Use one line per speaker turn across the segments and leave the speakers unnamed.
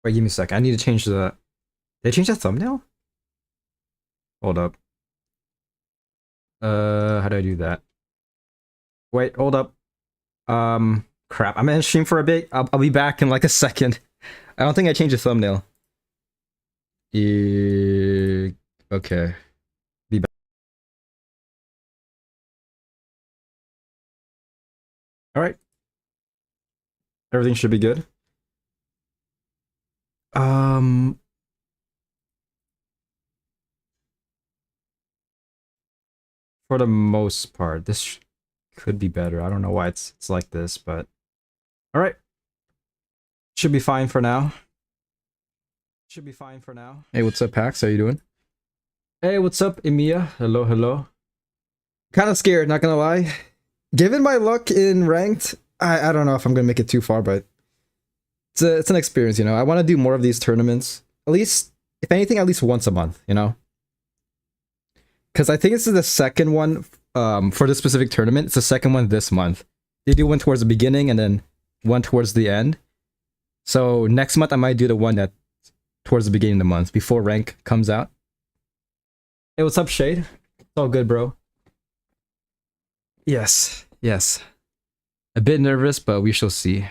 Wait, give me a sec. I need to change the... Did I change the thumbnail? Hold up. How do I do that? Wait, hold up. Crap. I'm gonna stream for a bit. I'll be back in like a second. I don't think I changed the thumbnail. Okay. Be back. All right. Everything should be good. Um, for the most part, this could be better. I don't know why it's like this, but all right. Should be fine for now. Should be fine for now. Hey, what's up, Pax? How you doing? Hey, what's up, Emiya? Hello, hello. Kind of scared, not gonna lie. Given my luck in ranked, I don't know if I'm gonna make it too far, but it's an experience, you know. I want to do more of these tournaments. At least, if anything, at least once a month, you know. Because I think this is the second one for this specific tournament. It's the second one this month. They do one towards the beginning and then one towards the end. So next month I might do the one that towards the beginning of the month before rank comes out. Hey, what's up, Shade? It's all good, bro. Yes, yes. A bit nervous, but we shall see.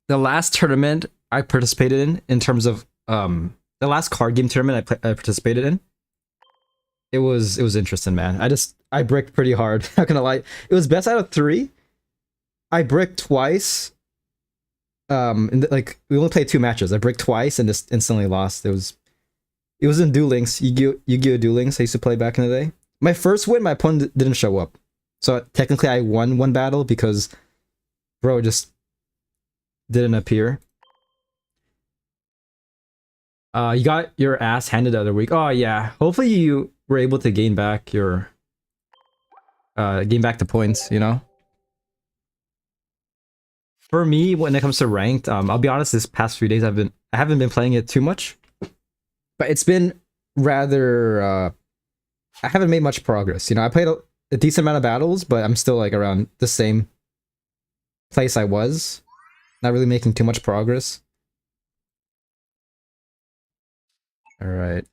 The last tournament I participated in terms of the last card game tournament I participated in, it was interesting, man. I bricked pretty hard. Not gonna lie, it was best out of 3. I bricked twice. Like we only played 2 matches. I bricked twice and just instantly lost. It was in Duel Links, Yu-Gi-Oh! Duel Links I used to play back in the day. My first win, my opponent didn't show up. So technically I won one battle because bro just didn't appear. You got your ass handed the other week. Oh yeah. Hopefully you were able to gain back your the points, you know? For me, when it comes to ranked, I'll be honest, this past few days I haven't been playing it too much. But it's been rather I haven't made much progress. You know, I played a decent amount of battles, but I'm still like around the same place I was. Not really making too much progress. All right.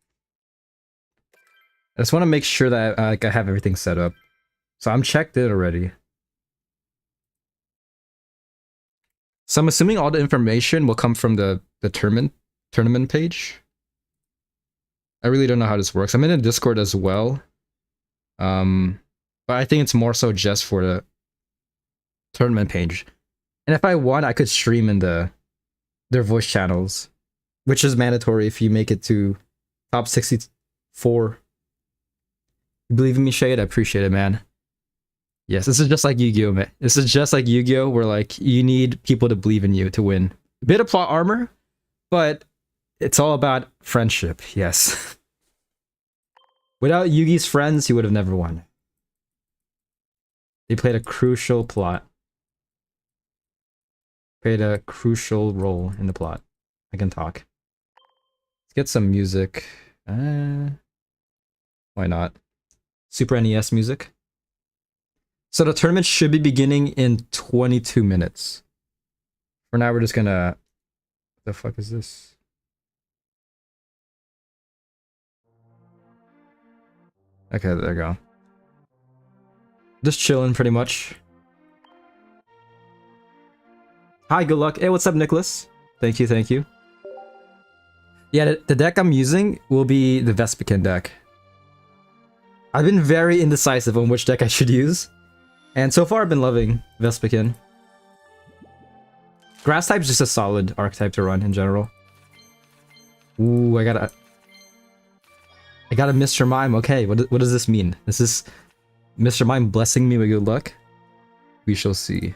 I just want to make sure that like I have everything set up. So I'm checked in already. So I'm assuming all the information will come from the tournament page. I really don't know how this works. I'm in a Discord as well. But I think it's more so just for the tournament page. And if I want, I could stream in their voice channels, which is mandatory if you make it to top 64. You believe in me, Shade? I appreciate it, man. Yes, this is just like Yu-Gi-Oh, man. This is just like Yu-Gi-Oh, where like you need people to believe in you to win. A bit of plot armor, but it's all about friendship. Yes. Without Yugi's friends, he would have never won. They played a crucial plot. Played a crucial role in the plot. I can talk. Let's get some music. Why not? Super NES music. So the tournament should be beginning in 22 minutes. For now, we're just gonna... What the fuck is this? Okay, there we go. Just chilling, pretty much. Hi, good luck. Hey, what's up, Nicholas? Thank you, thank you. Yeah, the deck I'm using will be the Vespiquen deck. I've been very indecisive on which deck I should use. And so far, I've been loving Vespiquen. Grass type is just a solid archetype to run in general. Ooh, I got a Mr. Mime. Okay, what does this mean? This is Mr. Mime blessing me with good luck? We shall see.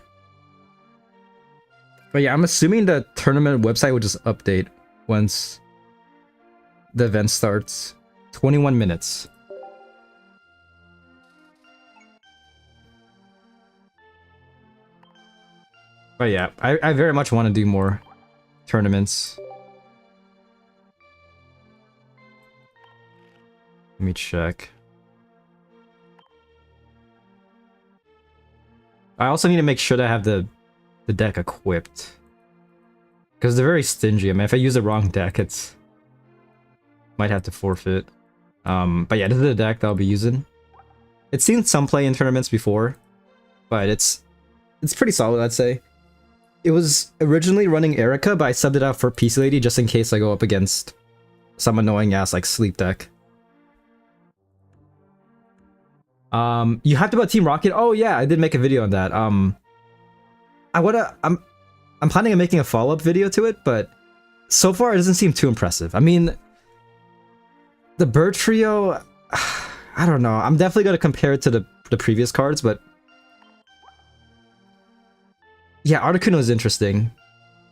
But yeah, I'm assuming the tournament website will just update once the event starts. 21 minutes. But yeah, I very much want to do more tournaments. Let me check. I also need to make sure that I have the deck equipped. Because they're very stingy. I mean, if I use the wrong deck, it's... might have to forfeit. But yeah, this is the deck that I'll be using. It's seen some play in tournaments before, but it's pretty solid, I'd say. It was originally running Erica, but I subbed it out for PC Lady just in case I go up against some annoying ass like sleep deck. You hyped about Team Rocket? Oh yeah, I did make a video on that. I'm planning on making a follow-up video to it, but so far it doesn't seem too impressive. I mean, the bird trio, I don't know. I'm definitely going to compare it to the previous cards, but yeah, Articuno is interesting.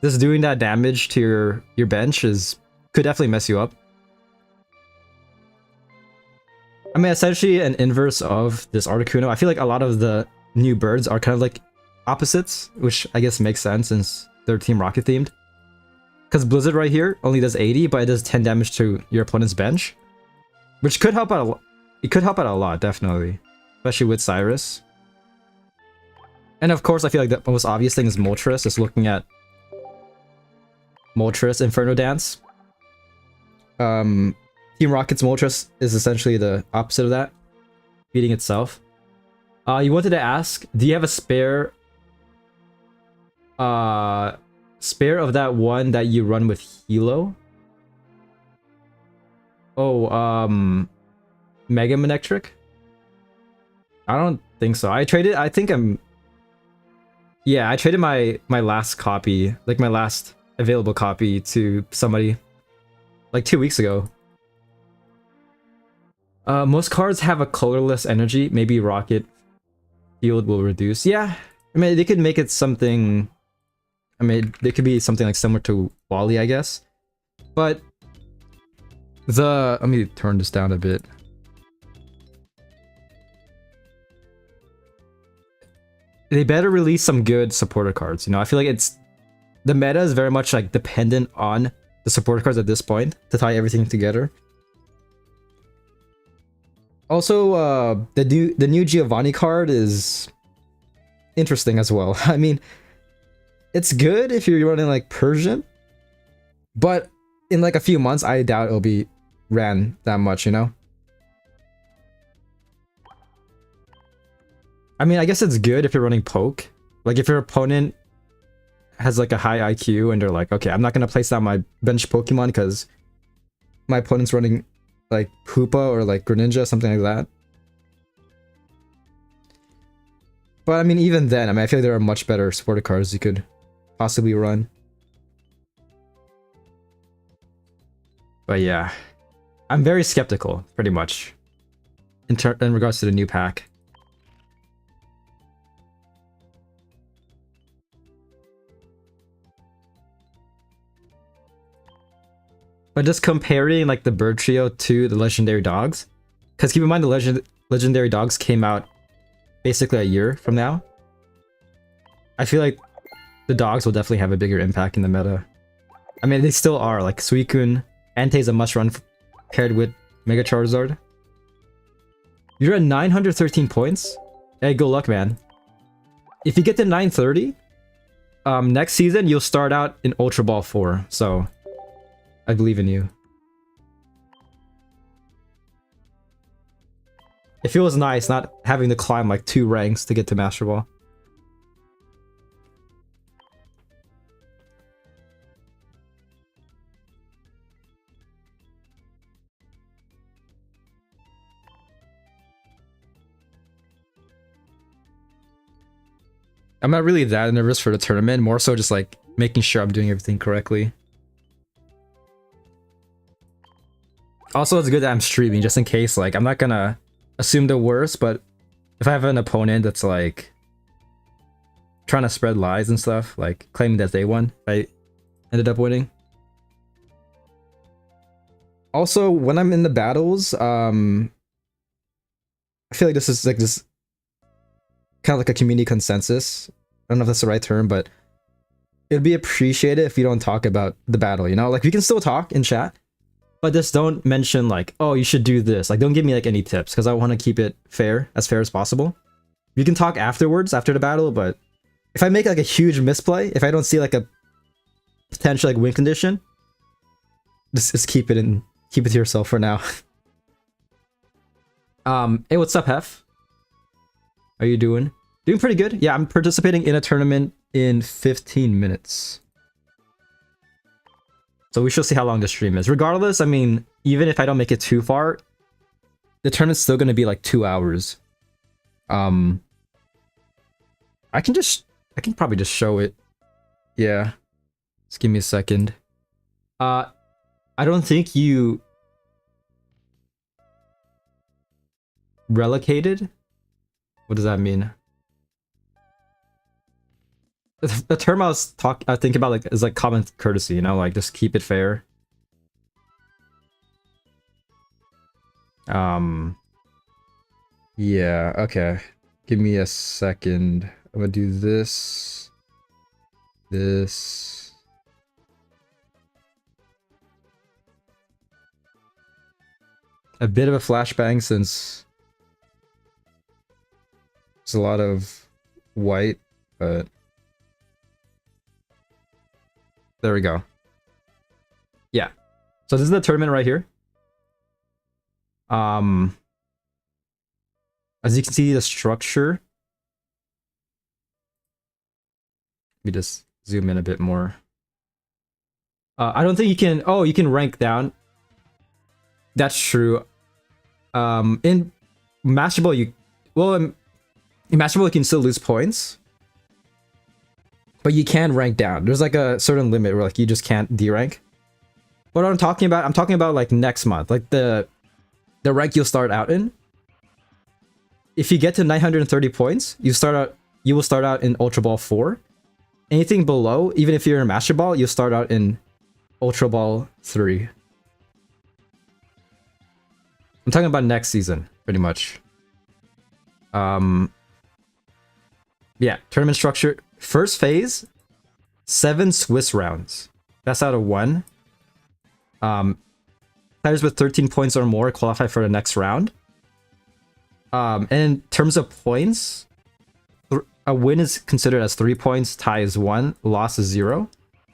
Just doing that damage to your bench could definitely mess you up. I mean, essentially an inverse of this Articuno. I feel like a lot of the new birds are kind of like opposites, which I guess makes sense since they're Team Rocket themed. Because Blizzard right here only does 80, but it does 10 damage to your opponent's bench, which could help out. It could help out a lot, definitely, especially with Cyrus. And of course, I feel like the most obvious thing is Moltres. Just looking at Moltres Inferno Dance. Team Rocket's Moltres is essentially the opposite of that, beating itself. You wanted to ask, do you have a spare of that one that you run with Hilo? Oh, Mega Manectric? I don't think so. I traded my last copy, like my last available copy, to somebody like 2 weeks ago. Most cards have a colorless energy. Maybe Rocket Field will reduce. Yeah, I mean, they could make it something... I mean, they could be something like similar to Wally, I guess. But let me turn this down a bit. They better release some good supporter cards, you know? I feel like the meta is very much like dependent on the supporter cards at this point to tie everything together. Also, the new Giovanni card is interesting as well. I mean, it's good if you're running like Persian, but in like a few months, I doubt it'll be ran that much, you know? I mean, I guess it's good if you're running Poke. Like, if your opponent has like a high IQ and they're like, okay, I'm not gonna place down my bench Pokemon because my opponent's running like Hoopa or like Greninja, something like that. But I mean, even then, I mean, I feel like there are much better supporter cards you could possibly run. But yeah, I'm very skeptical, pretty much, in regards to the new pack. But just comparing like the bird trio to the legendary dogs, because keep in mind the legendary dogs came out basically a year from now. I feel like the dogs will definitely have a bigger impact in the meta. I mean, they still are. Like Suicune, Entei's a must-run paired with Mega Charizard. You're at 913 points. Hey, good luck, man. If you get to 930, next season you'll start out in Ultra Ball 4. So I believe in you. It feels nice not having to climb like 2 ranks to get to Master Ball. I'm not really that nervous for the tournament, more so just like making sure I'm doing everything correctly. Also, it's good that I'm streaming just in case, like, I'm not gonna assume the worst, but if I have an opponent that's like trying to spread lies and stuff, like claiming that they won, I ended up winning. Also, when I'm in the battles, I feel like this is like this kind of like a community consensus. I don't know if that's the right term, but it'd be appreciated if you don't talk about the battle, you know? Like, we can still talk in chat, but just don't mention like, oh, you should do this. Like, don't give me like any tips, because I want to keep it fair as possible. You can talk afterwards, after the battle, but if I make like a huge misplay, if I don't see like a potential like win condition, just keep it to yourself for now. Hey, what's up, Hef? How you doing? Doing pretty good. Yeah, I'm participating in a tournament in 15 minutes. So we shall see how long the stream is. Regardless, I mean, even if I don't make it too far, the tournament's still gonna be like 2 hours. I can probably just show it. Yeah. Just give me a second. I don't think you relocated? What does that mean? The term I think about like is like common courtesy, you know, like just keep it fair. Yeah, okay. Give me a second. I'm gonna do this. This. A bit of a flashbang since there's a lot of white, but there we go. Yeah. So this is the tournament right here. As you can see, the structure. Let me just zoom in a bit more. I don't think you can. Oh, you can rank down. That's true. In Master Ball, in Master Ball you can still lose points, but you can rank down. There's like a certain limit where like you just can't D-rank. What I'm talking about like next month, like the rank you'll start out in. If you get to 930 points, you will start out in Ultra Ball 4. Anything below, even if you're in Master Ball, you'll start out in Ultra Ball 3. I'm talking about next season, pretty much. Yeah, tournament structure. First phase, 7 Swiss rounds. That's out of 1. Players with 13 points or more qualify for the next round. And in terms of points, a win is considered as 3 points, tie is 1, loss is 0.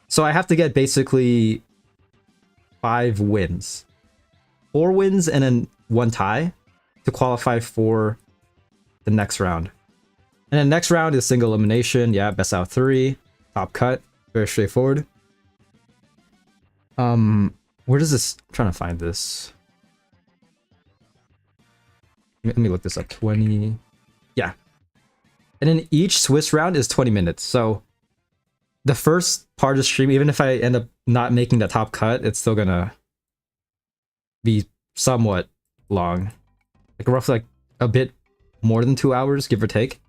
So I have to get basically 5 wins. 4 wins and then 1 tie to qualify for the next round. And the next round is single elimination. Yeah, best out of 3, top cut, very straightforward. Where does this? I'm trying to find this. Let me look this up. 20. Yeah. And then each Swiss round is 20 minutes. So the first part of the stream, even if I end up not making the top cut, it's still gonna be somewhat long. Like roughly like a bit more than 2 hours, give or take.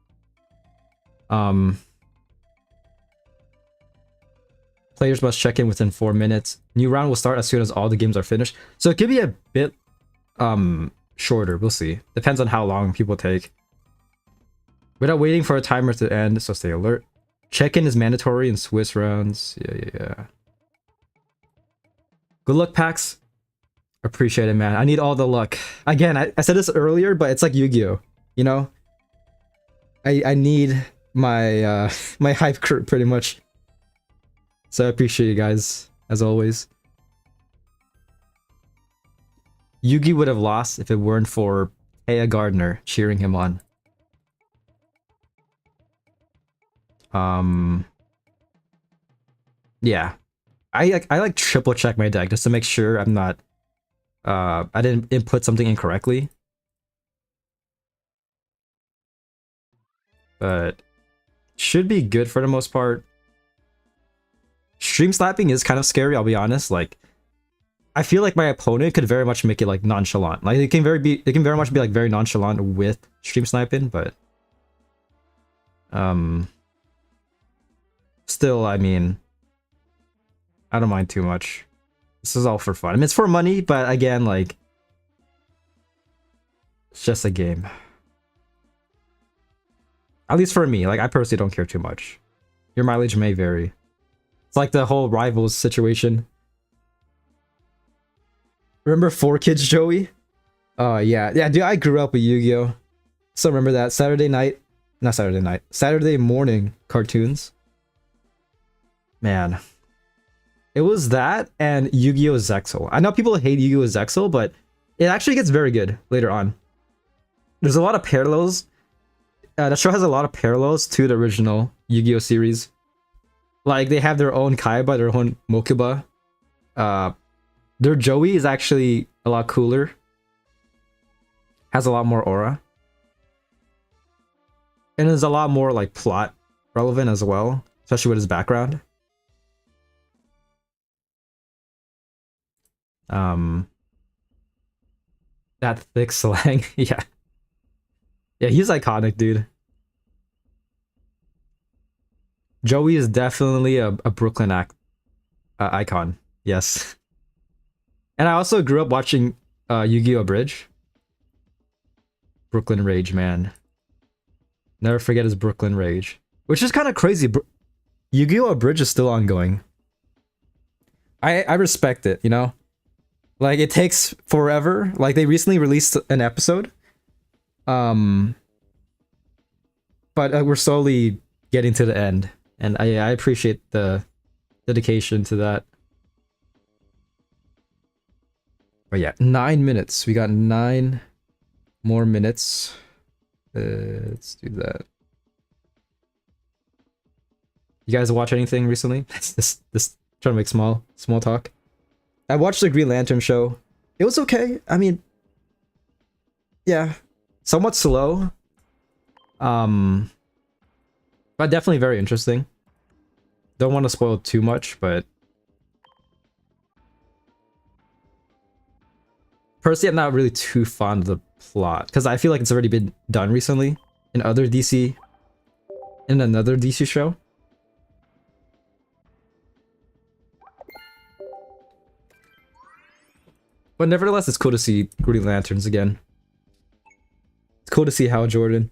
Players must check in within 4 minutes. New round will start as soon as all the games are finished. So it could be a bit shorter. We'll see. Depends on how long people take. Without waiting for a timer to end, so stay alert. Check-in is mandatory in Swiss rounds. Yeah. Good luck, Pax. Appreciate it, man. I need all the luck. Again, I said this earlier, but it's like Yu-Gi-Oh! You know? I need my my hype crew pretty much. So I appreciate you guys, as always. Yugi would have lost if it weren't for Aya Gardner cheering him on. Yeah. I like triple check my deck just to make sure I'm not I didn't input something incorrectly. But should be good for the most part. Stream slapping is kind of scary, I'll be honest. Like, I feel like my opponent could very much make it like nonchalant. Like it can very much be like very nonchalant with stream sniping, but still, I mean, I don't mind too much. This is all for fun. I mean, it's for money, but again, like, it's just a game. At least for me, like, I personally don't care too much. Your mileage may vary. It's like the whole rivals situation. Remember 4Kids, Joey? Oh, yeah. Yeah, dude, I grew up with Yu-Gi-Oh! So remember that Saturday morning cartoons. Man. It was that and Yu-Gi-Oh! Zexal. I know people hate Yu-Gi-Oh! Zexal, but it actually gets very good later on. There's a lot of parallels. The show has a lot of parallels to the original Yu-Gi-Oh! Series. Like, they have their own Kaiba, their own Mokuba. Their Joey is actually a lot cooler. Has a lot more aura. And is a lot more, like, plot relevant as well. Especially with his background. That thick slang, yeah. Yeah, he's iconic, dude. Joey is definitely a Brooklyn icon. Yes. And I also grew up watching Yu-Gi-Oh! Bridge. Brooklyn Rage, man. Never forget his Brooklyn Rage. Which is kind of crazy. Yu-Gi-Oh! Bridge is still ongoing. I respect it, you know? Like, it takes forever. Like, they recently released an episode. But we're slowly getting to the end. And I appreciate the dedication to that. But yeah, 9 minutes. We got 9 more minutes. Let's do that. You guys watch anything recently? this trying to make small talk. I watched the Green Lantern show. It was okay. I mean, yeah, somewhat slow. But definitely very interesting. Don't want to spoil too much, but personally, I'm not really too fond of the plot because I feel like it's already been done recently in another DC show. But nevertheless, it's cool to see Green Lanterns again. It's cool to see Hal Jordan.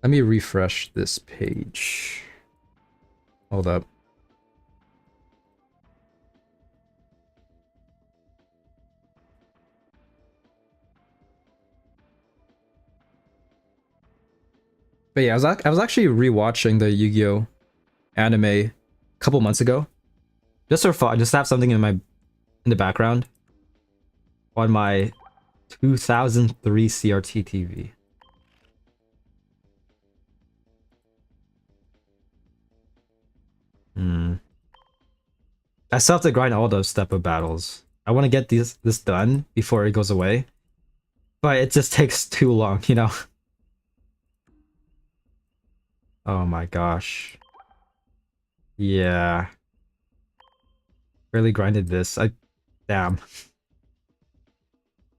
Let me refresh this page. Hold up. But yeah, I was actually rewatching the Yu-Gi-Oh! Anime a couple months ago. Just for fun, just to have something in the background. On my 2003 CRT TV. I still have to grind all those step-up battles. I want to get this done before it goes away. But it just takes too long, you know? Oh my gosh. Yeah. Barely grinded this. Damn.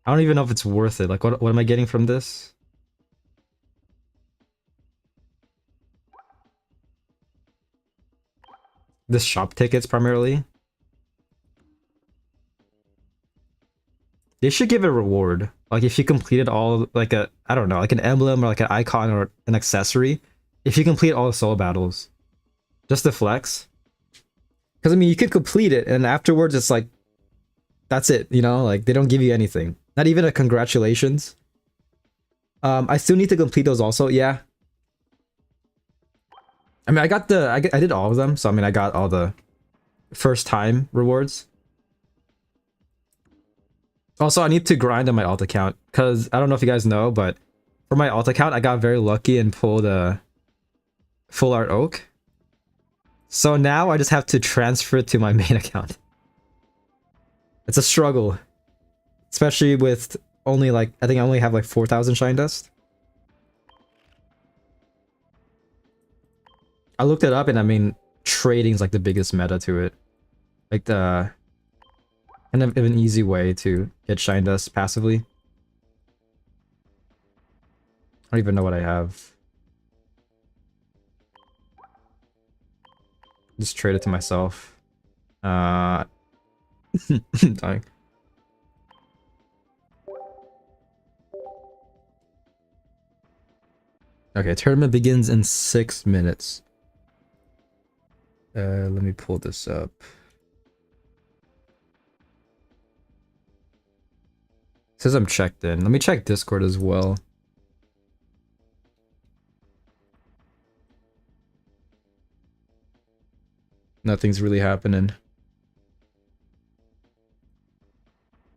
I don't even know if it's worth it. Like, what am I getting from this? This shop tickets primarily. They should give a reward. Like, if you completed all, like I don't know, like an emblem or like an icon or an accessory. If you complete all the solo battles. Just to flex. Because, I mean, you could complete it and afterwards it's like, that's it, you know? Like, they don't give you anything. Not even a congratulations. I still need to complete those also, yeah. I mean, I did all of them, so I mean, I got all the first time rewards. Also, I need to grind on my alt account, because I don't know if you guys know, but for my alt account, I got very lucky and pulled a full art oak. So now I just have to transfer it to my main account. It's a struggle. Especially with only like, I think I only have like 4,000 shine dust. I looked it up and I mean, trading is like the biggest meta to it. Like the kind of an easy way to get shine dust passively. I don't even know what I have. Just trade it to myself. Dying. Okay, tournament begins in 6 minutes. Let me pull this up. It says I'm checked in. Let me check Discord as well. nothing's really happening.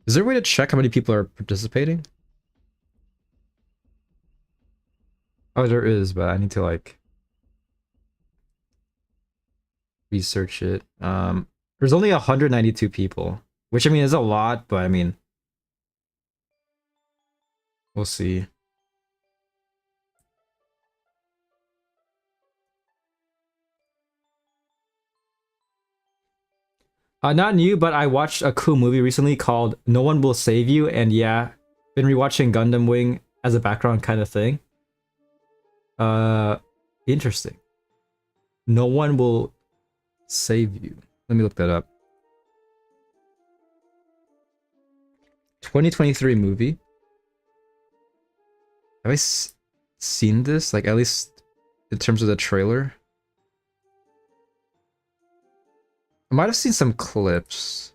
Is there a way to check how many people are participating? Oh, there is, but I need to like research it. There's only 192 people, which I mean is a lot, but I mean we'll see. Not new, but I watched a cool movie recently called No One Will Save You, and yeah, been rewatching Gundam Wing as a background kind of thing. Interesting. No One Will Save You. Let me look that up. 2023 movie. Have I seen this? Like, at least in terms of the trailer? I might have seen some clips.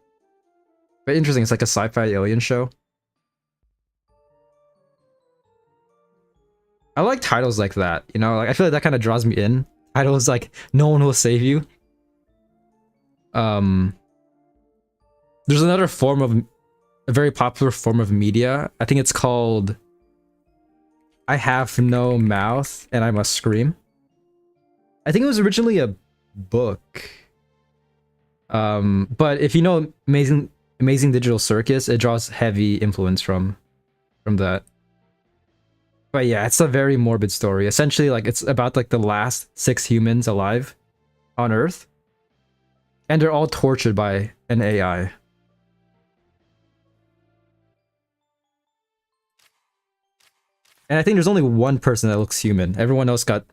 But interesting, it's like a sci-fi alien show. I like titles like that, you know? Like, I feel like that kind of draws me in. Titles like, No One Will Save You. There's another form of... a very popular form of media. I think it's called... I Have No Mouth and I Must Scream. I think it was originally a book. But if you know Amazing Digital Circus, it draws heavy influence from that. But yeah, it's a very morbid story. Essentially, like it's about like the last 6 humans alive on Earth. And they're all tortured by an AI. And I think there's only one person that looks human. Everyone else got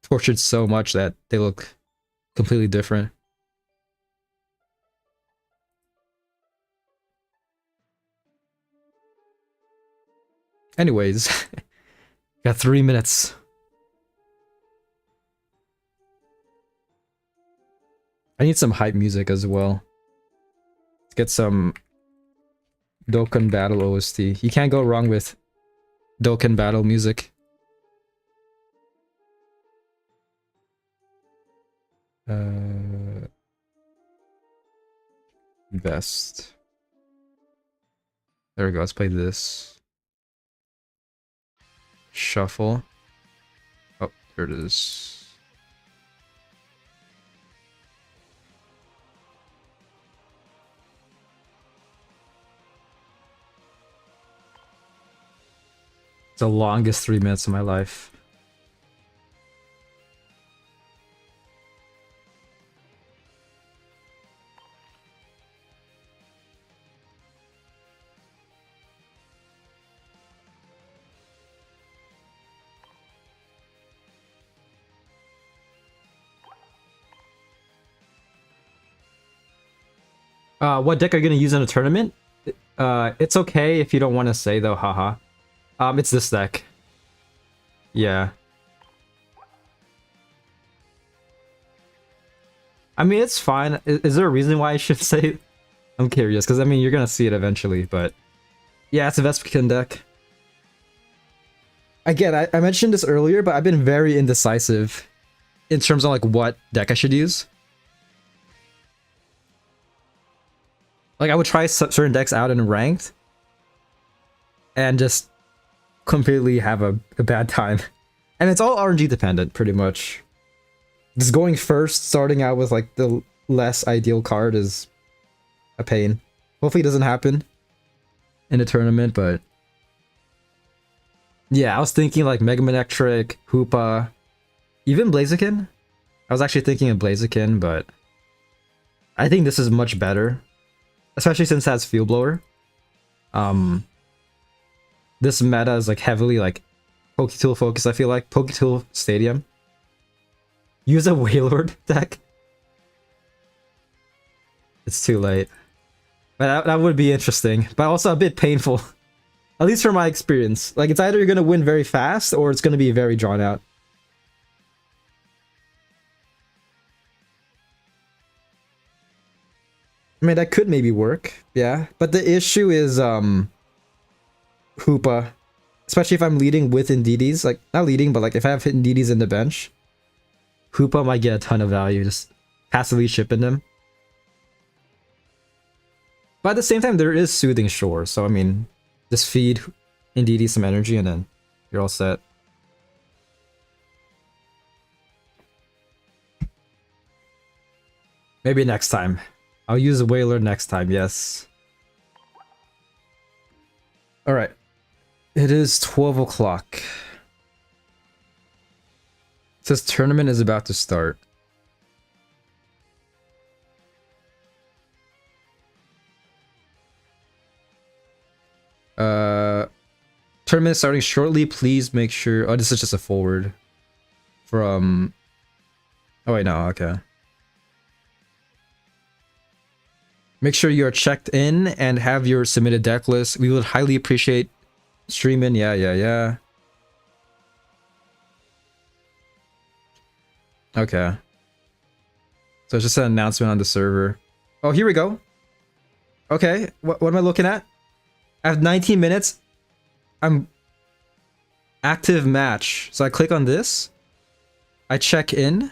tortured so much that they look completely different. Anyways, got 3 minutes. I need some hype music as well. Let's get some Dokkan Battle OST. You can't go wrong with Dokkan Battle music. Best. There we go, let's play this. Shuffle. Oh, here it is. It's the longest 3 minutes of my life. What deck are you gonna use in a tournament? It's okay if you don't want to say though, haha. It's this deck. Yeah. I mean, it's fine. Is there a reason why I should say it? I'm curious, because I mean, you're gonna see it eventually, but... Yeah, it's a Vespiquen deck. Again, I mentioned this earlier, but I've been very indecisive in terms of like what deck I should use. Like, I would try certain decks out in ranked, and just completely have a bad time. And it's all RNG dependent, pretty much. Just going first, starting out with like the less ideal card is a pain. Hopefully it doesn't happen in a tournament, but... Yeah, I was thinking like Mega Manectric, Hoopa, even Blaziken. I was actually thinking of Blaziken, but... I think this is much better. Especially since it has Field Blower. This meta is like heavily like Poketool focused, I feel like. Poketool Stadium. Use a Wailord deck. It's too late. But that would be interesting. But also a bit painful. At least from my experience. Like, it's either you're going to win very fast, or it's going to be very drawn out. I mean, that could maybe work, yeah. But the issue is, Hoopa. Especially if I'm leading with Indeedis. Like, not leading, but like if I have Indeedis in the bench, Hoopa might get a ton of value. Just passively chipping them. But at the same time, there is Soothing Shore, so I mean, just feed Indeedee some energy and then you're all set. Maybe next time. I'll use a Whaler next time, yes. Alright. It is 12 o'clock. It says tournament is about to start. Tournament starting shortly. Please make sure. Oh, this is just a forward from. Oh wait, no. Okay. Make sure you are checked in and have your submitted deck list. We would highly appreciate streaming. Yeah. Okay. So it's just an announcement on the server. Oh, here we go. Okay, what am I looking at? I have 19 minutes. I'm active match. So I click on this. I check in.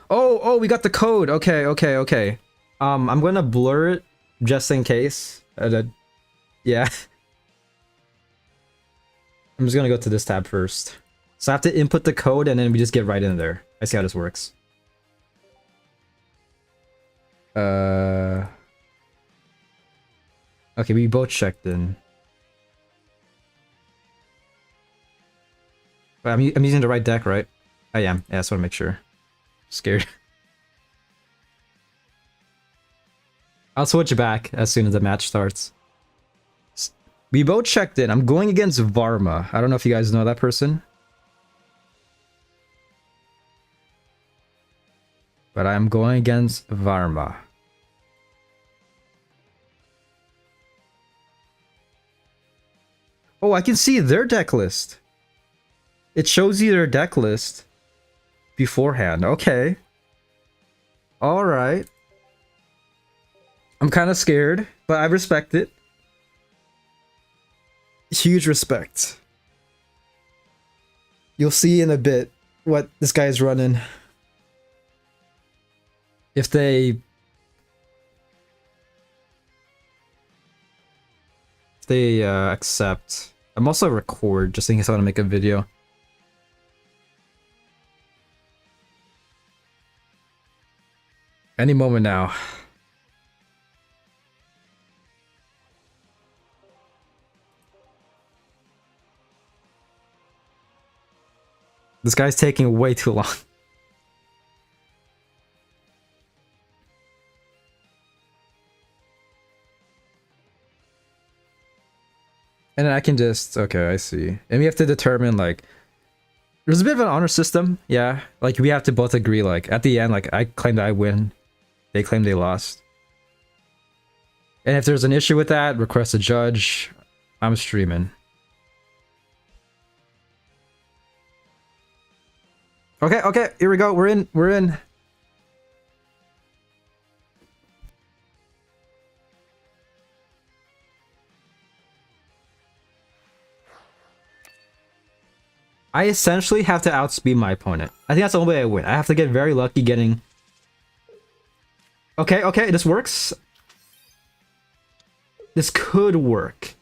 Oh, we got the code. Okay. I'm gonna blur it just in case. Yeah. I'm just gonna go to this tab first. So I have to input the code and then we just get right in there. I see how this works. Okay, we both checked in. But I'm using the right deck, right? I am. Yeah, I just want to make sure. Scared. I'll switch back as soon as the match starts. We both checked in. I'm going against Varma. I don't know if you guys know that person. But I'm going against Varma. Oh, I can see their deck list. It shows you their deck list beforehand. Okay. Alright. I'm kind of scared, but I respect it. Huge respect. You'll see in a bit what this guy is running. If they accept. I'm also record just in case I want to make a video. Any moment now. This guy's taking way too long. And then I can just, okay, I see. And we have to determine, like, there's a bit of an honor system, yeah. Like, we have to both agree, like, at the end, like, I claim that I win. They claim they lost. And if there's an issue with that, request a judge. I'm streaming. Okay, here we go. We're in. I essentially have to outspeed my opponent. I think that's the only way I win. I have to get very lucky getting... Okay, this works. This could work.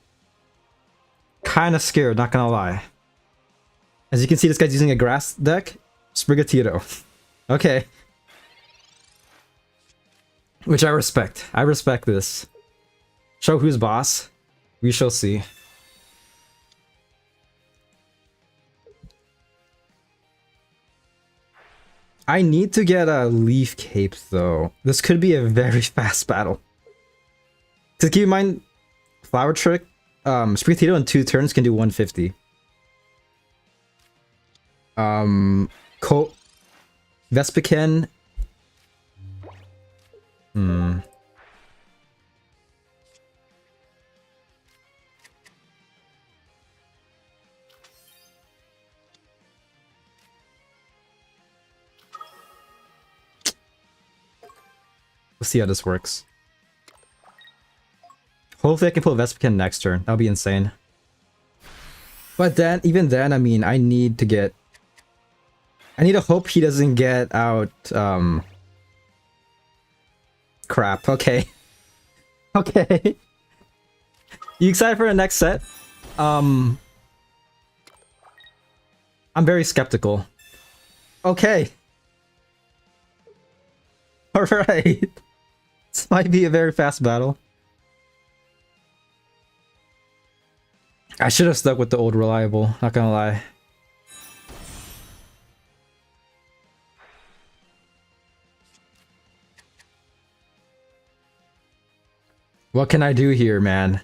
Kinda scared, not gonna lie. As you can see, this guy's using a grass deck. Sprigatito. Okay. Which I respect. I respect this. Show who's boss. We shall see. I need to get a Leaf Cape, though. This could be a very fast battle. To keep in mind, Flower Trick, Sprigatito in 2 turns can do 150. Vespiquen. Let's see how this works. Hopefully I can pull Vespiquen next turn. That'll be insane. But then, even then, I mean, I need to get... I need to hope he doesn't get out, crap, okay. Okay. You excited for the next set? I'm very skeptical. Okay. Alright. This might be a very fast battle. I should have stuck with the old reliable, not gonna lie. What can I do here, man?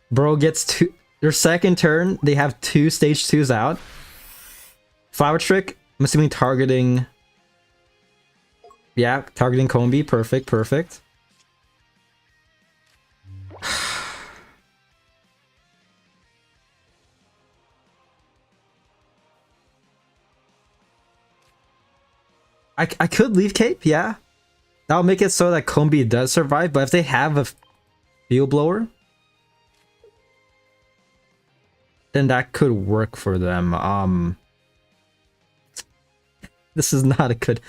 Bro gets two. Their second turn, they have two stage 2s out. Flower Trick, I'm assuming targeting. Yeah, targeting Combi. Perfect, perfect. I could leave Cape, yeah. That'll make it so that Combi does survive, but if they have a Field Blower, then that could work for them. This is not a good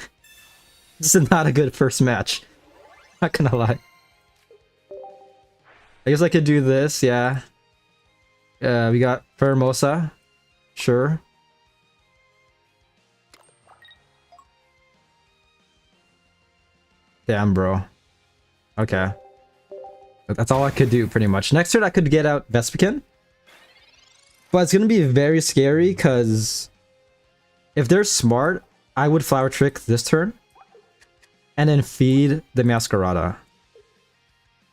first match. Not gonna lie. I guess I could do this, yeah. We got Fermosa. Sure. Damn, bro. Okay. That's all I could do, pretty much. Next turn, I could get out Vespiquen. But it's gonna be very scary, because if they're smart, I would Flower Trick this turn. And then feed the Masquerada.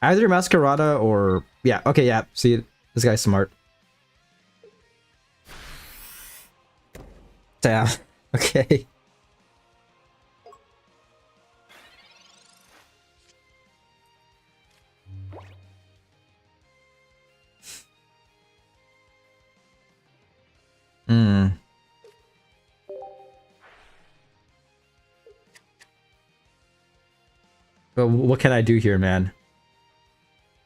Either Masquerada or... Yeah, okay, yeah. See, this guy's smart. Damn. Okay. Hmm. But what can I do here, man?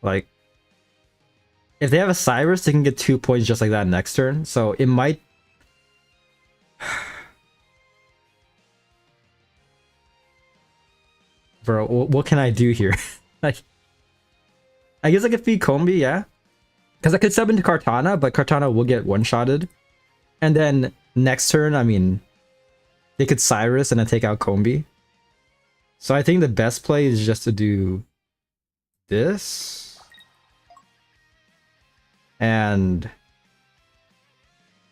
Like, if they have a Cyrus, they can get 2 points just like that next turn. So it might... Bro, what can I do here? Like, I guess I could feed Combi, yeah? Because I could sub into Kartana, but Kartana will get one-shotted. And then next turn, I mean, they could Cyrus and then take out Combi. So I think the best play is just to do this. And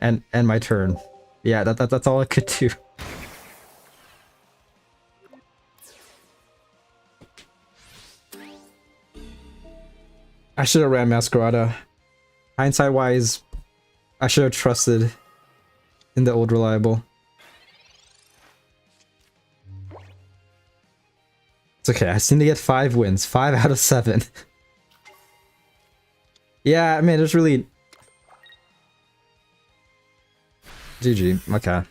my turn. Yeah, that's all I could do. I should have ran Masquerada. Hindsight wise, I should have trusted in the old reliable. It's okay, I seem to get 5 wins. 5 out of 7. Yeah, I mean, there's really... GG, okay.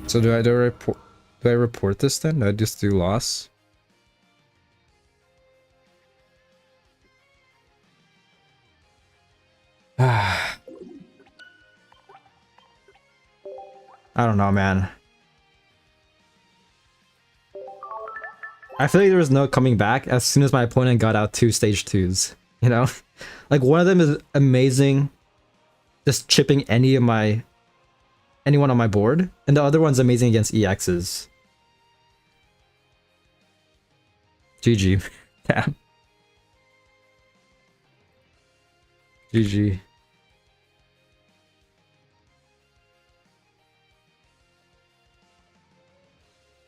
So do I report this then? Do I just do loss? I don't know, man. I feel like there was no coming back as soon as my opponent got out 2 stage 2s, you know? Like, one of them is amazing, just chipping anyone on my board, and the other one's amazing against EXs. GG. Damn. GG.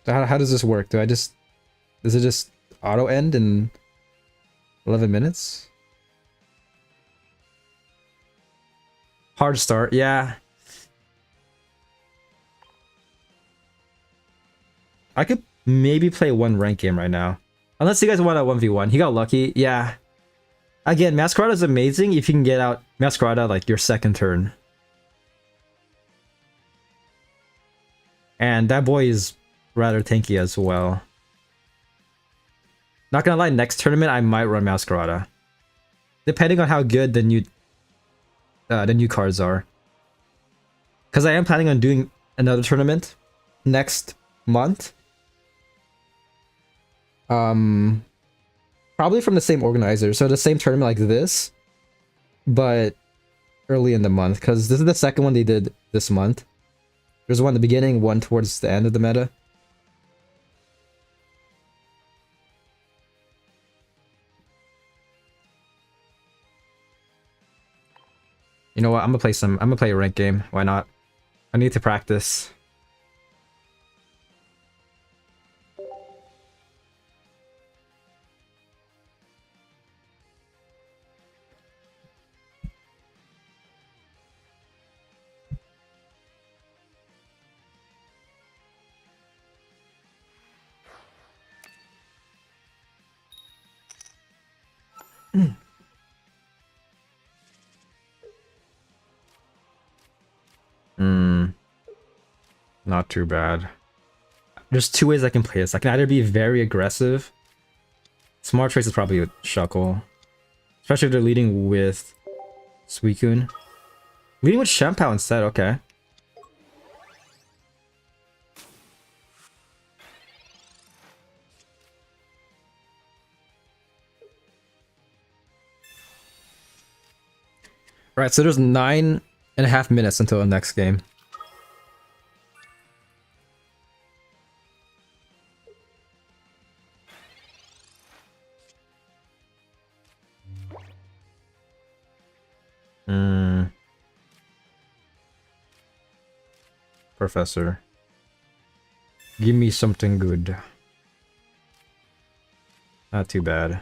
So how does this work? Does it just auto end in 11 minutes? Hard start, yeah. I could maybe play one rank game right now. Unless you guys want a 1v1. He got lucky, yeah. Again, Masquerada is amazing if you can get out Masquerada like your second turn. And that boy is rather tanky as well. Not gonna lie, next tournament I might run Masquerada. Depending on how good the new the new cards are. Because I am planning on doing another tournament next month. Probably from the same organizer. So the same tournament like this, but early in the month. Because this is the second one they did this month. There's one at the beginning, one towards the end of the meta. You know what? I'm gonna play a ranked game. Why not? I need to practice. Not too bad. There's two ways I can play this. I can either be very aggressive. Smart choice is probably a Shuckle. Especially if they're leading with Suicune. Leading with Shenpao instead, okay. Right, so there's 9.5 minutes until the next game. Professor. Give me something good. Not too bad.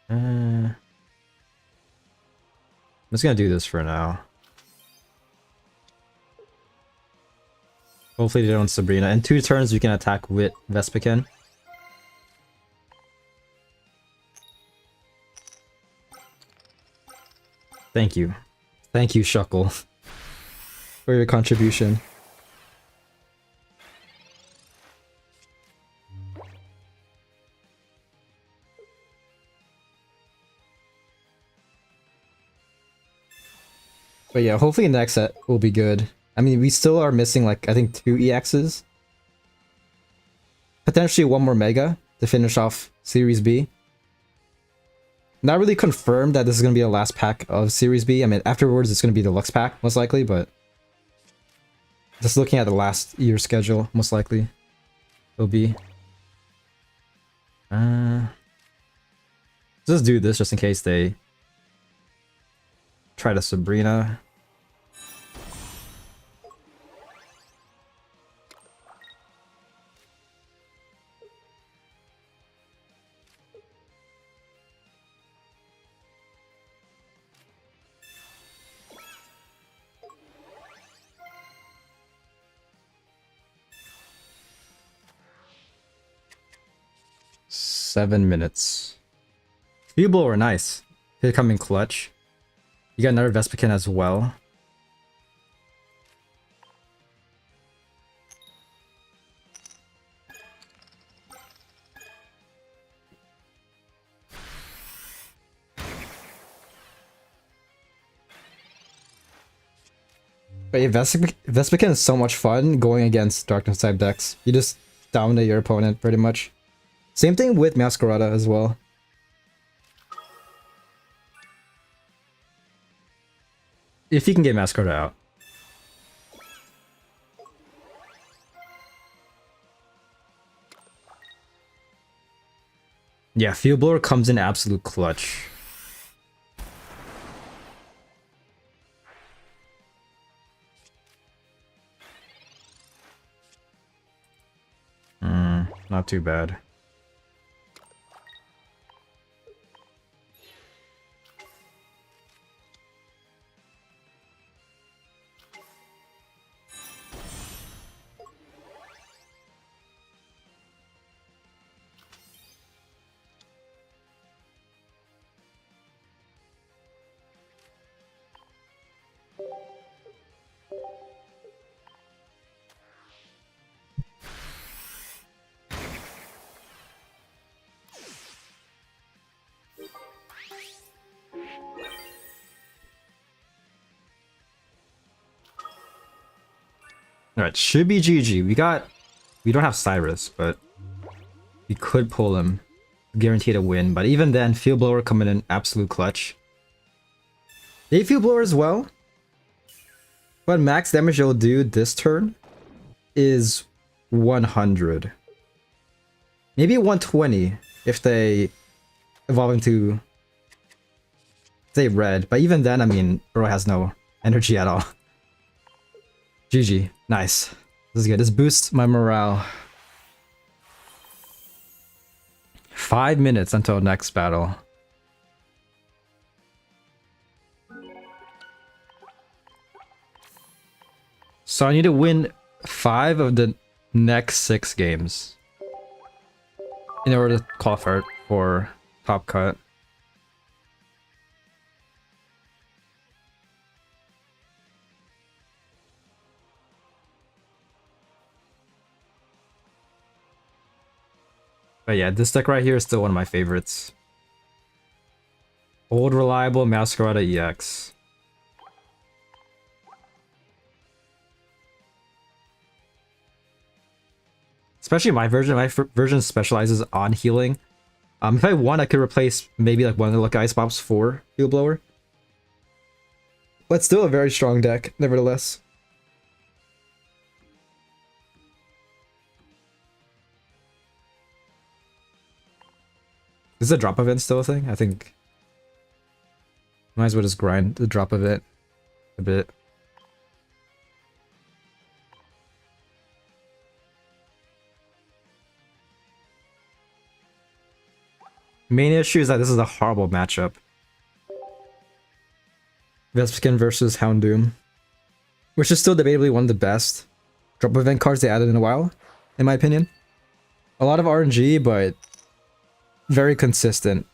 I'm just gonna do this for now. Hopefully they don't Sabrina. In 2 turns we can attack with Vespiquen. Thank you. Thank you, Shuckle, for your contribution. But yeah, hopefully next set will be good. I mean, we still are missing, like, I think 2 EXs. Potentially 1 more Mega to finish off Series B. Not really confirmed that this is going to be the last pack of Series B. I mean, afterwards it's going to be the Lux pack, most likely, but... just looking at the last year's schedule, most likely it'll be. Just do this just in case they try to Sabrina. Seven minutes. Field Blower, nice. He'll come in clutch. You got another Vespiquen as well. But yeah, Vespiquen is so much fun going against Darkness type decks. You just dominate your opponent pretty much. Same thing with Masquerada as well. If you can get Masquerada out. Yeah, Field Blower comes in absolute clutch. Not too bad. Alright, should be GG. We don't have Cyrus, but we could pull him. Guaranteed a win, but even then, Field Blower coming in absolute clutch. They Field Blower as well. But max damage they'll do this turn is 100. Maybe 120 if they evolve into, say, red. But even then, I mean, Uro has no energy at all. GG. Nice. This is good. This boosts my morale. 5 minutes until next battle. So I need to win 5 of the next 6 games in order to qualify for top cut. But yeah, this deck right here is still one of my favorites. Old reliable Masquerada EX. Especially my version. My version specializes on healing. If I want, I could replace maybe like one of the lucky ice pops for Field Blower. But still a very strong deck, nevertheless. Is the drop event still a thing? I think might as well just grind the drop event a bit. Main issue is that this is a horrible matchup. Vespskin versus Houndoom, which is still debatably one of the best drop event cards they added in a while, in my opinion. A lot of RNG, but very consistent.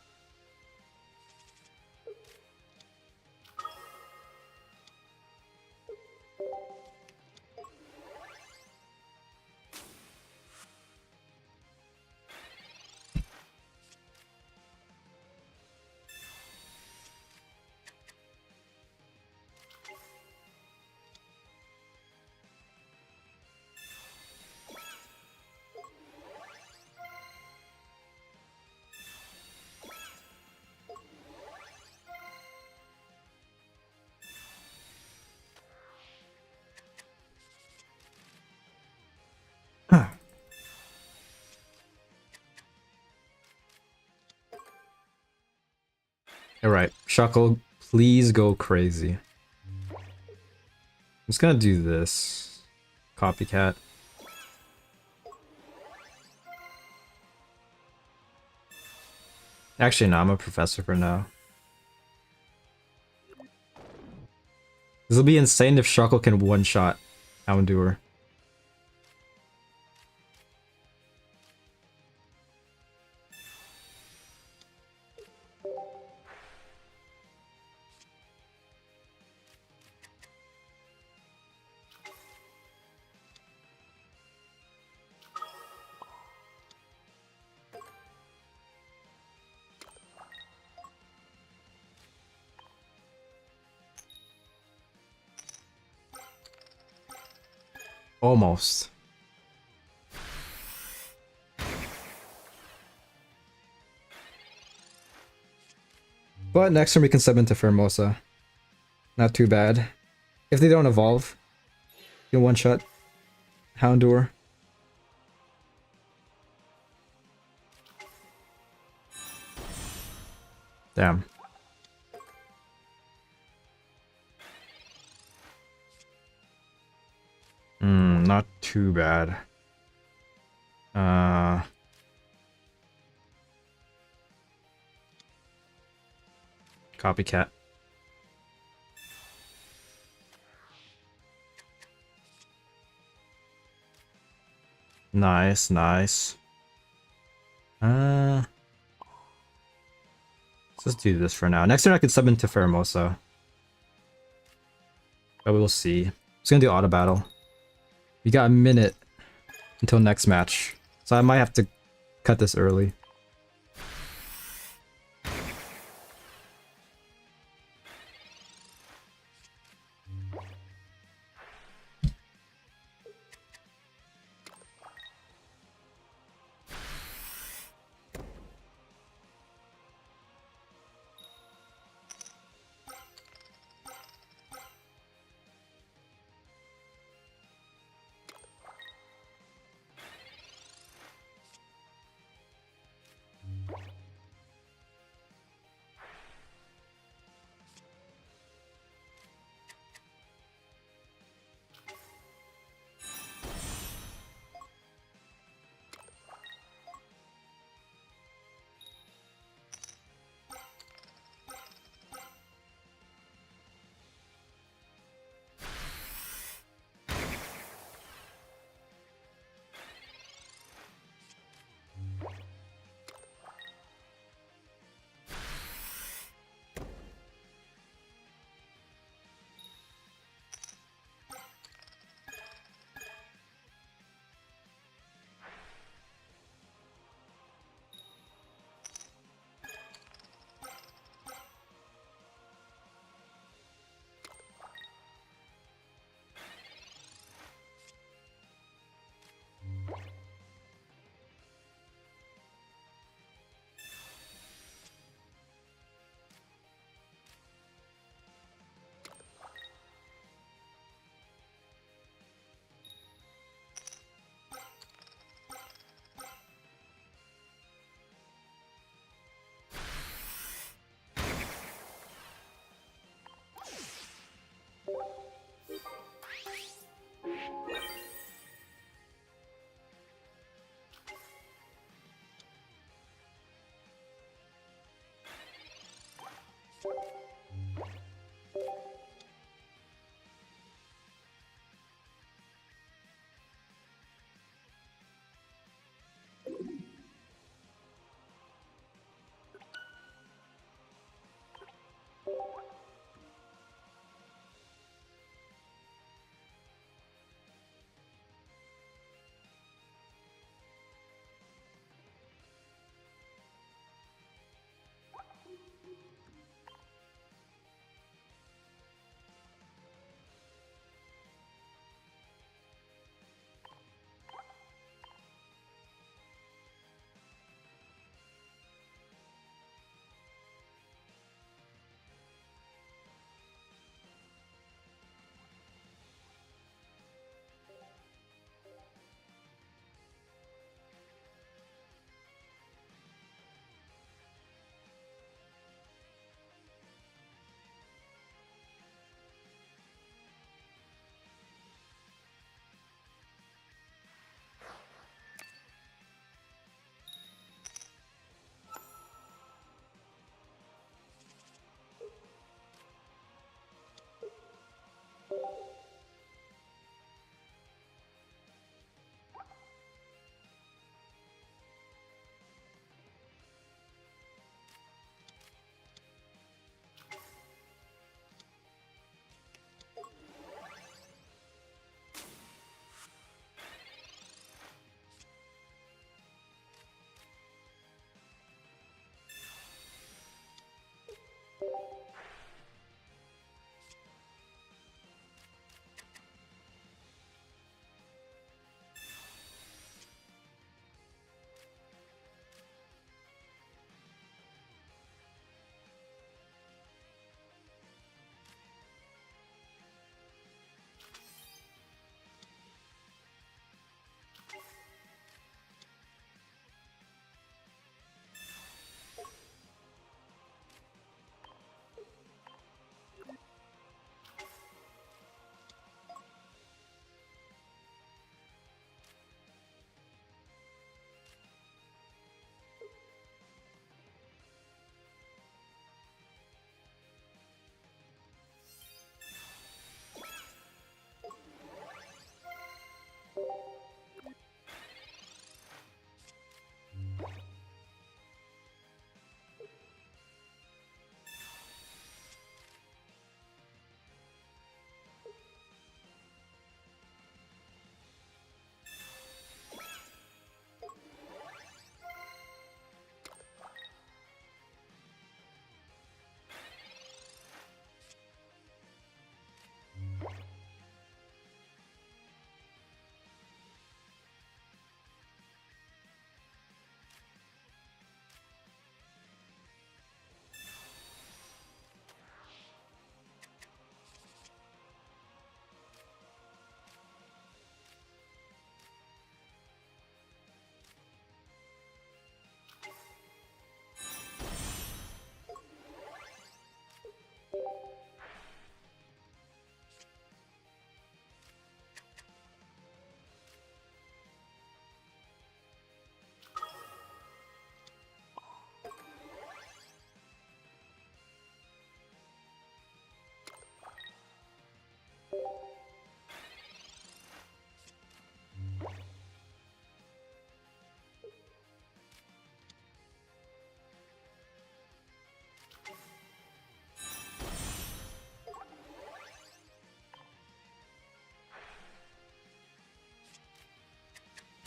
Alright, Shuckle, please go crazy. I'm just gonna do this. Copycat. Actually, no, I'm a professor for now. This will be insane if Shuckle can one-shot Houndour. Almost. But next turn we can sub into Fermosa. Not too bad. If they don't evolve, you can one-shot Houndour. Damn. Not too bad. Copycat. Nice, nice. Let's just do this for now. Next turn I could sub into Fermosa. But we'll see. I'm just gonna do auto battle. We got a minute until next match, so I might have to cut this early.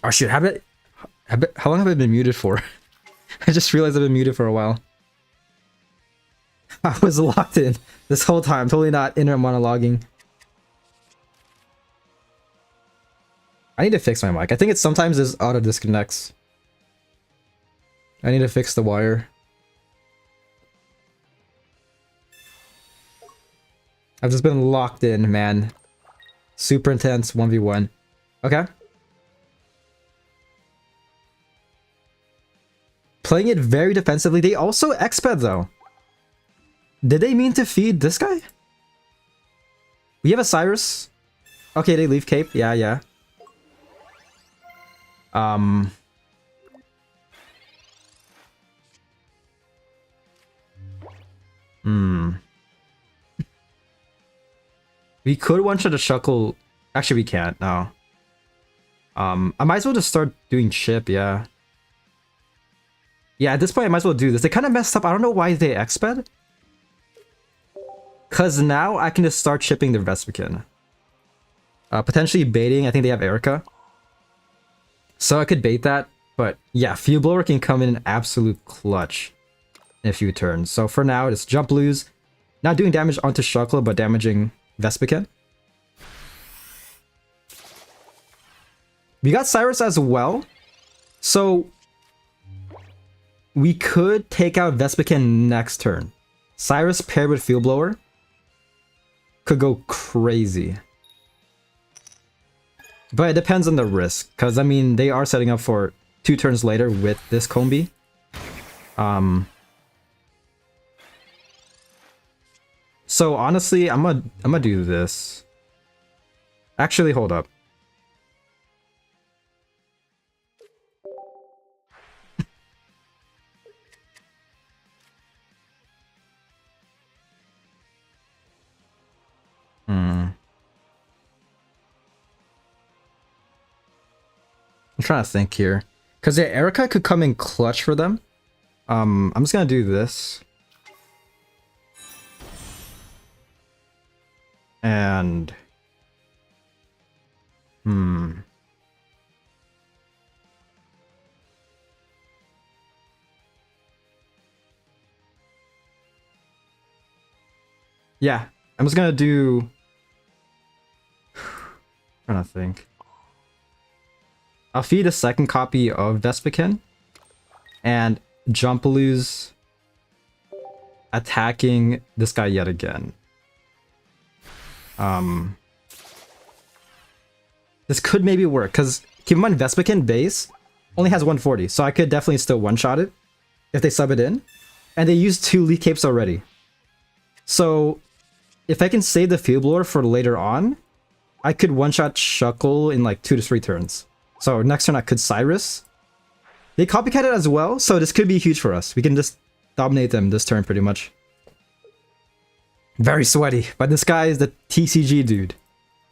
Oh shit, how long have I been muted for? I just realized I've been muted for a while. I was locked in this whole time, totally not inner monologuing. I need to fix my mic. I think it's sometimes this auto disconnects. I need to fix the wire. I've just been locked in, man. Super intense 1v1. Okay. Playing it very defensively. They also exped though. Did they mean to feed this guy? We have a Cyrus. Okay, they leave Cape. Yeah, yeah. We could one-shot a Shuckle. Actually, we can't. No. I might as well just start doing chip. Yeah. Yeah, at this point, I might as well do this. They kind of messed up. I don't know why they exped. Because now I can just start chipping the Vespican. Potentially baiting. I think they have Erica. So I could bait that. But yeah, Field Blower can come in an absolute clutch in a few turns. So for now, just jump lose. Not doing damage onto Shuckle, but damaging Vespican. We got Cyrus as well. So we could take out Vespican next turn. Cyrus paired with Field Blower could go crazy. But it depends on the risk. Because, I mean, they are setting up for 2 turns later with this Combi. So, honestly, I'm gonna do this. Actually, hold up. I'm trying to think here. Because yeah, Erica could come in clutch for them. I'm just gonna do this. And... yeah, I'm just gonna do... trying to think. I'll feed a second copy of Vespican. And Jumpaloo's attacking this guy yet again. This could maybe work, because keep in mind Vespican base only has 140, so I could definitely still one-shot it if they sub it in. And they used 2 Leaf Capes already. So if I can save the Field Blower for later on, I could one-shot Shuckle in like 2 to 3 turns. So next turn I could Cyrus. They copycatted as well, so this could be huge for us. We can just dominate them this turn pretty much. Very sweaty, but this guy is the TCG dude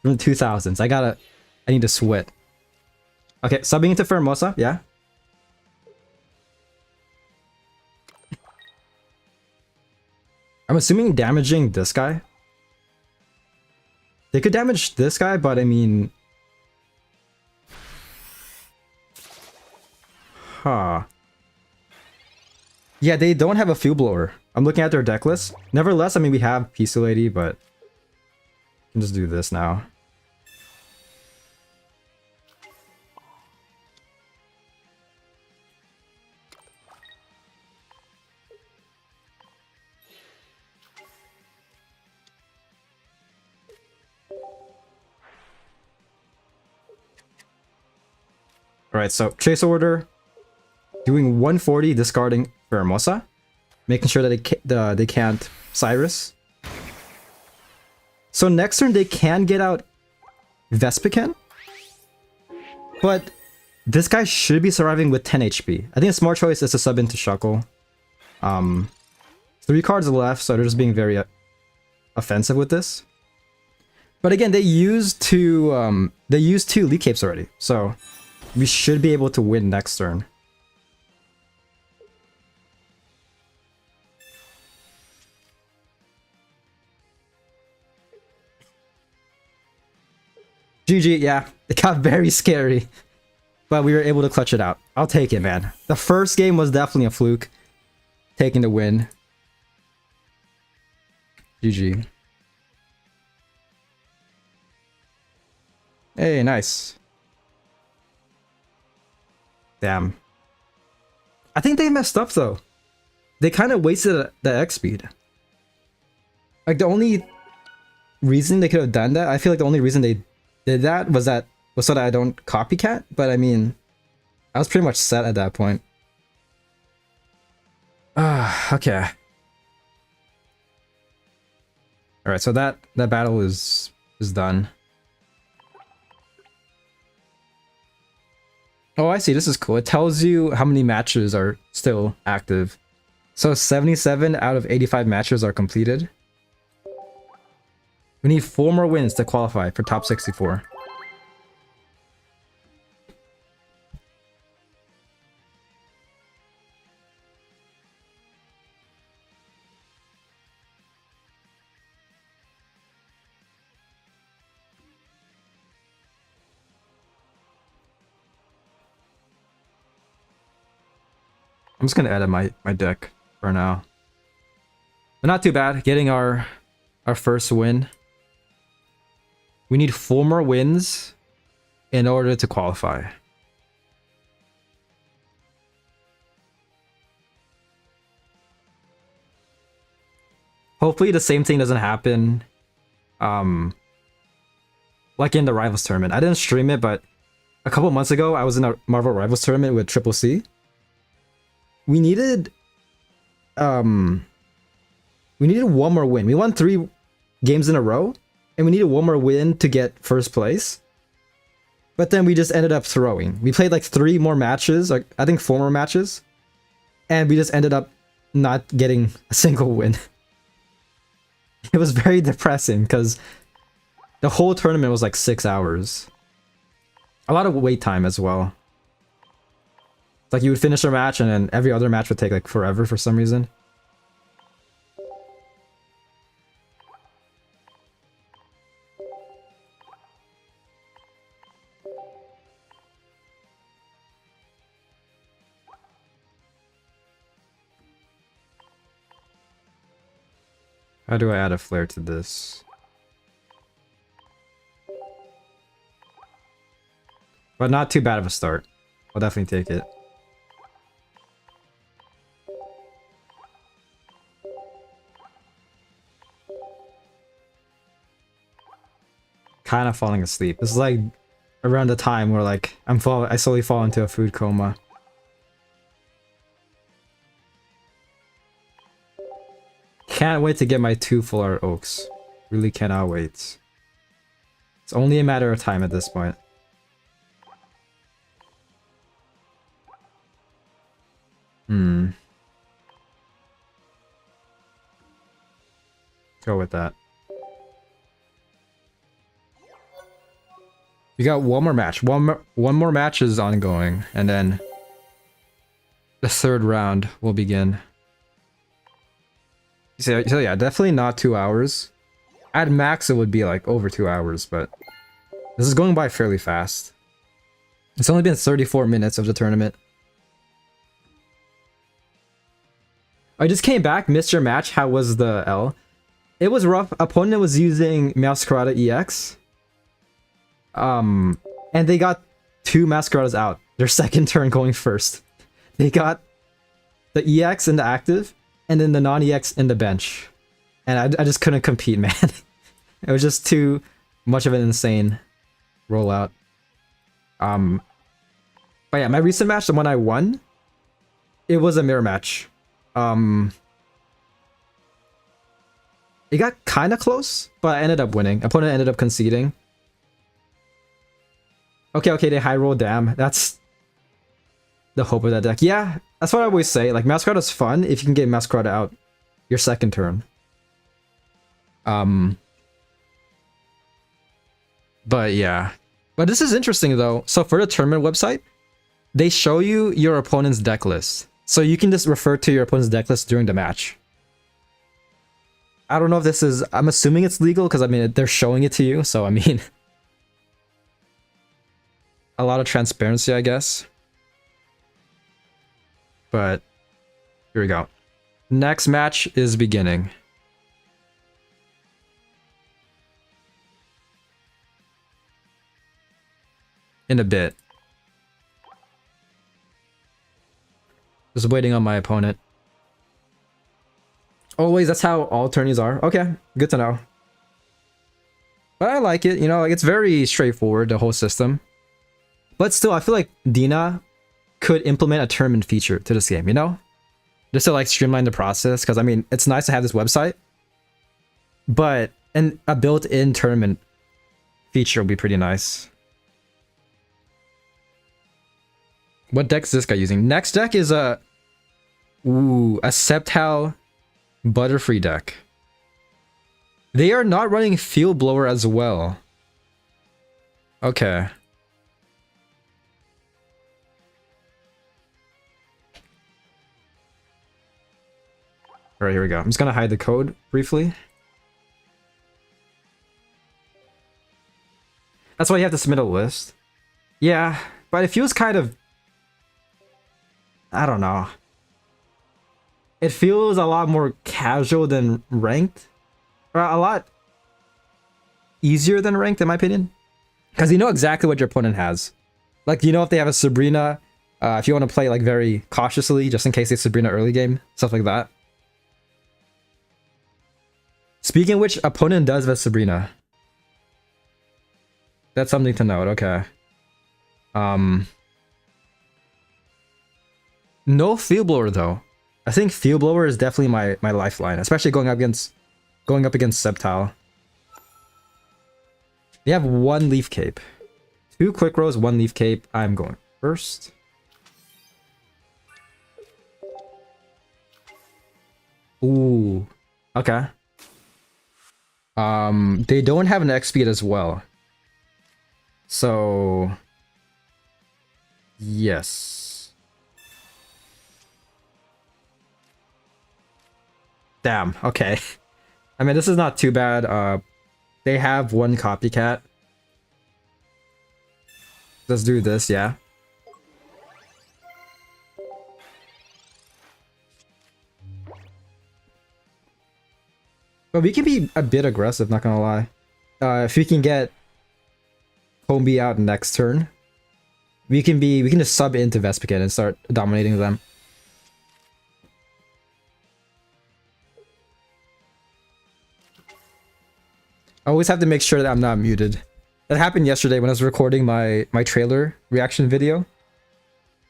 from the 2000s. I need to sweat. Okay, subbing into Fermosa, yeah. I'm assuming damaging this guy. They could damage this guy, but I mean... Huh. Yeah, they don't have a Field Blower. I'm looking at their deck list. Nevertheless, I mean, we have PC Lady, but... I can just do this now. Alright, so Chase Order. Doing 140, discarding Hermosa. Making sure that they can't Cyrus. So next turn they can get out Vespican. But this guy should be surviving with 10 HP. I think a smart choice is to sub into Shuckle. 3 cards left, so they're just being very offensive with this. But again, they used 2 Leaf Capes already, so we should be able to win next turn. GG, yeah. It got very scary. but we were able to clutch it out. I'll take it, man. The first game was definitely a fluke. Taking the win. GG. Hey, nice. Damn. I think they messed up though. They kind of wasted the X speed. Like the only reason they could have done that, I feel like the only reason they did that was so that I don't copycat. But I mean, I was pretty much set at that point. Okay. All right, so that battle is done. Oh, I see. This is cool. It tells you how many matches are still active. So 77 out of 85 matches are completed. We need 4 more wins to qualify for top 64. I'm just gonna edit my deck for now. But not too bad. Getting our first win. We need 4 more wins in order to qualify. Hopefully the same thing doesn't happen. Like in the Rivals tournament. I didn't stream it, but a couple months ago I was in a Marvel Rivals tournament with Triple C. We needed 1 more win. We won 3 games in a row, and we needed 1 more win to get first place. But then we just ended up throwing. We played like 3 more matches, like I think 4 more matches, and we just ended up not getting a single win. It was very depressing because the whole tournament was like 6 hours. A lot of wait time as well. Like you would finish a match and then every other match would take like forever for some reason. How do I add a flare to this? But not too bad of a start. I'll definitely take it. Kind of falling asleep. This is like around the time where like I slowly fall into a food coma. Can't wait to get my 2 full art oaks. Really cannot wait. It's only a matter of time at this point. Go with that. We got 1 more match. One more match is ongoing, and then the 3rd round will begin. So yeah, definitely not 2 hours. At max, it would be like over 2 hours, but this is going by fairly fast. It's only been 34 minutes of the tournament. I just came back, missed your match. How was the L? It was rough. Opponent was using Masquerada EX. And they got 2 Masqueradas out. Their second turn going first. They got the EX in the active, and then the non-EX in the bench. And I just couldn't compete, man. It was just too much of an insane rollout. But yeah, my recent match, the one I won, it was a mirror match. It got kind of close, but I ended up winning. Opponent ended up conceding. Okay, they high roll, damn. That's the hope of that deck. Yeah, that's what I always say. Like, Masquerada's fun if you can get Masquerada out your second turn. But yeah. But this is interesting, though. So for the tournament website, they show you your opponent's deck list. So you can just refer to your opponent's deck list during the match. I don't know if this is... I'm assuming it's legal, because, I mean, they're showing it to you, so, I mean... a lot of transparency, I guess. But here we go. Next match is beginning. In a bit. Just waiting on my opponent. Always, that's how all tourneys are. Okay, good to know. But I like it, you know, like it's very straightforward, the whole system. But still, I feel like Dina could implement a tournament feature to this game, you know? Just to like streamline the process, because I mean, it's nice to have this website, but a built-in tournament feature would be pretty nice. What deck is this guy using? Next deck is a Sceptile Butterfree deck. They are not running Field Blower as well. Okay. Alright, here we go. I'm just gonna hide the code briefly. That's why you have to submit a list. Yeah, but it feels kind of... I don't know. It feels a lot more casual than ranked. Or a lot easier than ranked, in my opinion. Because you know exactly what your opponent has. Like, you know if they have a Sabrina, if you want to play like very cautiously, just in case they Sabrina early game, stuff like that. Speaking of which, opponent does have a Sabrina. That's something to note, okay. No Field Blower though. I think Field Blower is definitely my lifeline, especially going up against Sceptile. They have one Leaf Cape. 2 Quick Rose, 1 Leaf Cape. I'm going first. Ooh. Okay. They don't have an X speed as well. So yes. Damn, okay. I mean, this is not too bad. They have 1 copycat. Let's do this, yeah. But we can be a bit aggressive, not gonna lie. If we can get Combi out next turn, we can just sub into Vespiquen and start dominating them. I always have to make sure that I'm not muted. That happened yesterday when I was recording my trailer reaction video.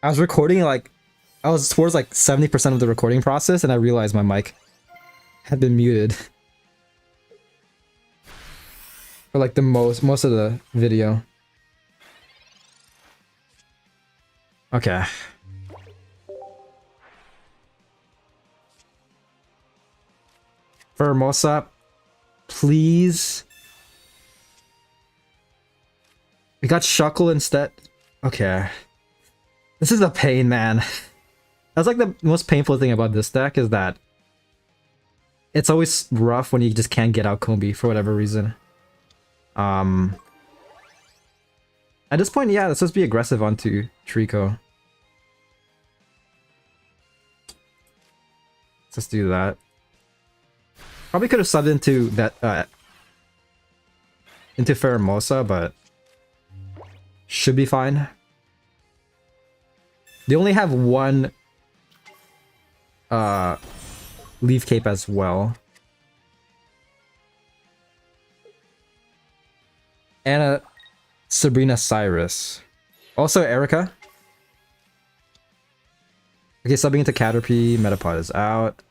I was recording like, I was towards like 70% of the recording process and I realized my mic had been muted. For like the most of the video. Okay. Formosa, please. We got Shuckle instead. Okay. This is a pain, man. That's like the most painful thing about this deck is that it's always rough when you just can't get out Combi for whatever reason. At this point, yeah, let's just be aggressive onto Trico. Let's just do that. Probably could have subbed into that into Pheromosa, but should be fine. They only have 1 Leaf Cape as well. And a Sabrina Cyrus. Also Erica. Okay, subbing into Caterpie. Metapod is out.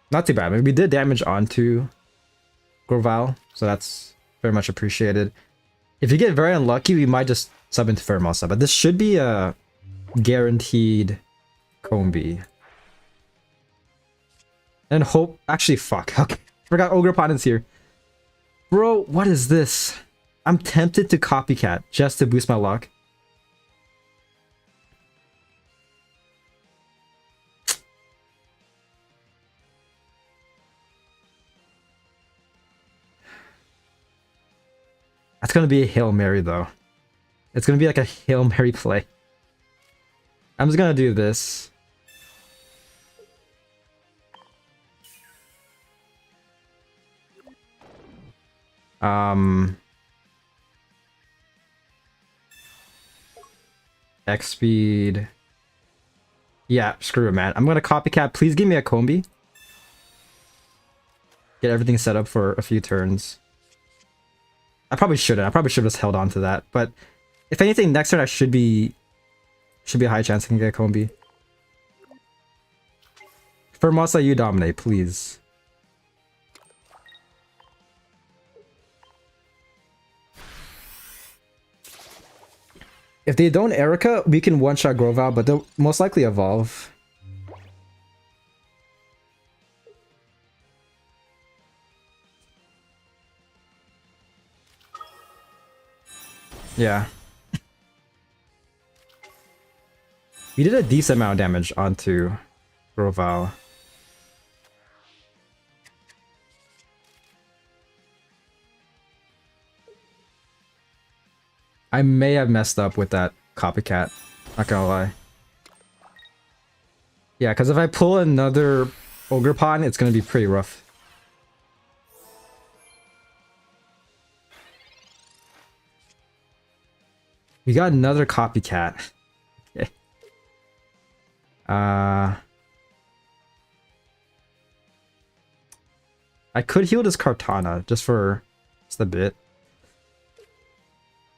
Not too bad. I mean, we did damage onto Groval, so that's very much appreciated. If you get very unlucky, we might just sub into Pheromosa, but this should be a guaranteed Combi. And hope... Actually, fuck. Okay. Forgot Ogre Opponent's here. Bro, what is this? I'm tempted to copycat just to boost my luck. That's gonna be a Hail Mary though. It's gonna be like a Hail Mary play. I'm just gonna do this. X speed. Yeah, screw it, man. I'm gonna copycat. Please give me a combi. Get everything set up for a few turns. I probably shouldn't. I probably should have just held on to that. But if anything, next turn I should be a high chance I can get a combi. Formosa, you dominate, please. If they don't Erica, we can one-shot Grovyle, but they'll most likely evolve. Yeah. We did a decent amount of damage onto Grovyle. I may have messed up with that copycat, not gonna lie. Yeah, because if I pull another Ogre Pawn, it's gonna be pretty rough. We got another copycat. Okay. I could heal this Kartana just for a bit.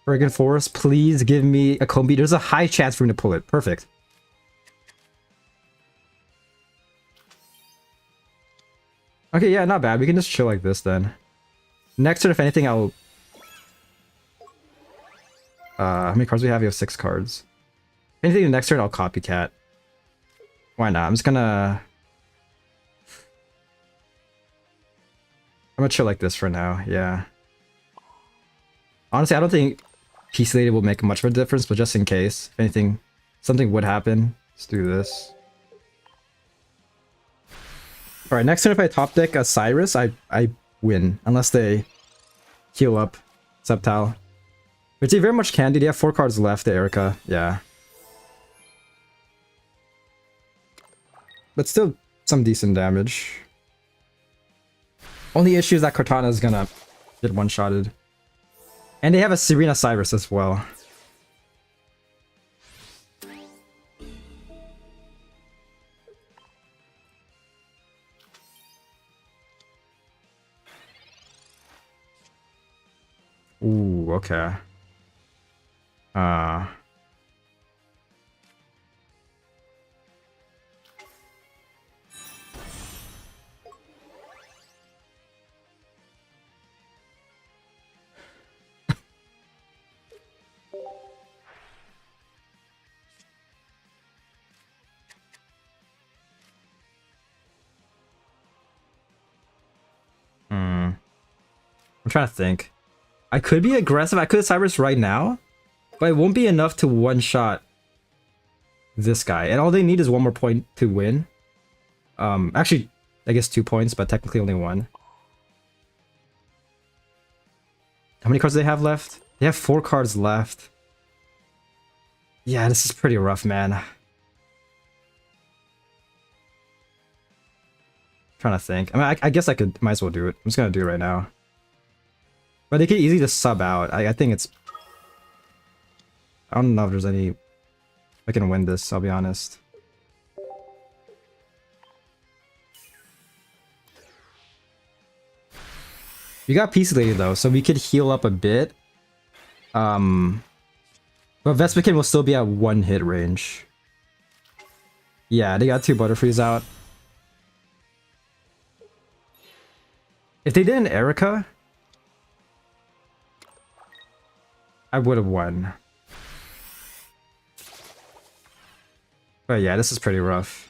Friggin' Forest, please give me a combi. There's a high chance for me to pull it. Perfect. Okay, yeah, not bad. We can just chill like this then. Next turn, if anything, I'll... how many cards do we have? We have 6 cards. If anything, next turn, I'll copycat. Why not? I'm just gonna... I'm gonna chill like this for now, yeah. Honestly, I don't think PC Lady will make much of a difference, but just in case, if anything, something would happen, let's do this. Alright, next turn if I top deck a Cyrus, I win. Unless they heal up Sceptile. Which they very much can do. They have 4 cards left, the Erica. Yeah. But still some decent damage. Only issue is that Cortana is gonna get one-shotted. And they have a Serena Cyrus as well. Ooh, okay. I'm trying to think. I could be aggressive. I could Cyrus right now, but it won't be enough to one-shot this guy. And all they need is 1 more point to win. Actually, I guess 2 points, but technically only 1. How many cards do they have left? They have 4 cards left. Yeah, this is pretty rough, man. Trying to think. I mean, I guess I might as well do it. I'm just gonna do it right now. But they could easily just sub out. I think it's... I don't know if there's any... I can win this, I'll be honest. We got PC Lady though, so we could heal up a bit. But Vespiquen will still be at 1 hit range. Yeah, they got 2 Butterfrees out. If they did an Erica, I would have won. But yeah, this is pretty rough.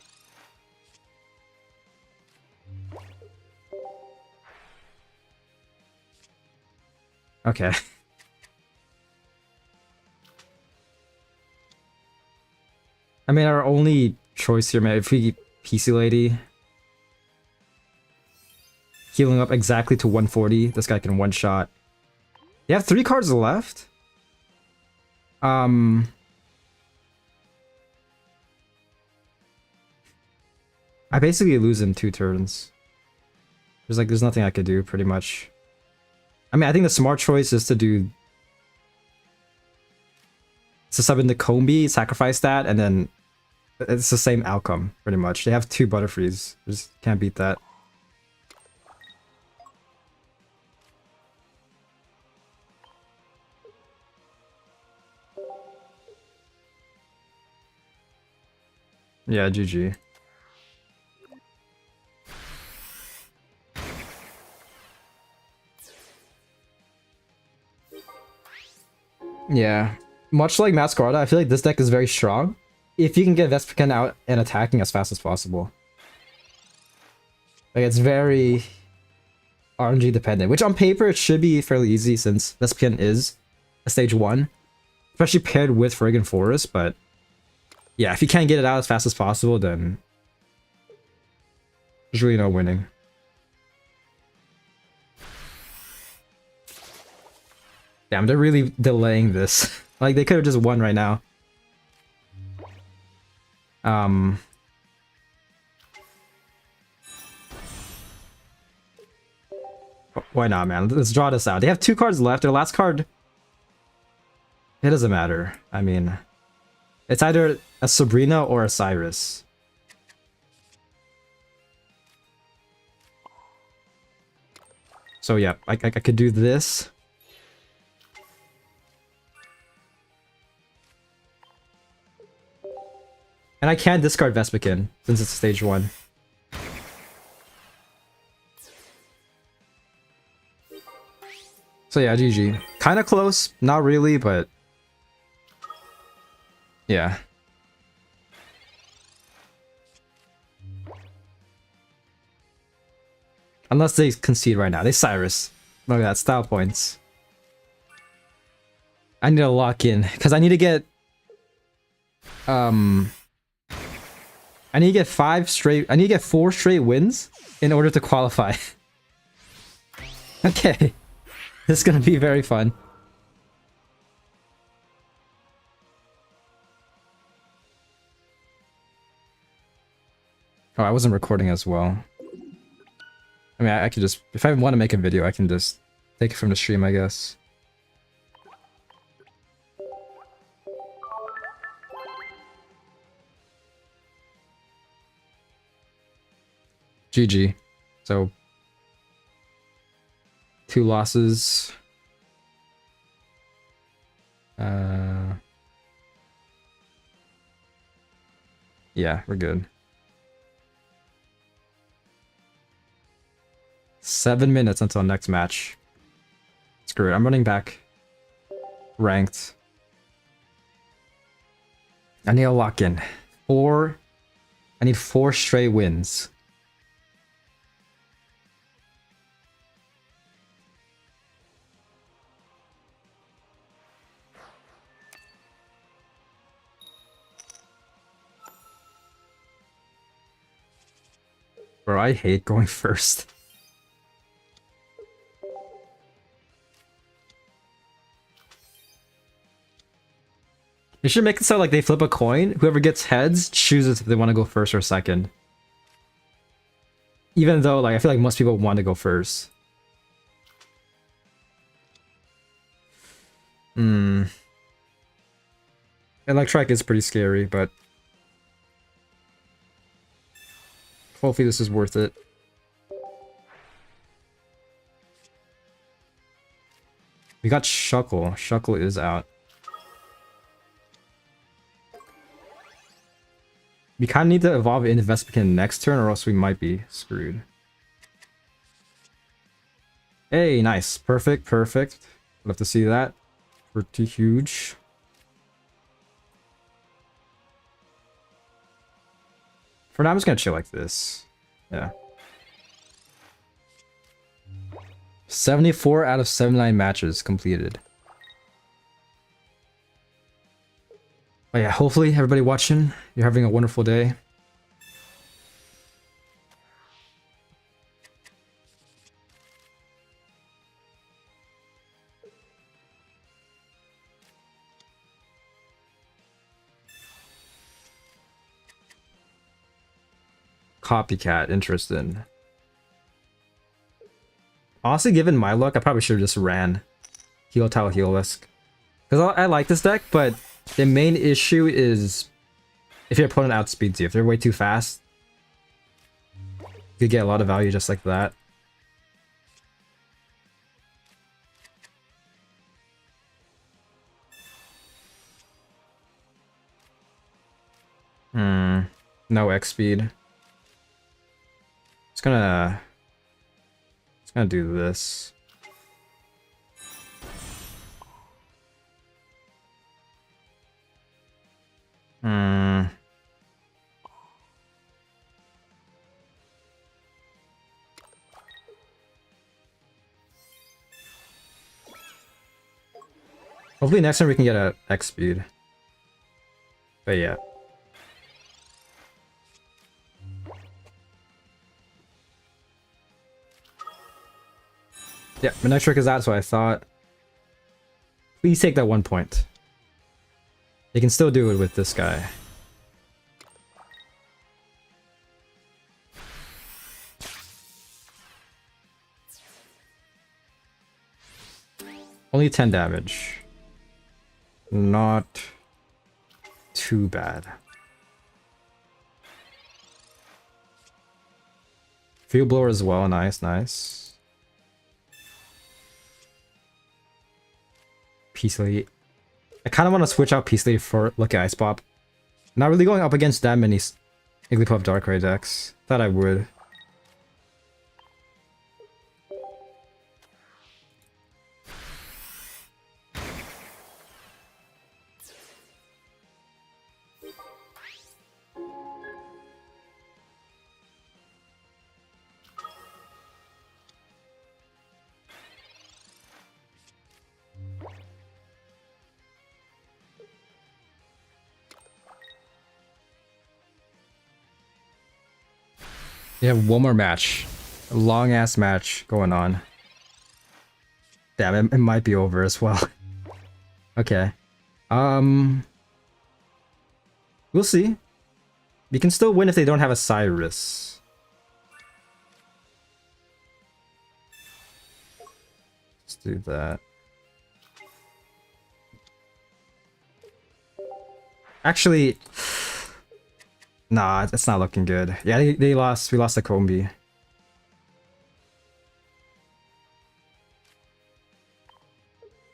Okay. I mean, our only choice here, man, if we PC Lady healing up exactly to 140, this guy can one-shot They have 3 cards left. I basically lose in 2 turns. There's nothing I could do, pretty much. I mean, I think the smart choice is to sub in the Combi, sacrifice that, and then it's the same outcome, pretty much. They have 2 Butterfrees. Just can't beat that. Yeah, GG. Yeah. Much like Masquerada, I feel like this deck is very strong if you can get Vespiquen out and attacking as fast as possible. Like, it's very RNG dependent, which on paper it should be fairly easy since Vespiquen is a stage 1, especially paired with Friggin' Forest, but yeah, if you can't get it out as fast as possible, then there's really no winning. Damn, they're really delaying this. Like, they could have just won right now. Why not, man? Let's draw this out. They have 2 cards left. Their last card... It doesn't matter. I mean... It's either a Sabrina or a Cyrus. So yeah, I could do this. And I can discard Vespiquen, since it's stage 1. So yeah, GG. Kinda close, not really, but... yeah. Unless they concede right now. They Cyrus. Look at that, style points. I need to lock in, because I need to get... I need to get 5 straight... I need to get 4 straight wins in order to qualify. Okay. This is gonna be very fun. Oh, I wasn't recording as well. I mean, I could just... If I want to make a video, I can just take it from the stream, I guess. GG. So... 2 losses. Yeah, we're good. 7 minutes until next match. Screw it, I'm running back. Ranked. I need to lock in. I need 4 straight wins. Bro, I hate going first. You should make it so like they flip a coin. Whoever gets heads chooses if they want to go first or second. Even though like I feel like most people want to go first. Electric is pretty scary, but hopefully this is worth it. We got Shuckle. Shuckle is out. We kind of need to evolve into Vespiquen next turn or else we might be screwed. Hey, nice. Perfect, perfect. Love to see that. Pretty huge. For now, I'm just gonna chill like this. Yeah. 74 out of 79 matches completed. But yeah, hopefully everybody watching, you're having a wonderful day. Copycat, interesting. Honestly, given my luck, I probably should have just ran Heal Tile Heal Whisk. Because I like this deck, but the main issue is if your opponent outspeeds you. If they're way too fast, you could get a lot of value just like that. No X speed. It's gonna do this. Hopefully next time we can get a X speed. But yeah. Yeah, my next trick is that, so I thought. Please take that 1 point. They can still do it with this guy. Only 10 damage. Not too bad. Field blower as well, nice, nice. Peace Lady. I kind of want to switch out Peace Lady for Lucky Ice Pop. Not really going up against that many Igglypuff Darkrai decks. Thought I would. They have one more match. A long ass match going on. Damn, it might be over as well. Okay. We'll see. We can still win if they don't have a Cyrus. Let's do that. Actually, nah, it's not looking good. Yeah, they lost. We lost the Combi.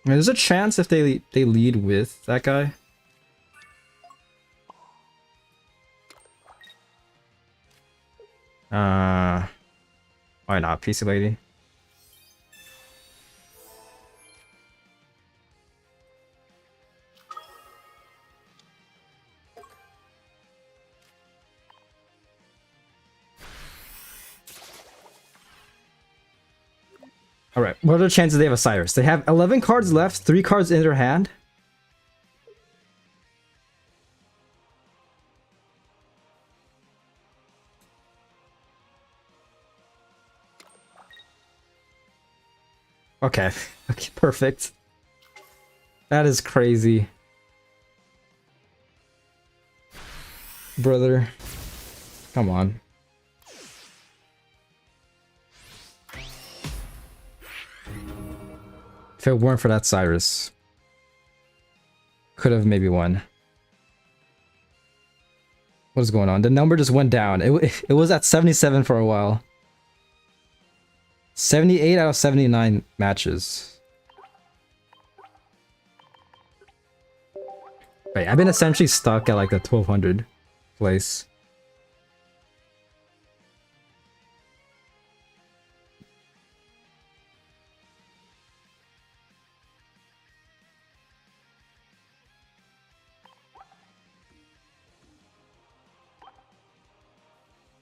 There's a chance if they lead with that guy. Why not, PC Lady? Alright, what are the chances they have a Cyrus? They have 11 cards left, 3 cards in their hand. Okay, okay, perfect. That is crazy. Brother. Come on. If it weren't for that Cyrus, could have maybe won. What is going on? The number just went down. It was at 77 for a while. 78 out of 79 matches. Wait, I've been essentially stuck at like the 1200 place.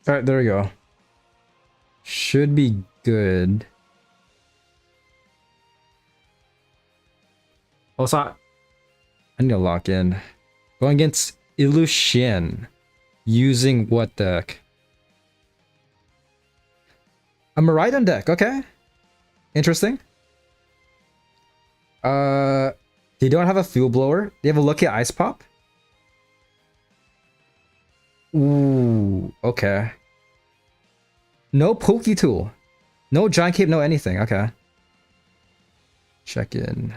Alright, there we go. Should be good. Also, I need to lock in. Going against Illusion. Using what deck? A Miraidon deck, okay. Interesting. They don't have a Fuel Blower. They have a Lucky Ice Pop. Ooh, okay. No Poke Tool. No Giant Cape, no anything. Okay. Check in.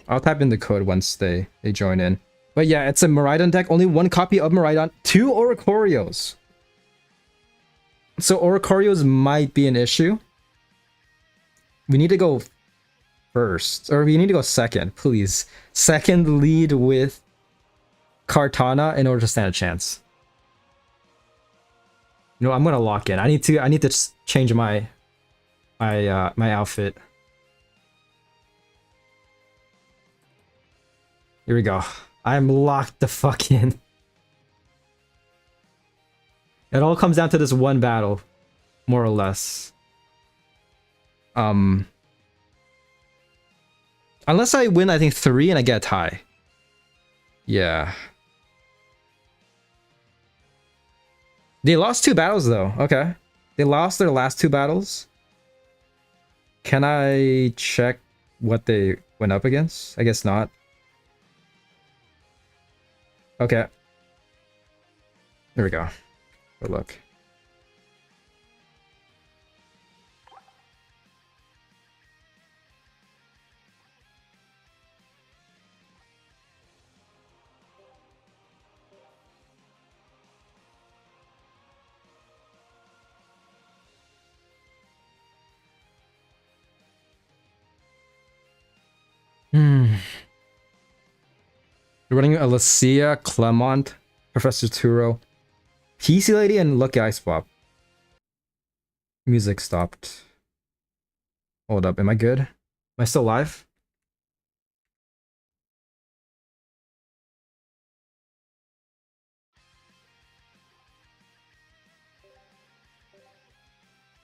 I'll type in the code once they join in. But yeah, it's a Miraidon deck. Only one copy of Miraidon. 2 Oricorios. So Oricorios might be an issue. We need to go first. Or we need to go second, please. Second lead with Kartana in order to stand a chance. No, I'm gonna lock in. I need to change my outfit. Here we go. I'm locked the fuck in. It all comes down to this one battle, more or less. Unless I win, I think 3 and I get a tie. Yeah. They lost 2 battles though. Okay. They lost their last 2 battles. Can I check what they went up against? I guess not. Okay. There we go. Good luck. We're running Alicia, Clement, Professor Turo, PC Lady, and Lucky Ice Pop. Music stopped. Hold up, am I good? Am I still live?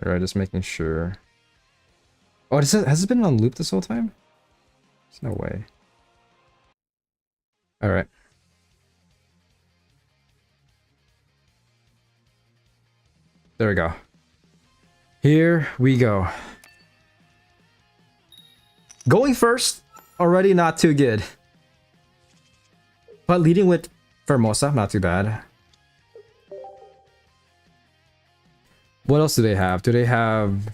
Alright, just making sure. Oh, has it been on loop this whole time? There's no way. Alright. There we go. Here we go. Going first, already not too good. But leading with Formosa, not too bad. What else do they have? Do they have...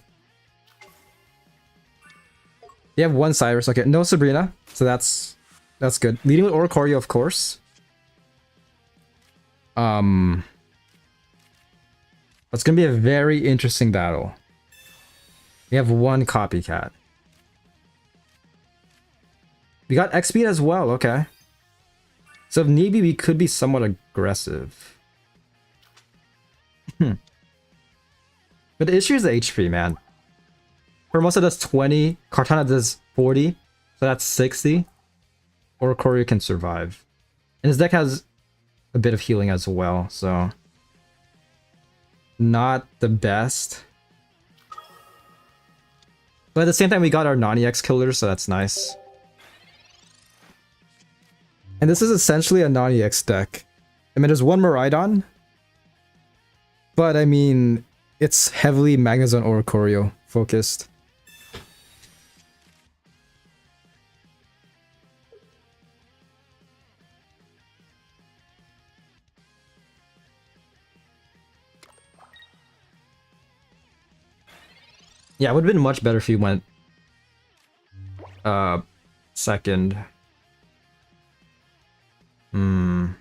They have 1 Cyrus. Okay, no Sabrina. So that's good. Leading with Oricorio, of course. It's gonna be a very interesting battle. We have 1 copycat. We got XP as well, okay. So if need be, we could be somewhat aggressive. But the issue is the HP, man. Formosa does 20, Kartana does 40, so that's 60. Oricorio can survive. And his deck has a bit of healing as well, so... Not the best. But at the same time, we got our Nani-X killers, so that's nice. And this is essentially a Nani-X deck. I mean, there's 1 Miraidon. But, I mean, it's heavily Magnezone Oricorio focused. Yeah, it would have been much better if he went second. I'm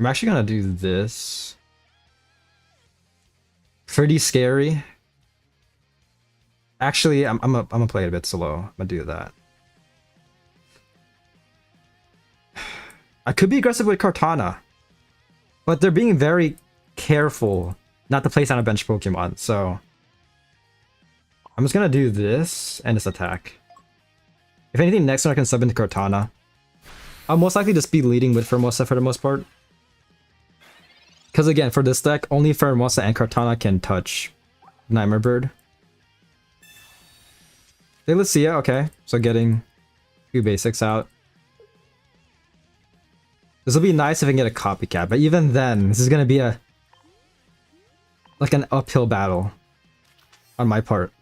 actually gonna do this. Pretty scary. Actually, I'm gonna play it a bit slow. I'm gonna do that. I could be aggressive with Kartana, but they're being very careful not to place on a bench Pokemon, so I'm just gonna do this and this attack. If anything, next turn I can sub into Kartana. I'll most likely just be leading with Formosa for the most part. Because again, for this deck, only Formosa and Kartana can touch Nightmare Bird. Hey, Lucia, okay. So getting 2 basics out. This will be nice if I can get a copycat, but even then, this is gonna be like an uphill battle on my part.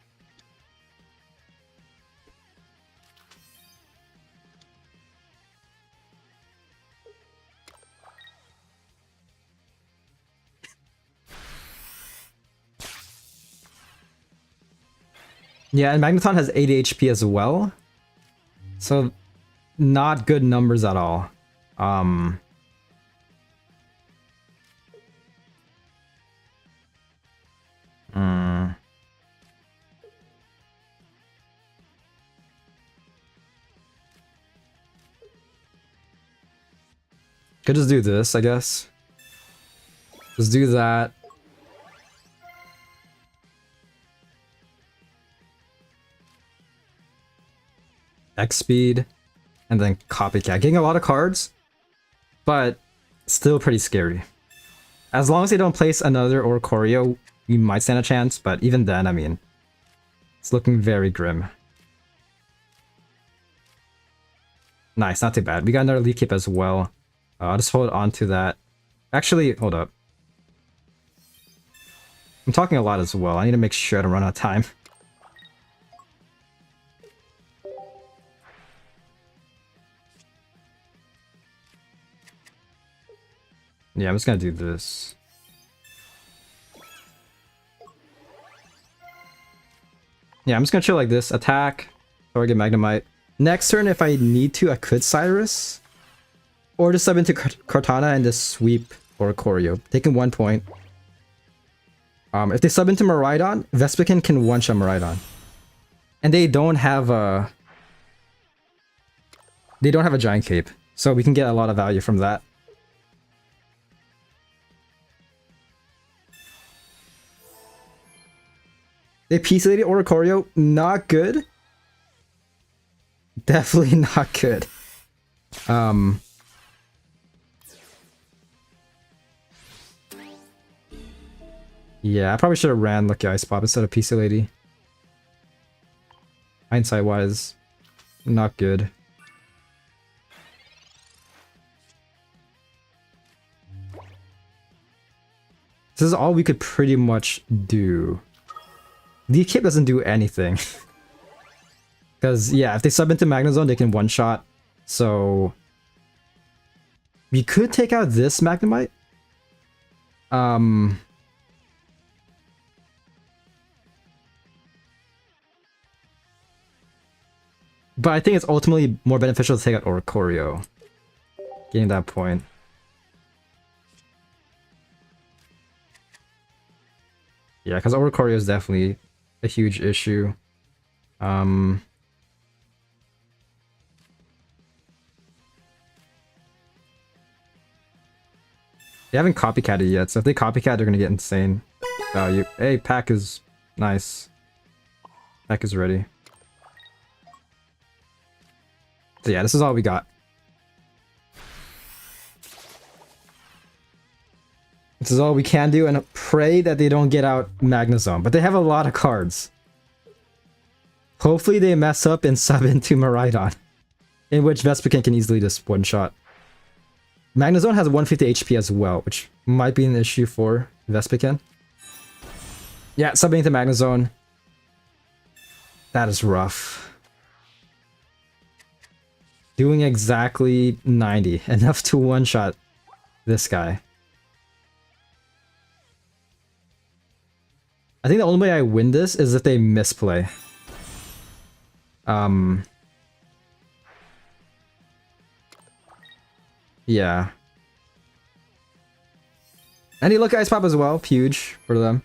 Yeah, and Magneton has 80 HP as well. So, not good numbers at all. Mm. Could just do this, I guess. Just do that. X speed. And then copycat. Getting a lot of cards, but still pretty scary. As long as they don't place another Oricorio, you might stand a chance, but even then, I mean, it's looking very grim. Nice, not too bad. We got another Leaf Cape as well. I'll just hold on to that. Actually, hold up. I'm talking a lot as well. I need to make sure I don't run out of time. Yeah, I'm just gonna do this. Yeah, I'm just gonna chill like this. Attack. Target Magnemite. Next turn, if I need to, I could Cyrus. Or just sub into Cortana and just sweep Oricorio. Taking 1 point. If they sub into Miraidon, Vespiquen can one-shot Miraidon. And they don't have a... They don't have a Giant Cape. So we can get a lot of value from that. They PC-lated Oricorio, not good. Definitely not good. Yeah, I probably should have ran Lucky Ice Pop instead of PC Lady. Hindsight-wise, not good. This is all we could pretty much do. The Cape doesn't do anything. Because, yeah, if they sub into Magnezone, they can one-shot. So... we could take out this Magnemite. But I think it's ultimately more beneficial to take out Oricorio. Getting that point. Yeah, because Oricorio is definitely a huge issue. They haven't copycatted yet, so if they copycat, they're gonna get insane value. Hey, pack is nice. Pack is ready. So yeah, this is all we got. This is all we can do, and pray that they don't get out Magnezone. But they have a lot of cards. Hopefully they mess up and sub into Miraidon, in which Vespiquen can easily just one-shot. Magnezone has 150 HP as well, which might be an issue for Vespiquen. Yeah, subbing into Magnezone. That is rough. Doing exactly 90. Enough to one-shot this guy. I think the only way I win this is if they misplay. Yeah. And he look Ice Pop as well. Huge for them.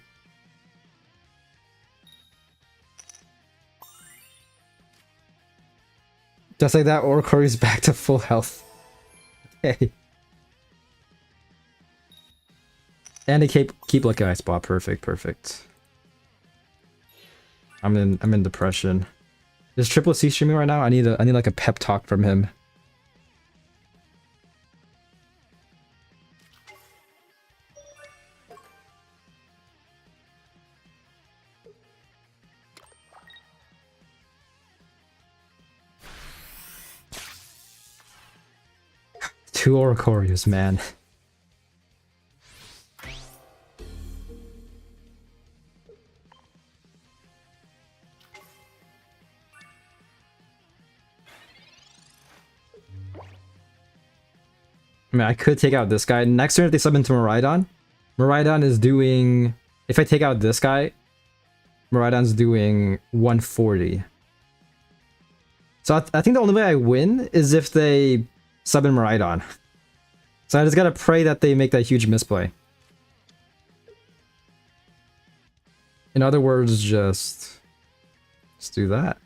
Just like that, Oricori's back to full health. Okay. And they keep Lucky Ice Pop. Perfect, perfect. I'm in depression. Is Triple C streaming right now? I need like a pep talk from him. Two Oricorios, man. I mean, I could take out this guy. Next turn, if they sub into Miraidon, Miraidon is doing... If I take out this guy, Miraidon's doing 140. So I think the only way I win is if they summon Miraidon. So I just gotta pray that they make that huge misplay. In other words, just do that.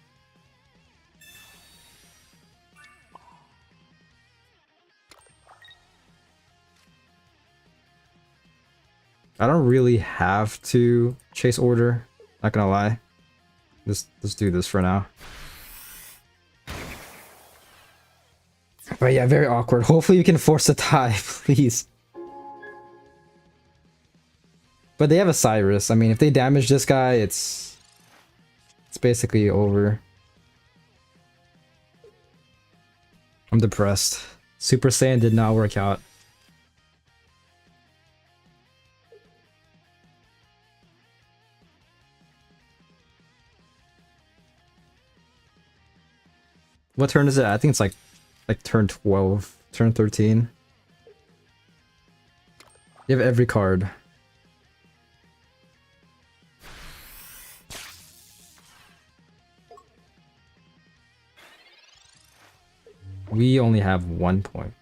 I don't really have to chase order, not gonna lie. Let's do this for now. But yeah, very awkward. Hopefully you can force a tie, please. But they have a Cyrus. I mean, if they damage this guy, it's basically over. I'm depressed. Super Saiyan did not work out. What turn is it? I think it's like turn 12, turn 13. You have every card. We only have 1 point.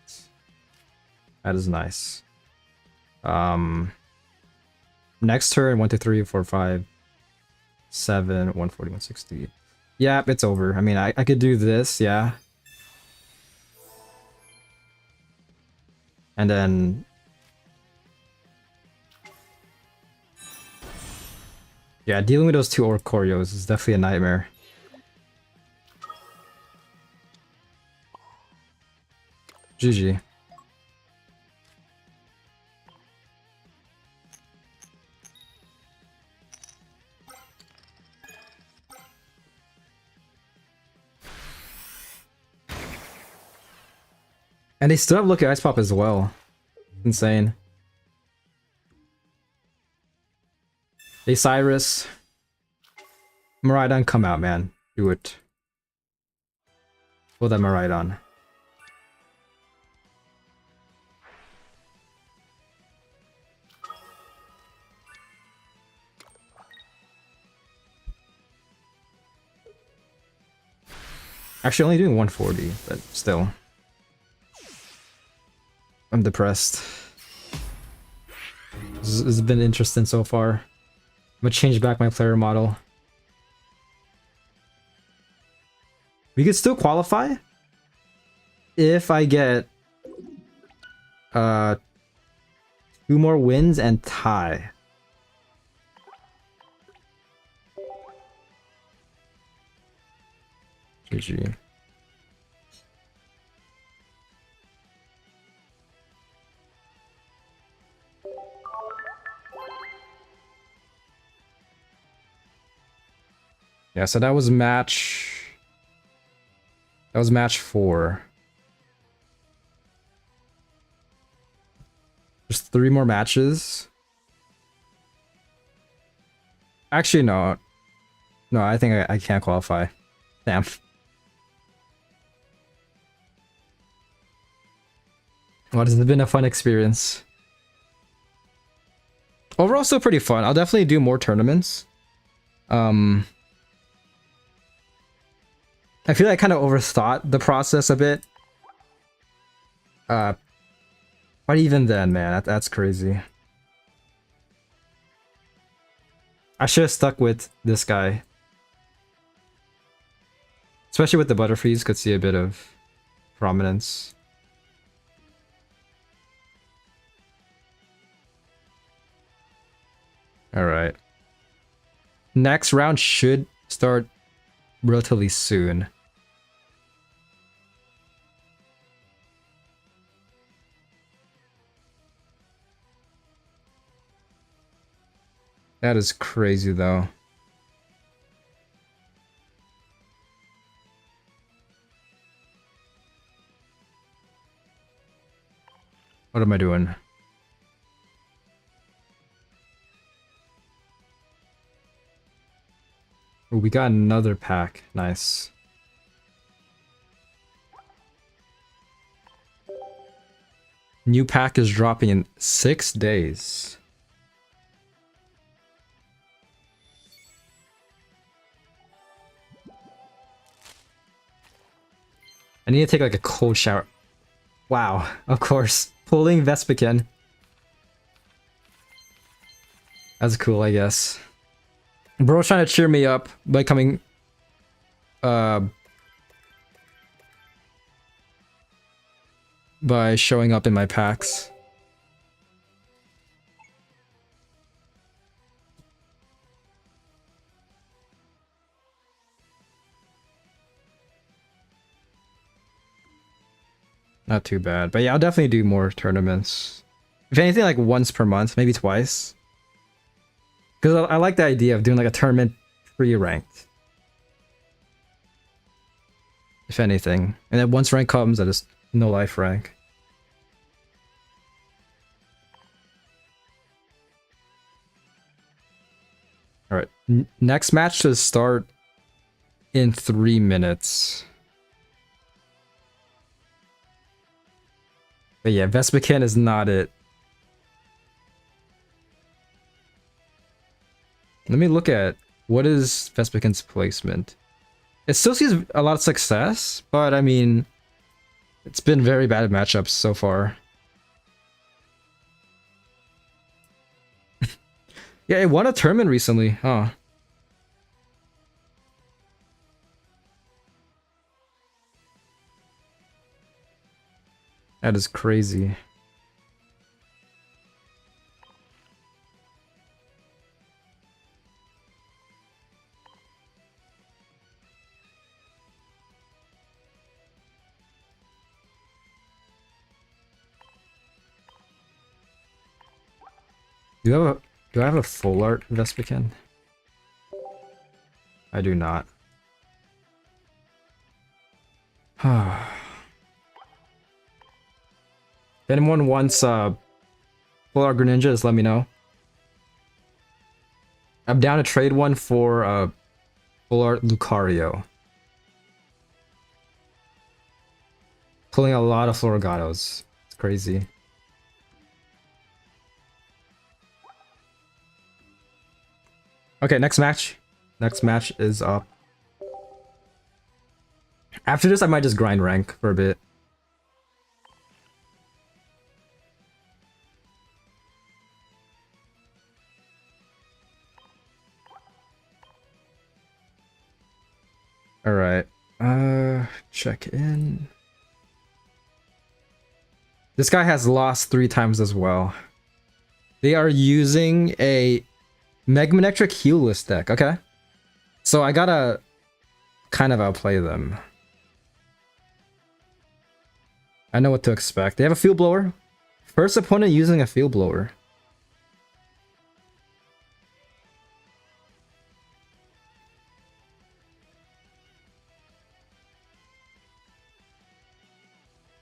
That is nice. Next turn, 1, 2, 3, 4, 5, 7, 140, 160. Yeah, it's over. I mean, I could do this, yeah. And then... yeah, dealing with those two Orc Choreos is definitely a nightmare. GG. And they still have Lucky Ice Pop as well. Insane. Hey Cyrus. Miraidon, come out, man. Do it. Pull that Miraidon. Actually, only doing 140, but still. I'm depressed. This has been interesting so far. I'm gonna change back my player model. We could still qualify if I get 2 more wins and tie. GG. Yeah, so that was match 4. Just 3 more matches. Actually, no. No, I think I can't qualify. Damn. Well, this has been a fun experience. Overall, still pretty fun. I'll definitely do more tournaments. I feel like I kind of overthought the process a bit. But even then, man, that's crazy. I should have stuck with this guy. Especially with the Butterfrees, could see a bit of prominence. Alright. Next round should start relatively soon. That is crazy, though. What am I doing? Oh, we got another pack. Nice. New pack is dropping in 6 days. I need to take like a cold shower. Wow, of course. Pulling Vespiquen. That's cool, I guess. Bro's trying to cheer me up by coming... by showing up in my packs. Not too bad. But yeah, I'll definitely do more tournaments. If anything, like once per month, maybe twice. Because I like the idea of doing like a tournament pre-ranked. If anything. And then once rank comes, I just no life rank. Alright, next match should start in 3 minutes. But yeah, Vespiquen is not it. Let me look at what is Vespiquen's placement. It still sees a lot of success, but I mean, it's been very bad matchups so far. Yeah, it won a tournament recently, huh? That is crazy. Do I have a full art Vespiquen? I do not. If anyone wants full art Greninja, just let me know. I'm down to trade one for full art Lucario. Pulling a lot of Florigatos. It's crazy. Okay, next match. Next match is up. After this, I might just grind rank for a bit. Alright. Check in. This guy has lost 3 times as well. They are using a Megmanectric Heelless deck. Okay. So I gotta kind of outplay them. I know what to expect. They have a Field Blower. First opponent using a Field Blower.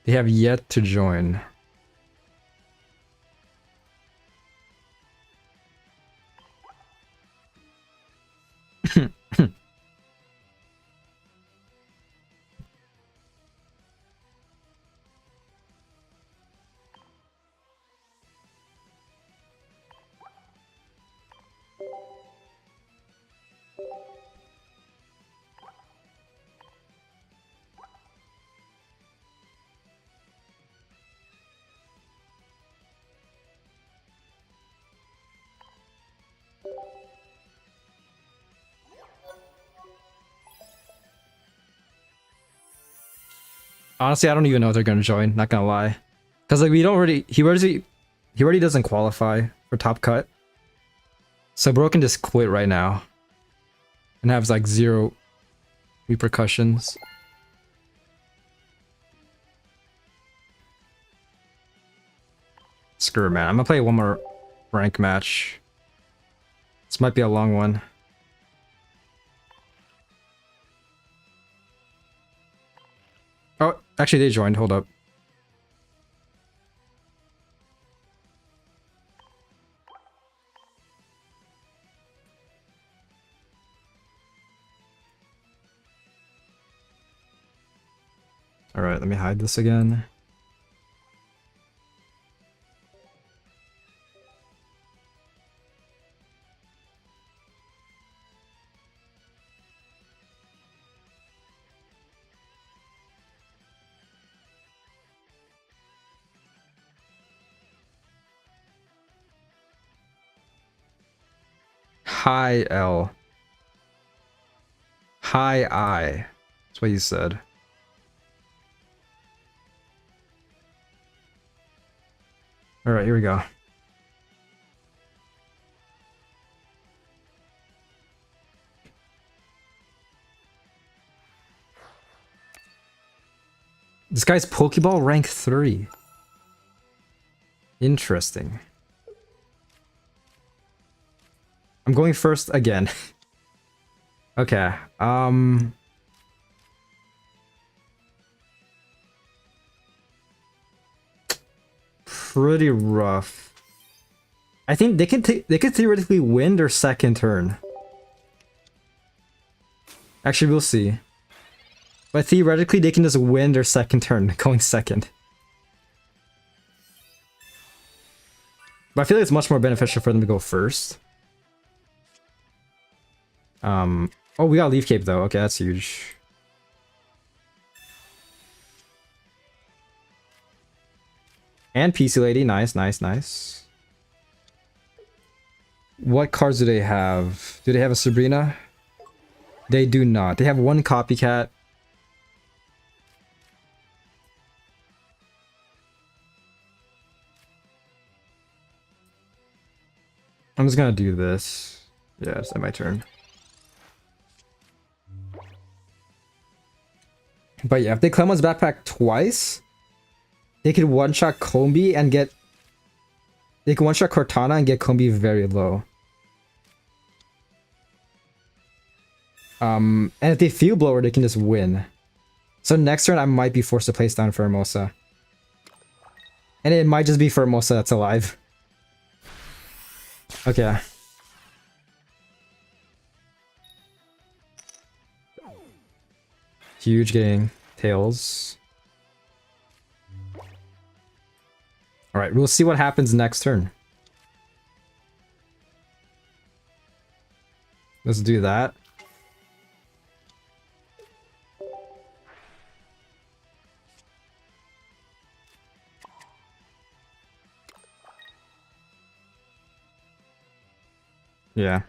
They have yet to join. Honestly, I don't even know if they're gonna join, not gonna lie. Cause like we don't already he already doesn't qualify for top cut. So bro can just quit right now. And have like 0 repercussions. Screw it, man. I'm gonna play one more rank match. This might be a long one. Oh, actually they joined. Hold up. Alright, let me hide this again. high L. High I. That's what you said. Alright, here we go. This guy's Pokeball rank 3. Interesting. I'm going first again. Okay. Pretty rough. I think they could theoretically win their second turn. Actually, we'll see. But theoretically, they can just win their second turn, going second. But I feel like it's much more beneficial for them to go first. Oh, we got Leaf Cape though. Okay, that's huge. And PC Lady, nice, nice, nice. What cards do they have? Do they have a Sabrina? They do not. They have one Copycat. I'm just gonna do this. Yeah, it's my turn. But yeah, if they Clemon's backpack twice, they could one-shot Combi and get... They can one-shot Cortana and get Combi very low. And if they Field Blower, they can just win. So next turn, I might be forced to place down Formosa. And it might just be Formosa that's alive. Okay. Huge getting Tails. Alright, we'll see what happens next turn. Let's do that. Yeah.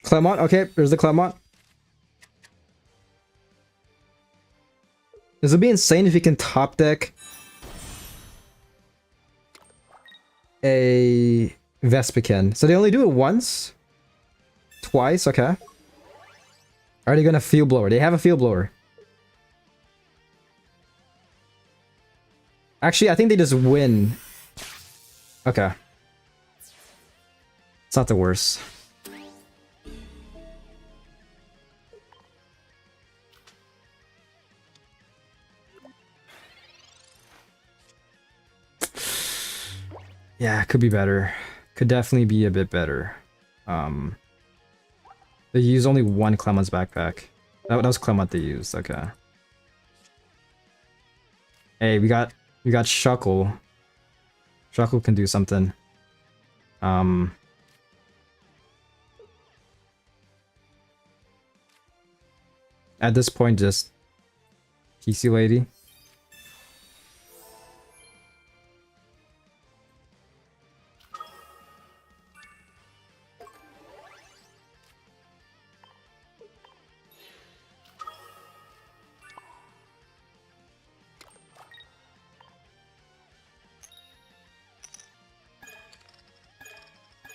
Clemont, okay, there's the Clemont. This would be insane if you can top deck a Vespiquen. So they only do it once? Twice, okay. Are they gonna Field Blower? They have a Field Blower. Actually, I think they just win. Okay. It's not the worst. Yeah, could be better. Could definitely be a bit better. They use only one Clemont's backpack. That was Clemont they used, okay. Hey, we got Shuckle. Shuckle can do something. At this point, just PC Lady.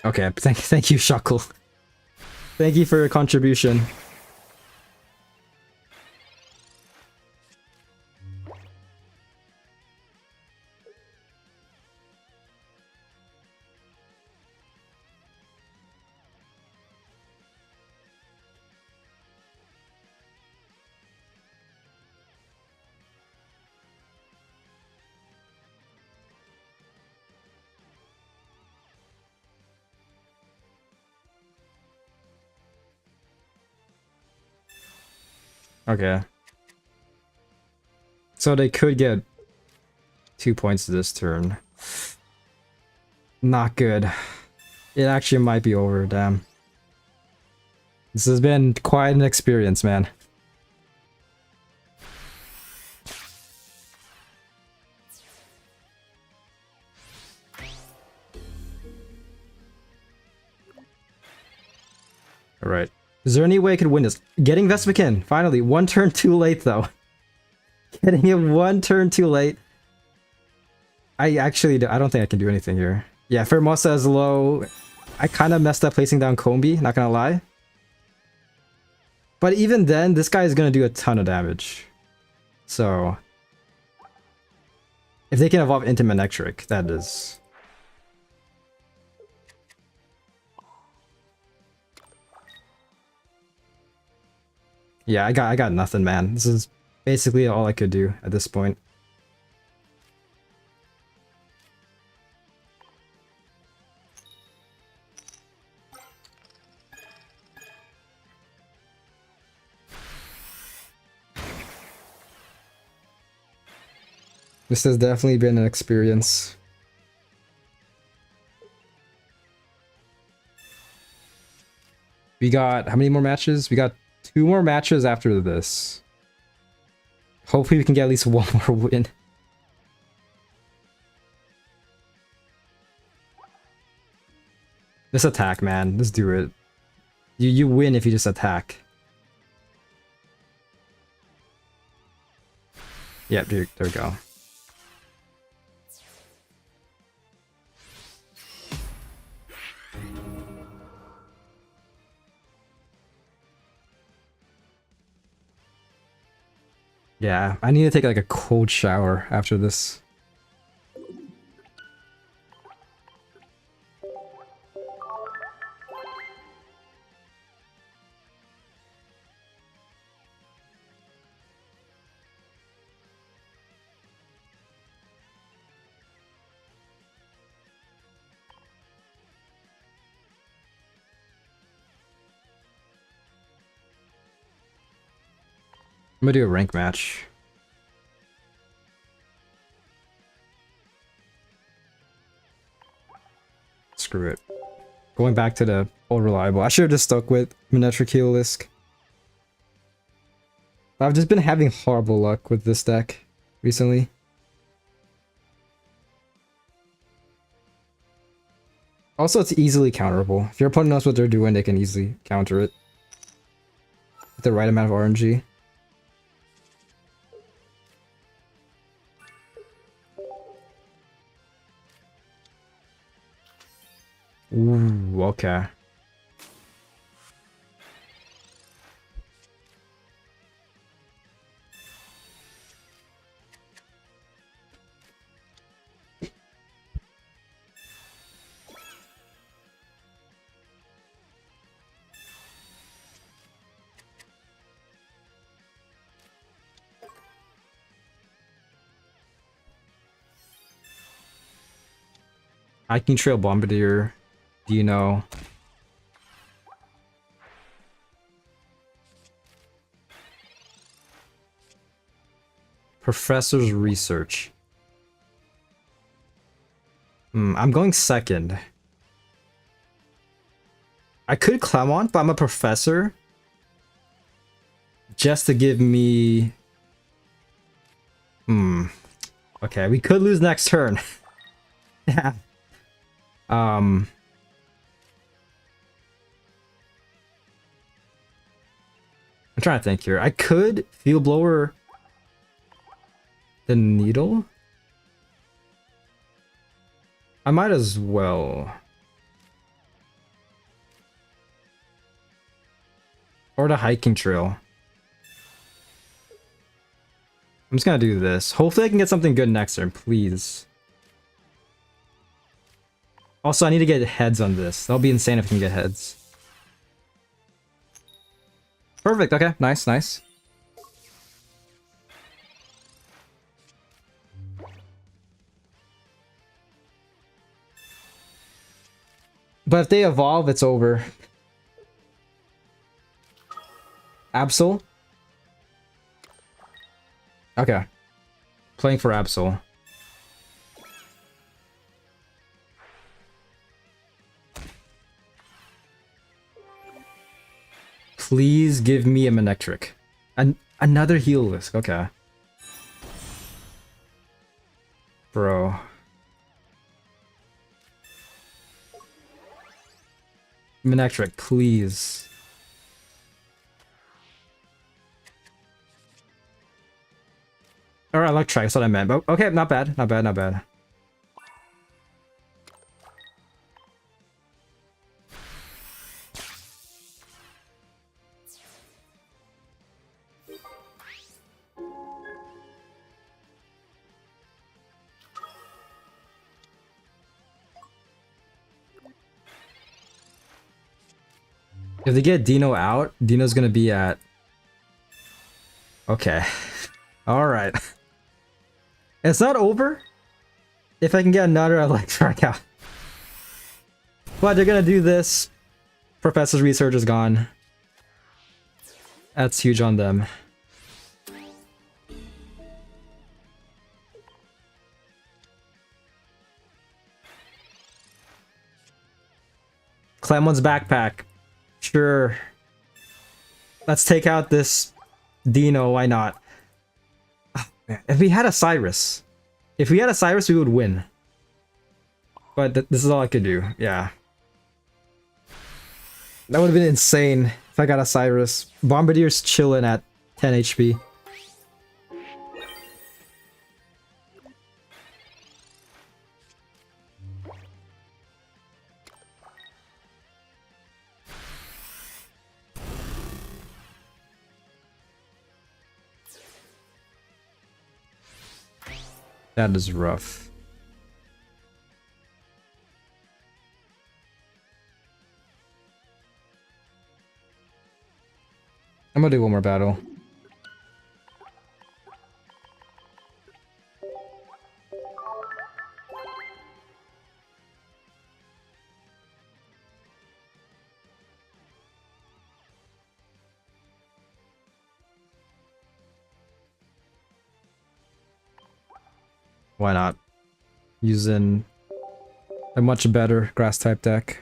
Okay, thank you, Shuckle. Thank you for your contribution. Okay. So they could get 2 points this turn. Not good. It actually might be over, damn. This has been quite an experience, man. Alright. Is there any way I could win this? Getting Vespiquen! Finally! One turn too late, though. Getting it one turn too late. I don't think I can do anything here. Yeah, Fermosa is low. I kind of messed up placing down Combi, not gonna lie. But even then, this guy is gonna do a ton of damage. So... if they can evolve into Manectric, that is... yeah, I got nothing, man. This is basically all I could do at this point. This has definitely been an experience. We got how many more matches? We got 2 more matches after this. Hopefully we can get at least 1 more win. Just attack, man. Just do it. You win if you just attack. Yep, dude, there we go. Yeah, I need to take like a cold shower after this. I'm gonna do a rank match. Screw it. Going back to the old reliable. I should have just stuck with Manectric Healisk. I've just been having horrible luck with this deck recently. Also, it's easily counterable. If your opponent knows what they're doing, they can easily counter it. With the right amount of RNG. Ooh, okay. Hiking Trail Bombardier. Do you know? Professor's Research. I'm going second. I could Clemont, but I'm a professor. Just to give me... Okay, we could lose next turn. Yeah. I'm trying to think here. I could Field Blower the Needle. I might as well. Or the Hiking Trail. I'm just gonna do this. Hopefully I can get something good next turn, please. Also, I need to get heads on this. That'll be insane if I can get heads. Perfect, okay. Nice, nice. But if they evolve, it's over. Absol? Okay. Playing for Absol. Please give me a Manectric. Another Healisk, okay. Bro. Manectric, please. Or Electrike, that's what I meant. But okay, not bad, not bad, not bad. If they get Dino out, Dino's gonna be at... Okay. Alright. It's not over if I can get another Electric out. But they're gonna do this. Professor's research is gone. That's huge on them. Clemon's backpack. Sure. Let's take out this Dino, why not? Oh, man. If we had a Cyrus. If we had a Cyrus, we would win. But this is all I could do, yeah. That would have been insane if I got a Cyrus. Bombardier's chilling at 10 HP. That is rough. I'm gonna do one more battle. Why not? Using a much better grass type deck.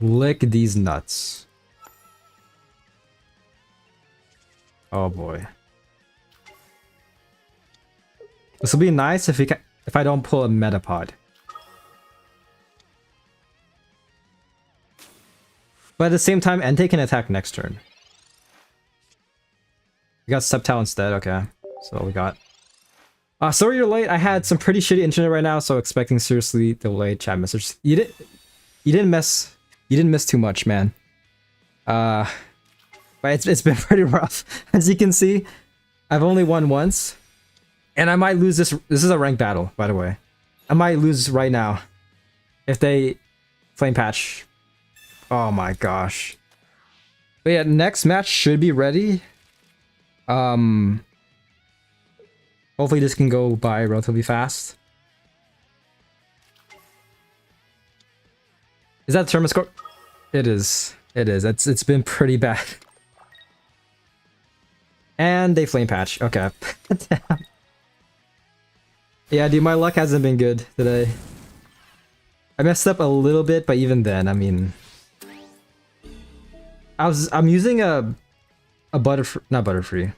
Lick these nuts. Oh boy. This will be nice if I don't pull a Metapod. But at the same time, Entei can attack next turn. We got Sceptile instead, okay. So we got... sorry you're late, I had some pretty shitty internet right now, so expecting seriously delayed chat message. You didn't miss too much, man. But it's been pretty rough. As you can see, I've only won once. And I might lose this. This is a ranked battle, by the way. I might lose right now. If they flame patch. Oh my gosh. But yeah, next match should be ready. Hopefully this can go by relatively fast. Is that the tournament score? It is. It is. It's been pretty bad. And they flame patch. Okay. Damn. Yeah, dude, my luck hasn't been good today. I messed up a little bit, but even then, I mean, I'm using not Butterfree.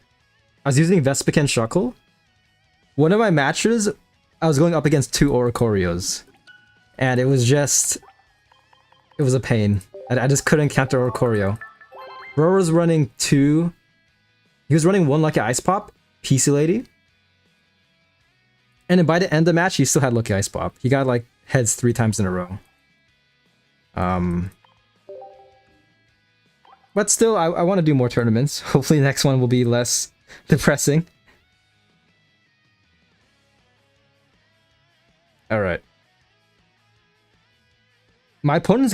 I was using Vespiquen Shuckle. One of my matches, I was going up against 2 Oricorios, and it was a pain. I just couldn't counter Oricorio. Bro was running 2. He was running 1 Lucky Ice Pop, PC Lady. And then by the end of the match, he still had Lucky Ice Pop. He got like heads 3 times in a row. But still, I want to do more tournaments. Hopefully the next one will be less depressing. Alright. My opponent's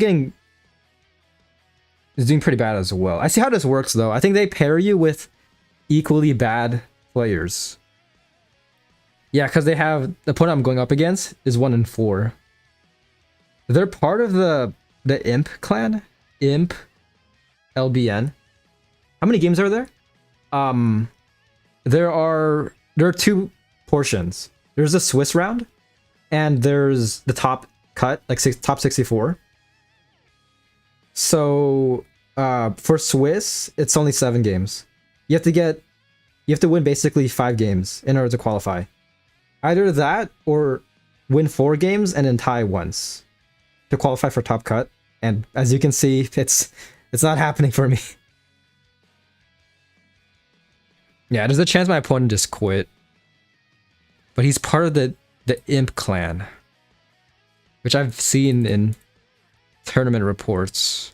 is doing pretty bad as well. I see how this works though. I think they pair you with equally bad players. Yeah, because they have the opponent I'm going up against is 1 and 4. They're part of the Imp clan. Imp LBN. How many games are there? There are 2 portions. There's a Swiss round, and there's the top cut, like top 64. So for Swiss, it's only 7 games. You have to get You have to win basically 5 games in order to qualify. Either that or win 4 games and then tie once to qualify for top cut. And as you can see, it's not happening for me. Yeah, there's a chance my opponent just quit. But he's part of the Imp clan, which I've seen in tournament reports.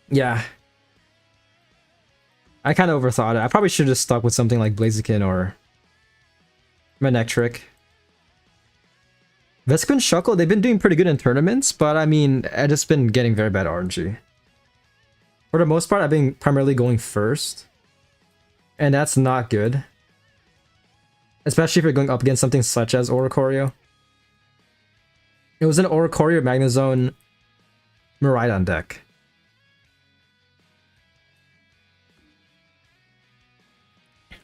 Yeah. I kind of overthought it. I probably should have just stuck with something like Blaziken or Manectric. Vespiquen Shuckle, they've been doing pretty good in tournaments, but I mean, I've just been getting very bad RNG. For the most part, I've been primarily going first. And that's not good. Especially if you're going up against something such as Oricorio. It was an Oricorio Magnezone Miraidon deck.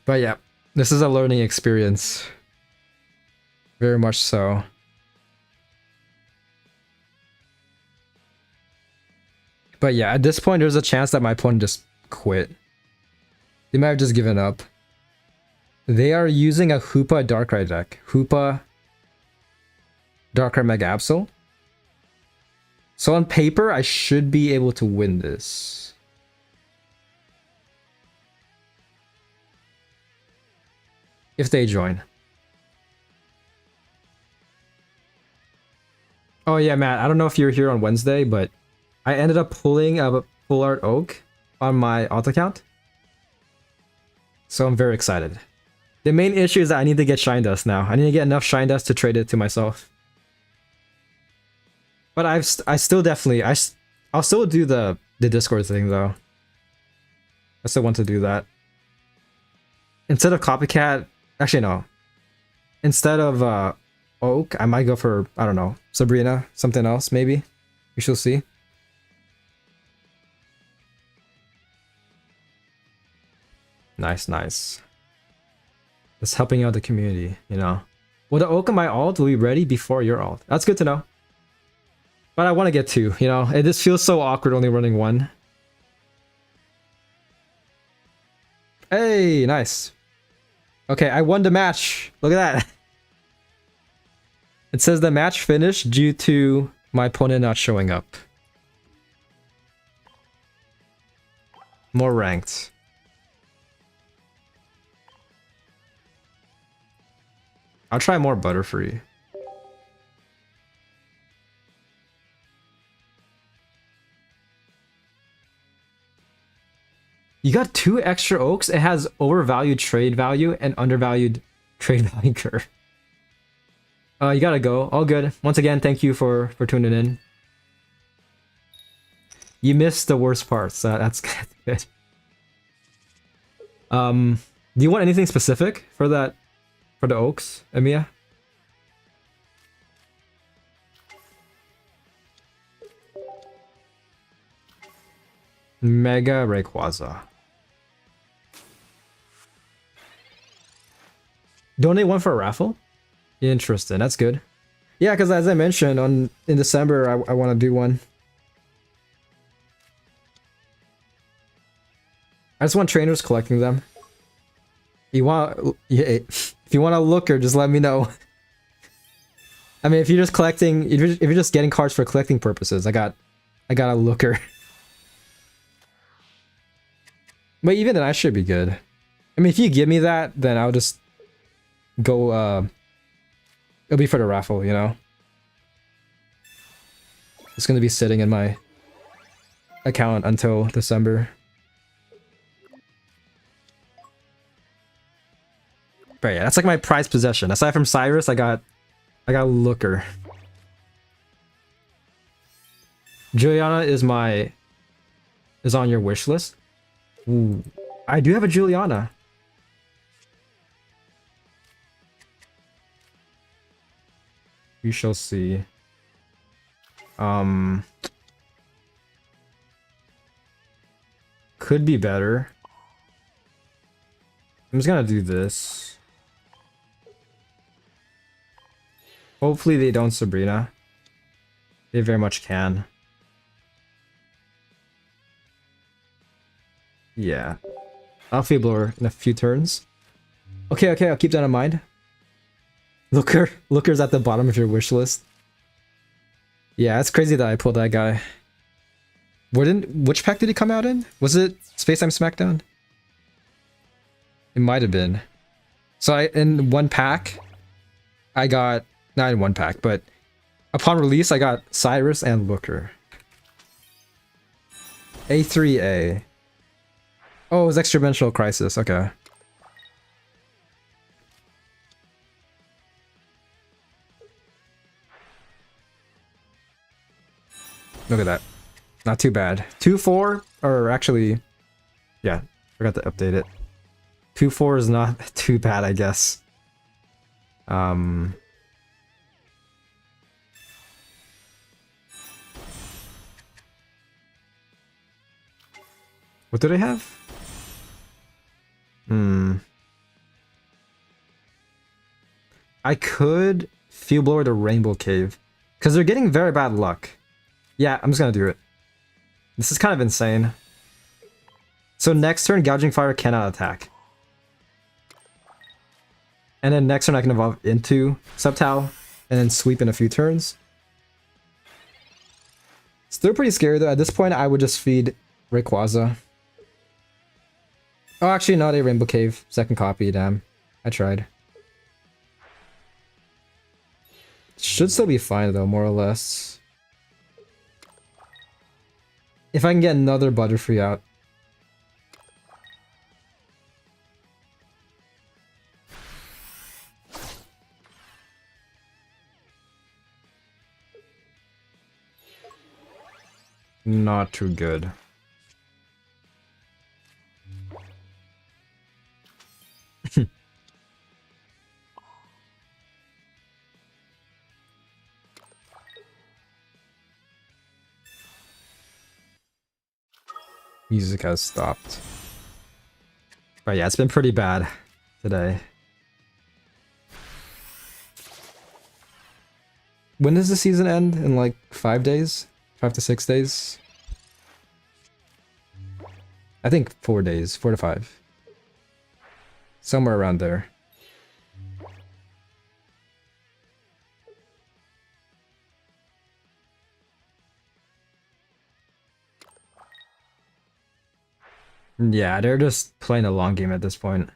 But yeah, this is a learning experience. Very much so. But yeah, at this point, there's a chance that my opponent just quit. They might have just given up. They are using a Hoopa Darkrai deck. Hoopa Darkrai Mega Absol. So on paper, I should be able to win this. If they join. Oh yeah, Matt, I don't know if you're here on Wednesday, but I ended up pulling a Full Art Oak on my alt account. So I'm very excited. The main issue is that I need to get Shine Dust now. I need to get enough Shine Dust to trade it to myself. But I still definitely... I'll still do the Discord thing though. I still want to do that. Instead of Copycat... Actually no. Instead of Oak, I might go for, I don't know, Sabrina, something else maybe. We shall see. Nice, nice. Just helping out the community, you know. Will the Oak of my alt will be ready before your alt? That's good to know. But I want to get 2, you know. It just feels so awkward only running 1. Hey, nice. Okay, I won the match. Look at that. It says the match finished due to my opponent not showing up. More ranked. I'll try more Butterfree. You got 2 extra Oaks. It has overvalued trade value and undervalued trade value curve. You gotta go. All good. Once again, thank you for tuning in. You missed the worst parts. That's good. Do you want anything specific for that? For the Oaks, Emiya? Mega Rayquaza. Donate 1 for a raffle? Interesting, that's good. Yeah, because as I mentioned, in December, I want to do one. I just want trainers collecting them. If you want a looker, just let me know. I mean, if you're just collecting, if you're just getting cards for collecting purposes, I got a looker. But even then, I should be good. I mean, if you give me that, then I'll just go. It'll be for the raffle, you know. It's gonna be sitting in my account until December. But yeah, that's like my prized possession. Aside from Cyrus, I got Looker. Juliana is on your wish list. Ooh, I do have a Juliana. We shall see. Could be better. I'm just gonna do this. Hopefully they don't Sabrina. They very much can. Yeah. I'll Field Blower in a few turns. Okay, okay, I'll keep that in mind. Looker's at the bottom of your wish list. Yeah, it's crazy that I pulled that guy. Which pack did he come out in? Was it Space Time Smackdown? It might have been. So in one pack, I got, not in one pack, but upon release, I got Cyrus and Looker. A3A. Oh, it was Extra-Dimensional Crisis, okay. Look at that. Not too bad. 2-4, or actually, yeah, forgot to update it. 2-4 is not too bad, I guess. What do they have? I could Field Blower the Rainbow Cave. Because they're getting very bad luck. Yeah, I'm just gonna do it. This is kind of insane. So next turn, Gouging Fire cannot attack. And then next turn I can evolve into Subtile, and then sweep in a few turns. Still pretty scary though. At this point, I would just feed Rayquaza. Oh, actually not a Rainbow Cave. Second copy, damn. I tried. Should still be fine though, more or less. If I can get another Butterfree out. Not too good. Music has stopped. But yeah, it's been pretty bad today. When does the season end? In like 5 days? 5 to 6 days? I think 4 days. 4 to 5. Somewhere around there. Yeah, they're just playing a long game at this point.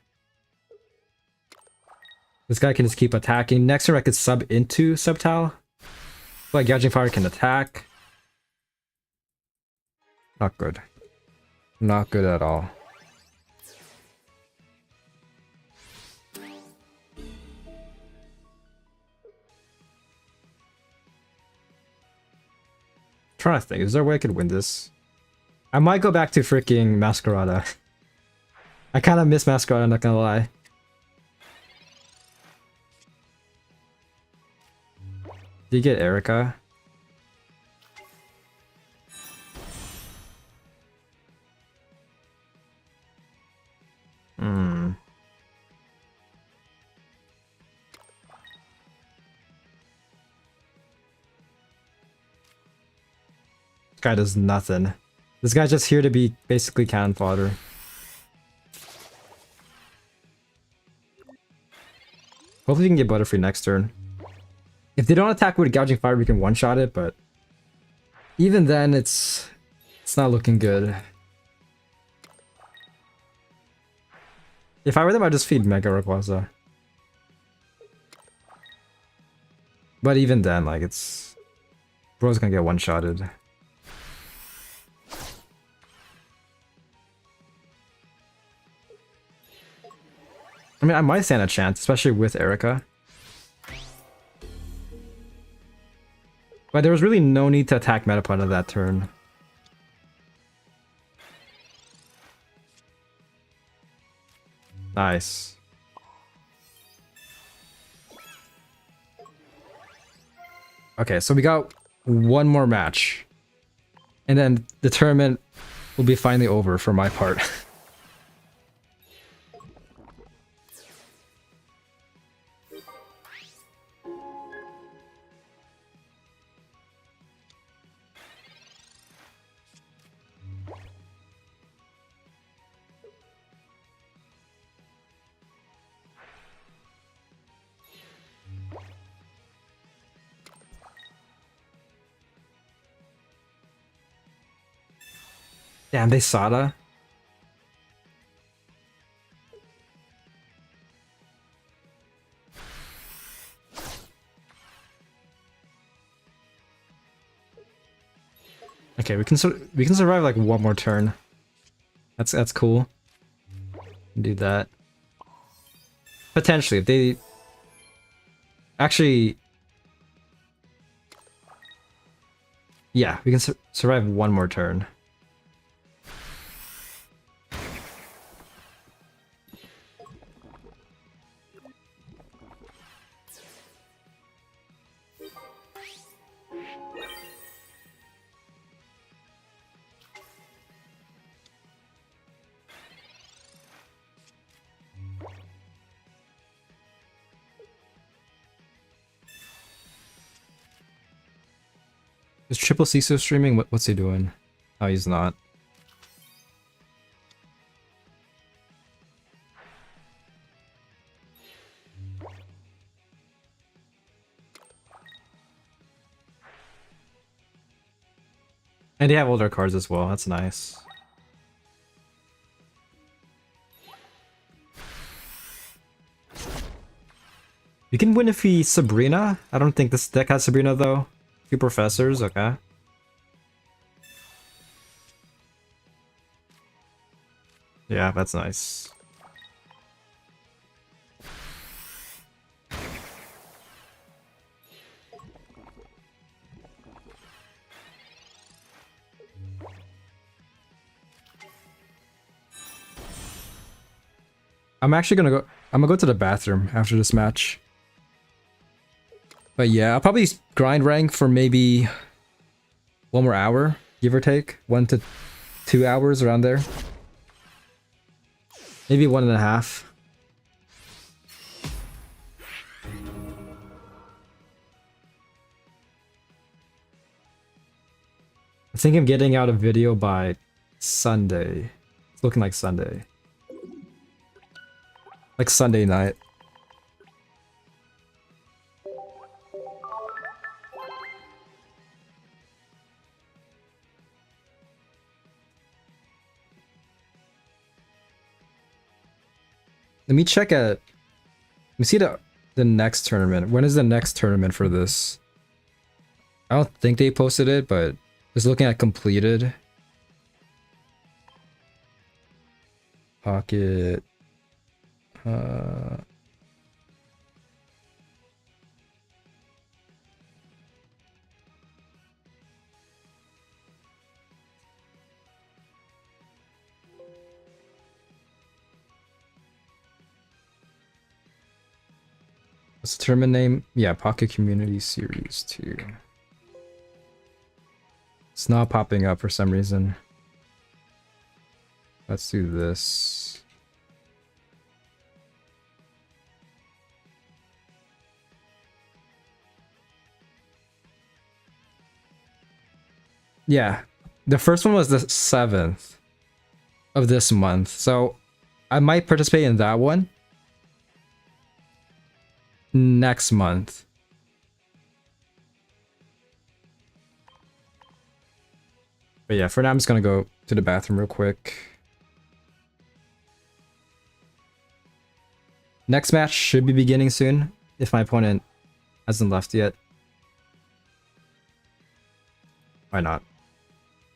This guy can just keep attacking. Next turn I could sub into Subtile. Like Gouging Fire can attack. Not good. Not good at all. Trying to think, is there a way I could win this? I might go back to freaking Masquerada. I kind of miss Masquerada, not gonna lie. Did you get Erica? This guy does nothing. This guy's just here to be basically cannon fodder. Hopefully we can get Butterfree next turn. If they don't attack with Gouging Fire, we can one-shot it, but even then, it's not looking good. If I were them, I'd just feed Mega Rayquaza. But even then, like, it's... Bro's gonna get one-shotted. I mean, I might stand a chance, especially with Erica. But there was really no need to attack Metapod that turn. Nice. Okay, so we got one more match. And then the tournament will be finally over for my part. Damn, they Sada. Okay, we can survive like one more turn. That's cool. Do that. Potentially, if they actually, yeah, we can survive one more turn. Is Triple C still streaming? What's he doing? Oh, he's not. And they have older cards as well. That's nice. You can win if he Sabrina. I don't think this deck has Sabrina though. Two professors, okay. Yeah, that's nice. I'm actually gonna go to the bathroom after this match. But yeah, I'll probably grind rank for maybe 1 more hour, give or take. 1 to 2 hours around there. Maybe 1.5. I think I'm getting out a video by Sunday. It's looking like Sunday. Like Sunday night. Let me check at... Let me see the next tournament. When is the next tournament for this? I don't think they posted it, but just looking at completed. Pocket. What's the tournament name? Yeah, Pocket Community Series 2. It's not popping up for some reason. Let's do this. Yeah, the first one was the 7th of this month, so I might participate in that one next month. But yeah, for now I'm just gonna go to the bathroom real quick. Next match should be beginning soon, if my opponent hasn't left yet. Why not?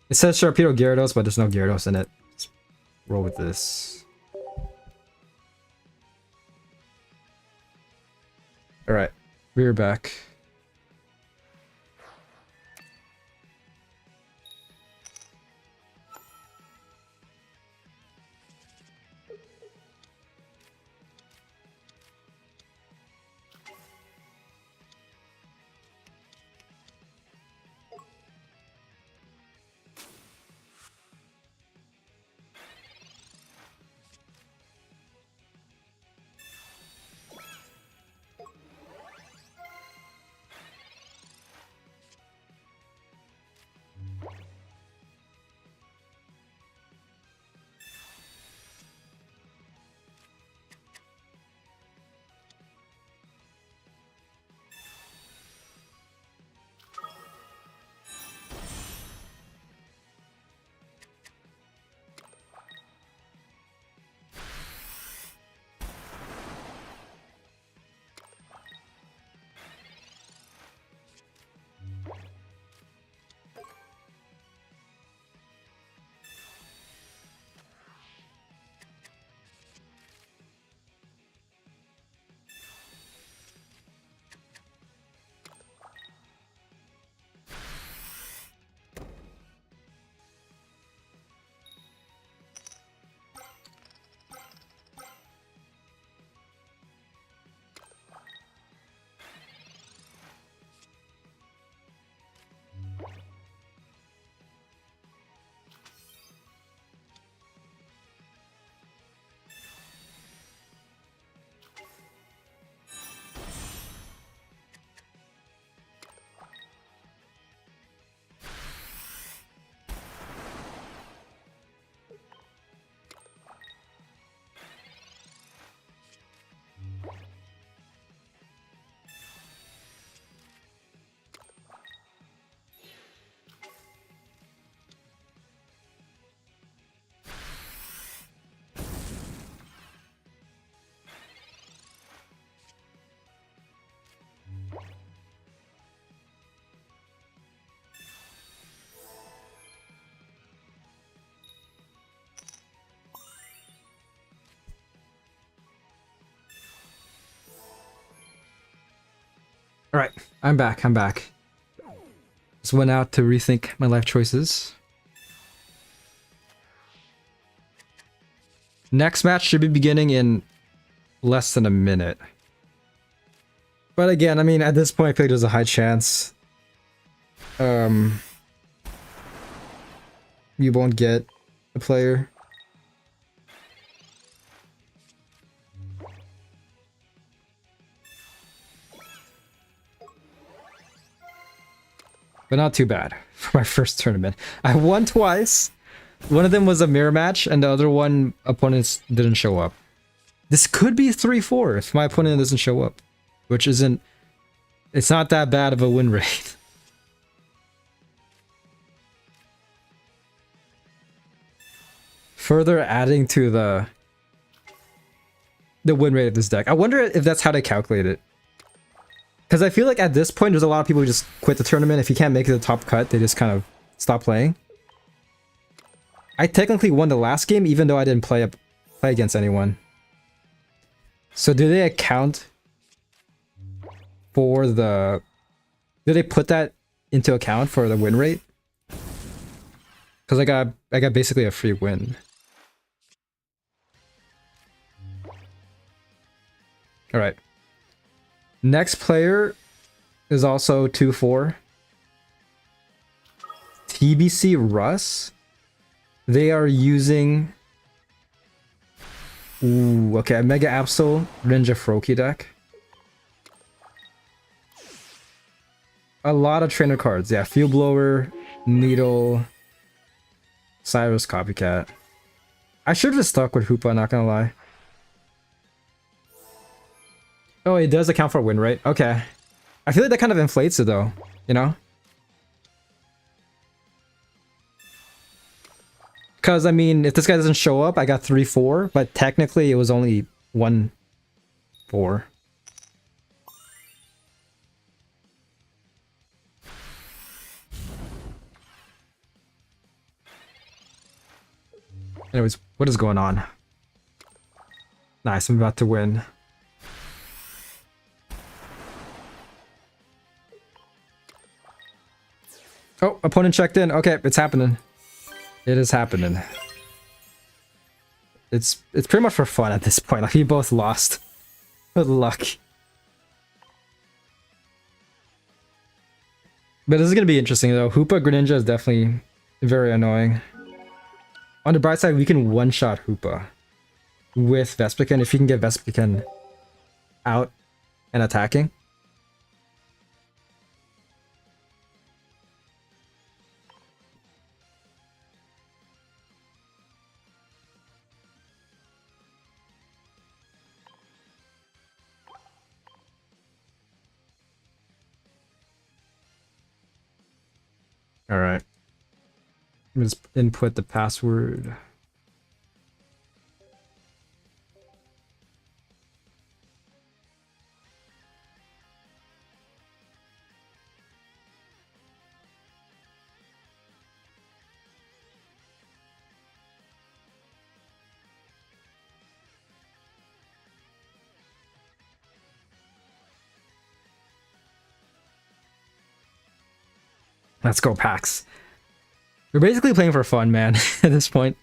It says Sharpedo Gyarados, but there's no Gyarados in it. Just roll with this. Alright, we're back. All right, I'm back. I'm back. Just went out to rethink my life choices. Next match should be beginning in less than a minute. But again, I mean, at this point, I feel like there's a high chance you won't get a player. But not too bad for my first tournament. I won twice. One of them was a mirror match, and the other one, opponents didn't show up. This could be 3-4 if my opponent doesn't show up. Which isn't... It's not that bad of a win rate. Further adding to the win rate of this deck. I wonder if that's how they calculate it. Because I feel like at this point, there's a lot of people who just quit the tournament. If you can't make it the top cut, they just kind of stop playing. I technically won the last game, even though I didn't play against anyone. So do they account for the... Do they put that into account for the win rate? Because I got basically a free win. All right. Next player is also 2-4. TBC Russ. They are using... Ooh, okay, a Mega Absol Ninja Froakie deck. A lot of trainer cards. Yeah, Field Blower, Needle, Cyrus Copycat. I should have just stuck with Hoopa, not gonna lie. Oh, it does account for win rate. Okay. I feel like that kind of inflates it though, you know? Because, I mean, if this guy doesn't show up, I got 3-4, but technically it was only 1-4. Anyways, what is going on? Nice, I'm about to win. Oh, opponent checked in. Okay, it's happening. It is happening. It's pretty much for fun at this point. Like, we both lost. Good luck. But this is gonna be interesting though. Hoopa Greninja is definitely very annoying. On the bright side, we can one-shot Hoopa with Vespiquen if you can get Vespiquen out and attacking. All right. Let me just input the password. Let's go, PAX. We're basically playing for fun, man, at this point.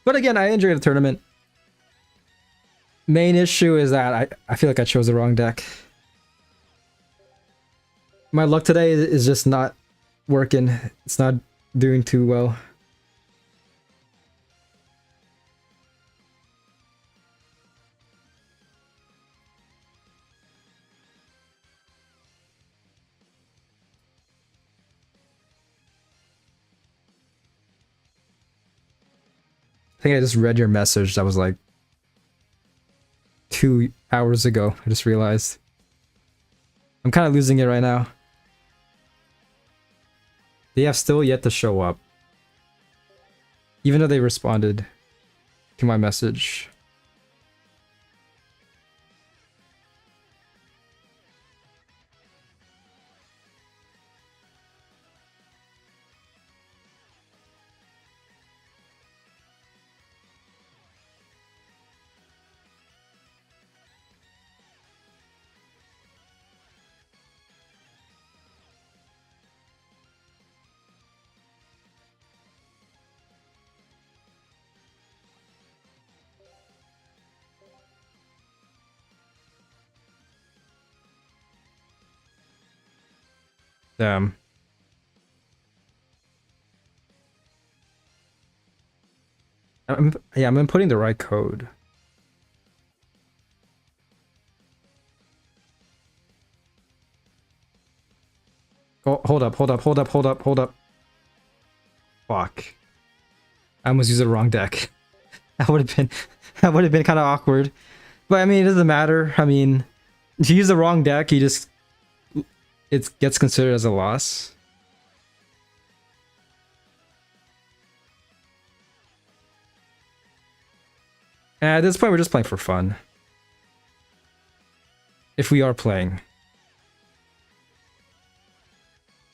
But again, I enjoyed the tournament. Main issue is that I feel like I chose the wrong deck. My luck today is just not working. It's not doing too well. I think I just read your message that was like 2 hours ago. I just realized. I'm kind of losing it right now. They have still yet to show up. Even though they responded to my message. Damn. Yeah, I'm inputting the right code. Oh, hold up, hold up, hold up, hold up, hold up. Fuck. I almost used the wrong deck. That would have been that would have been kind of awkward. But I mean, it doesn't matter. I mean, if you use the wrong deck, you just it gets considered as a loss. And at this point, we're just playing for fun. If we are playing.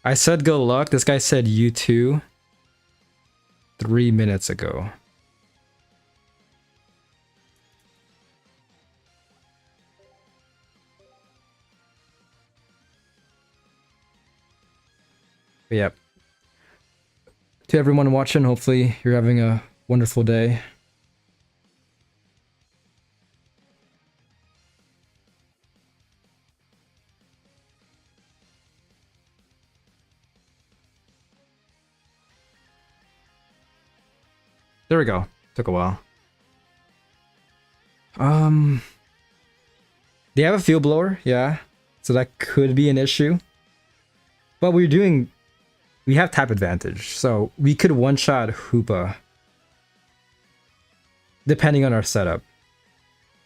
I said good luck. This guy said you too 3 minutes ago. But yep. To everyone watching, hopefully you're having a wonderful day. There we go. Took a while. They have a field blower, yeah. So that could be an issue. But we have tap advantage, so we could one-shot Hoopa. Depending on our setup.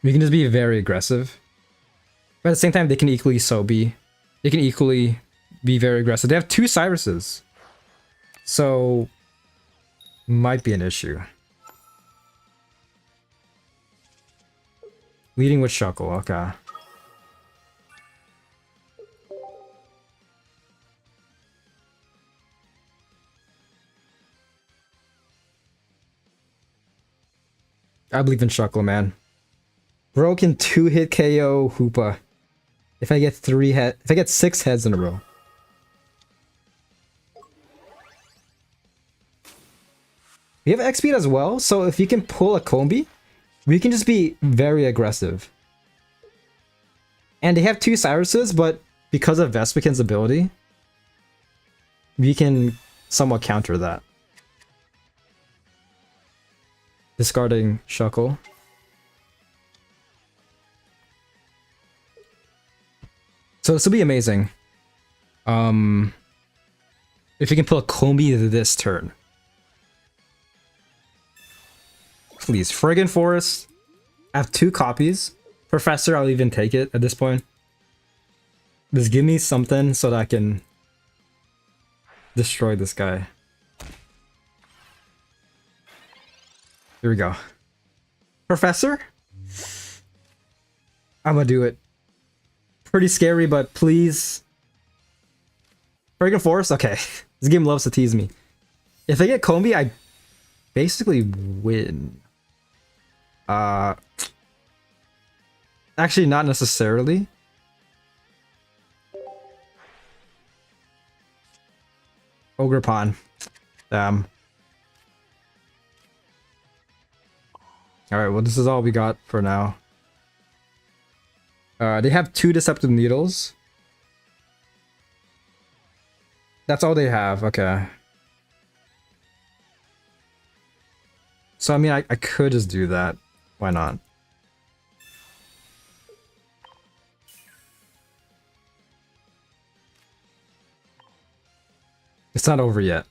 We can just be very aggressive. But at the same time, they can equally They can equally be very aggressive. They have 2 Cyruses. So might be an issue. Leading with Shuckle, okay. I believe in Shuckle, man. Broken 2-hit KO Hoopa. If I get 6 heads in a row. We have X-Speed as well, so if you can pull a Combi, we can just be very aggressive. And they have 2 Cyruses, but because of Vespiqen's ability, we can somewhat counter that. Discarding Shuckle. So this will be amazing. If you can pull a Combi this turn. Please, Friggin' Forest. I have 2 copies. Professor, I'll even take it at this point. Just give me something so that I can destroy this guy. Here we go. Professor? I'm gonna do it. Pretty scary, but please. Friggin' Forest? Okay. This game loves to tease me. If I get Combi, I basically win. Actually, not necessarily. Ogre Pawn. Damn. Alright, well this is all we got for now. They have 2 Deceptive Needles. That's all they have, okay. So I mean, I could just do that. Why not? It's not over yet.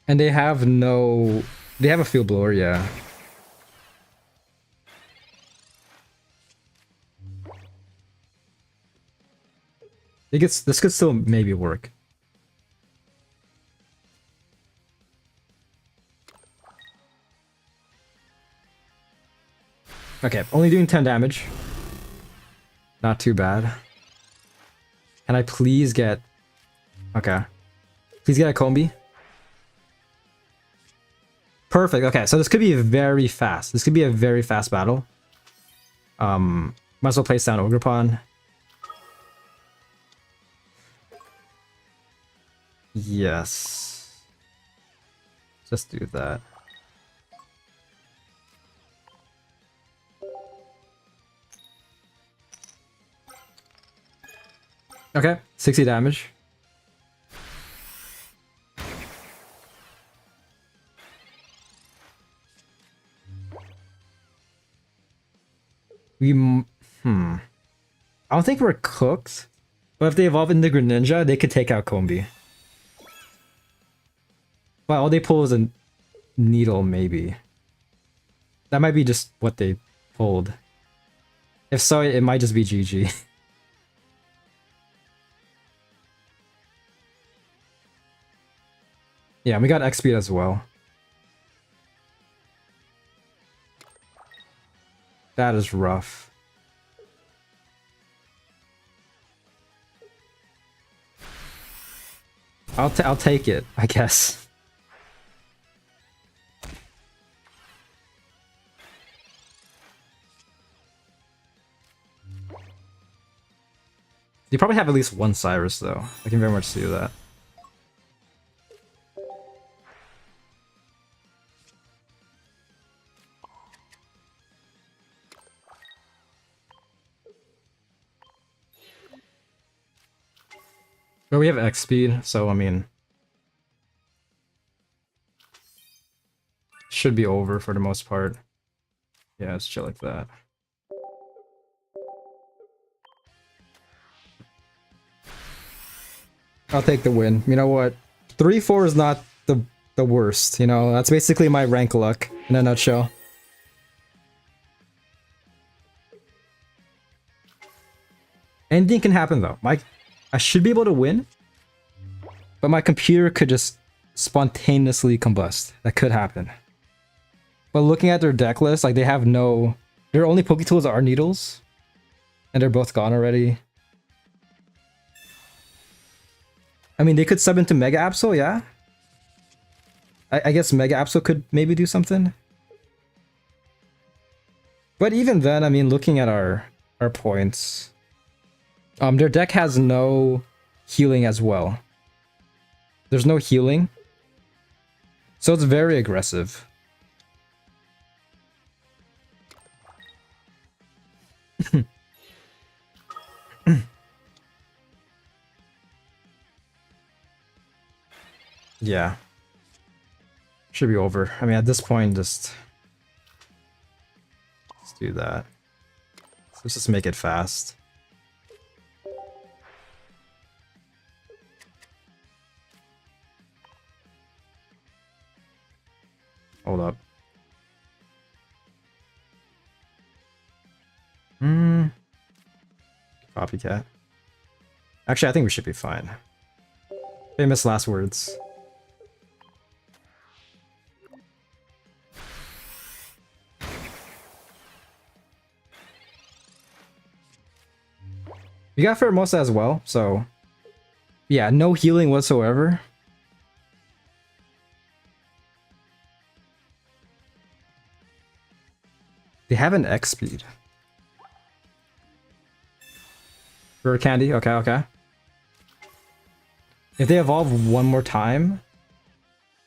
And they have no... They have a field blower, yeah. This could still maybe work. Okay, only doing 10 damage. Not too bad. Can I please get... Okay. Please get a Combi. Perfect, okay, so this could be very fast. This could be a very fast battle. Might as well place down Ogre Pawn. Yes. Just do that. Okay, 60 damage. I don't think we're cooked, but if they evolve into Greninja, they could take out Combi. But all they pull is a Needle, maybe. That might be just what they pulled. If so, it might just be GG. Yeah, we got XP as well. That is rough. I'll take it, I guess. You probably have at least one Cyrus though. I can very much see that. But we have X speed, so I mean, should be over for the most part. Yeah, it's chill like that. I'll take the win. You know what? 3-4 is not the worst, you know? That's basically my rank luck in a nutshell. Anything can happen though. I should be able to win, but my computer could just spontaneously combust. That could happen. But looking at their deck list, like they have no... Their only Poketools are Needles. And they're both gone already. I mean, they could sub into Mega Absol, yeah? I guess Mega Absol could maybe do something. But even then, I mean, looking at our points... their deck has no healing as well. There's no healing. So it's very aggressive. Yeah. Should be over. I mean, at this point, let's do that. Let's just make it fast. Hold up. Copycat. Actually, I think we should be fine. Famous last words. We got Pheromosa as well, so... Yeah, no healing whatsoever. They have an X speed. Rare Candy, okay, okay. If they evolve one more time,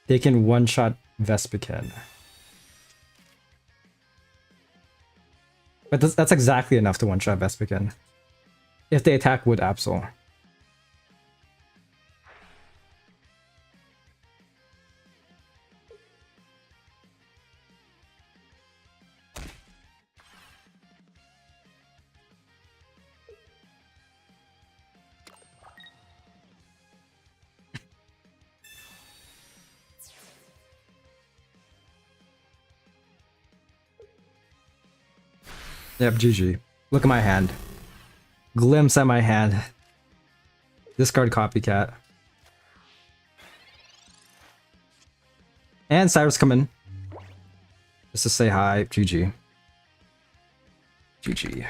they can one-shot Vespiquen. But that's exactly enough to one-shot Vespiquen. If they attack with Absol. Yep, GG. Look at my hand. Glimpse at my hand. Discard Copycat. And Cyrus come in. Just to say hi. GG. GG.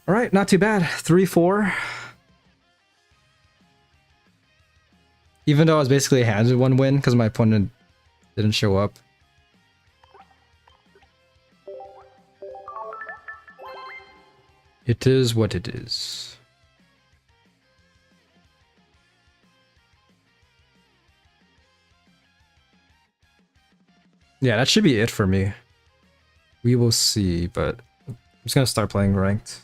Alright, not too bad. 3-4. Even though I was basically handed one win because my opponent didn't show up. It is what it is. Yeah, that should be it for me. We will see, but I'm just gonna start playing ranked.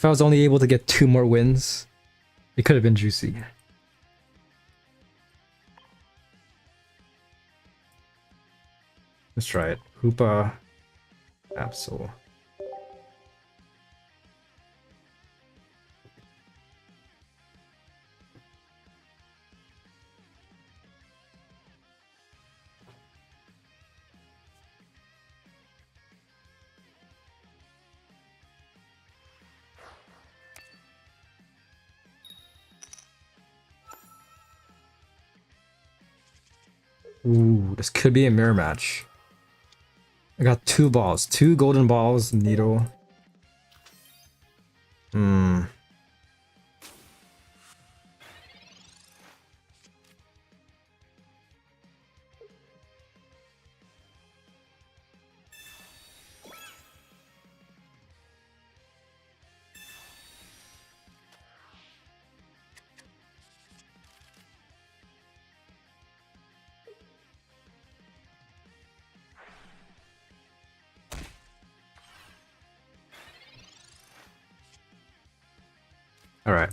If I was only able to get 2 more wins, it could have been juicy. Let's try it. Hoopa, Absol. Ooh, this could be a mirror match. I got 2 balls, 2 golden balls, needle. Hmm. All right.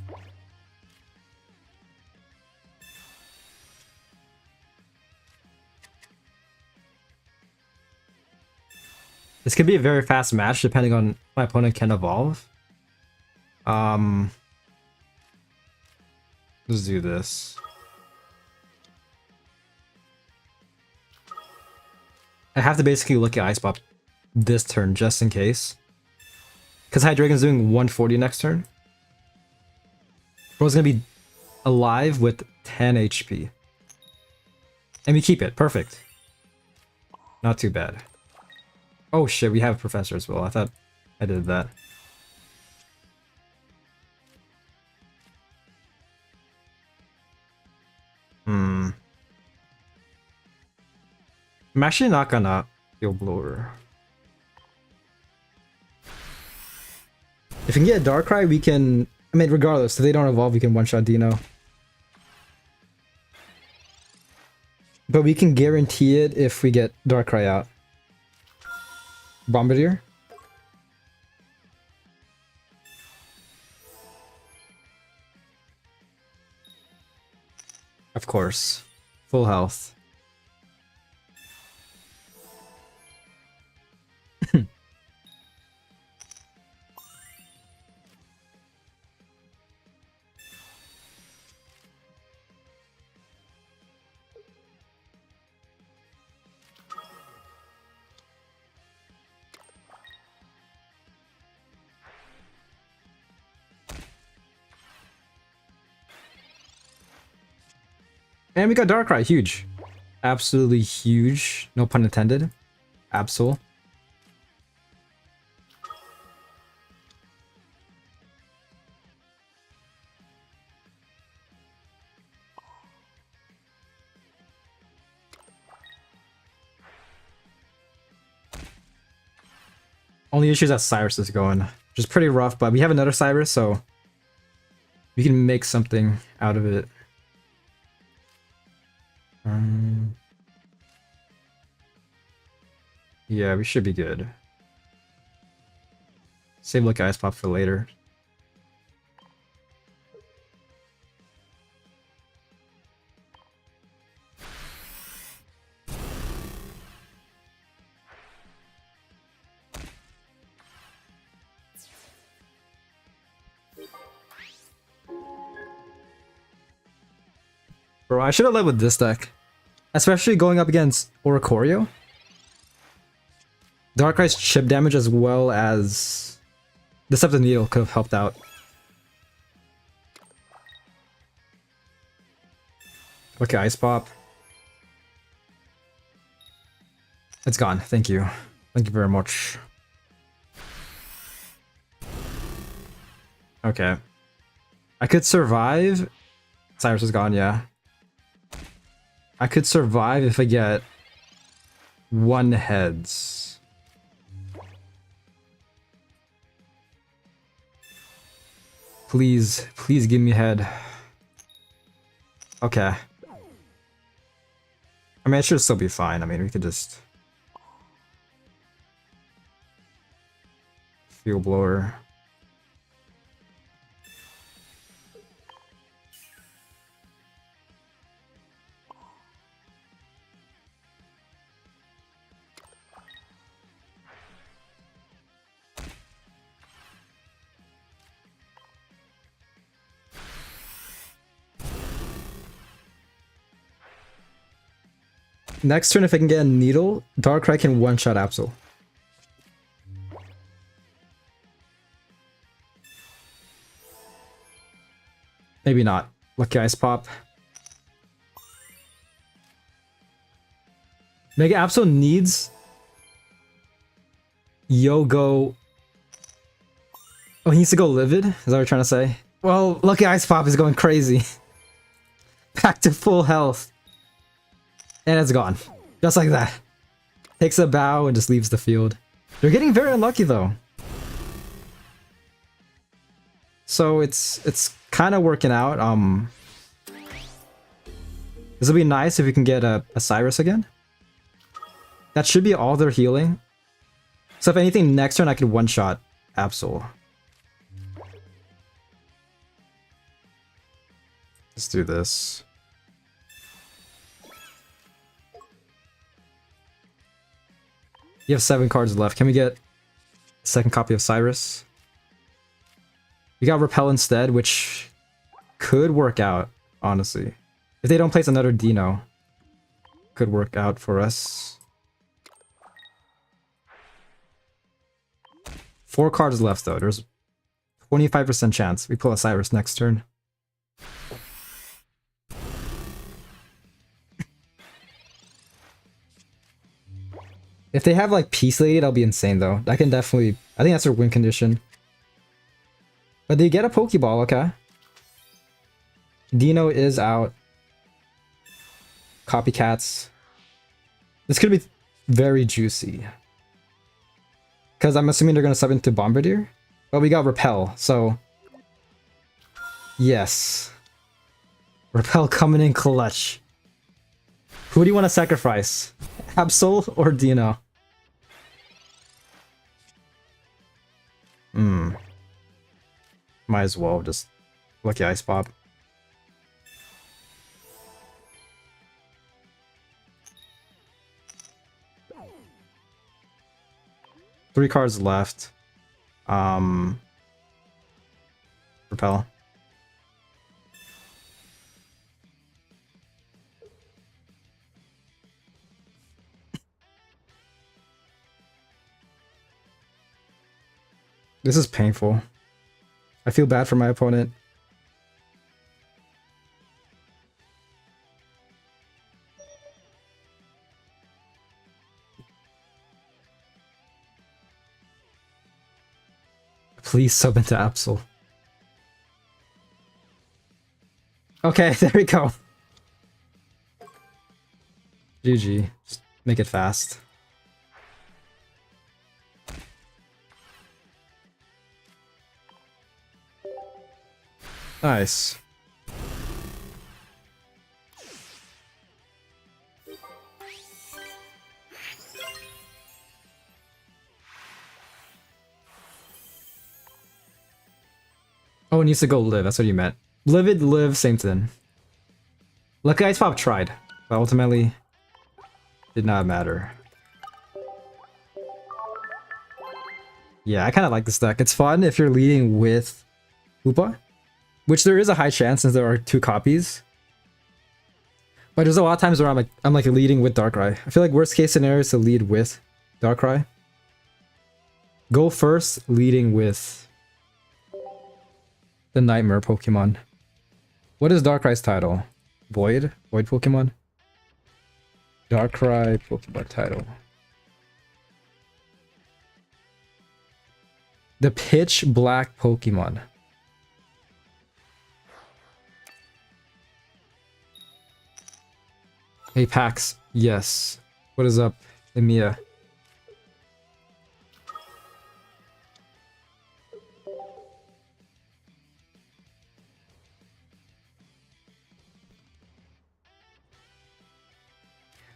This could be a very fast match depending on my opponent can evolve. Let's do this. I have to basically look at Ice Pop this turn just in case. Because Hydreigon's doing 140 next turn. Bro's gonna be alive with 10 HP. And we keep it. Perfect. Not too bad. Oh shit, we have Professor as well. I thought I did that. I'm actually not gonna Field Blower. If we can get a Darkrai, we can... I mean, regardless, if they don't evolve, we can one-shot Dino. But we can guarantee it if we get Darkrai out. Bombardier? Of course. Full health. And we got Darkrai, huge. Absolutely huge. No pun intended. Absol. Only issue is that Cyrus is going, which is pretty rough, but we have another Cyrus, so we can make something out of it. Yeah, we should be good. Save like Ice Pop for later. Bro, I should have led with this deck. Especially going up against Oricorio. Darkrai's chip damage as well as Deceptive Needle could have helped out. Okay, Ice Pop. It's gone. Thank you. Thank you very much. Okay. I could survive. Cyrus is gone, yeah. I could survive if I get 1 heads. Please, please give me a head. Okay. I mean, it should still be fine. I mean, we could just... Field Blower. Next turn, if I can get a Needle, Darkrai can one-shot Absol. Maybe not. Lucky Ice Pop. Mega Absol needs Yogo. Oh, he needs to go Livid? Is that what you're trying to say? Well, Lucky Ice Pop is going crazy. Back to full health. And it's gone. Just like that. Takes a bow and just leaves the field. They're getting very unlucky though. So it's kind of working out. This would be nice if we can get a Cyrus again. That should be all their healing. So if anything, next turn I could one-shot Absol. Let's do this. You have 7 cards left. Can we get a second copy of Cyrus? We got Repel instead, which could work out, honestly. If they don't place another Dino, could work out for us. 4 cards left though. There's 25% chance we pull a Cyrus next turn. If they have like Peace Lady, that'll be insane though. That can definitely... I think that's their win condition. But they get a Pokeball, okay. Dino is out. Copycats. This could be very juicy. Because I'm assuming they're going to sub into Bombardier. But we got Repel, so... Yes. Repel coming in clutch. Who do you want to sacrifice? Absol or Dino? Might as well just Lucky Ice Pop. Three cards left. Repel. This is painful. I feel bad for my opponent. Please sub into Absol. Okay, there we go. GG. Just make it fast. Nice. Oh, it needs to go live. That's what you meant. Livid, live, same thing. Lucky Ice Pop tried, but ultimately did not matter. Yeah, I kind of like this deck. It's fun if you're leading with Hoopa, which there is a high chance since there are 2 copies. But there's a lot of times where I'm like leading with Darkrai. I feel like worst case scenario is to lead with Darkrai. Go first, leading with the Nightmare Pokemon. What is Darkrai's title? Void? Void Pokemon? Darkrai Pokemon title. The Pitch Black Pokemon. Hey Pax, yes. What is up, Emiya?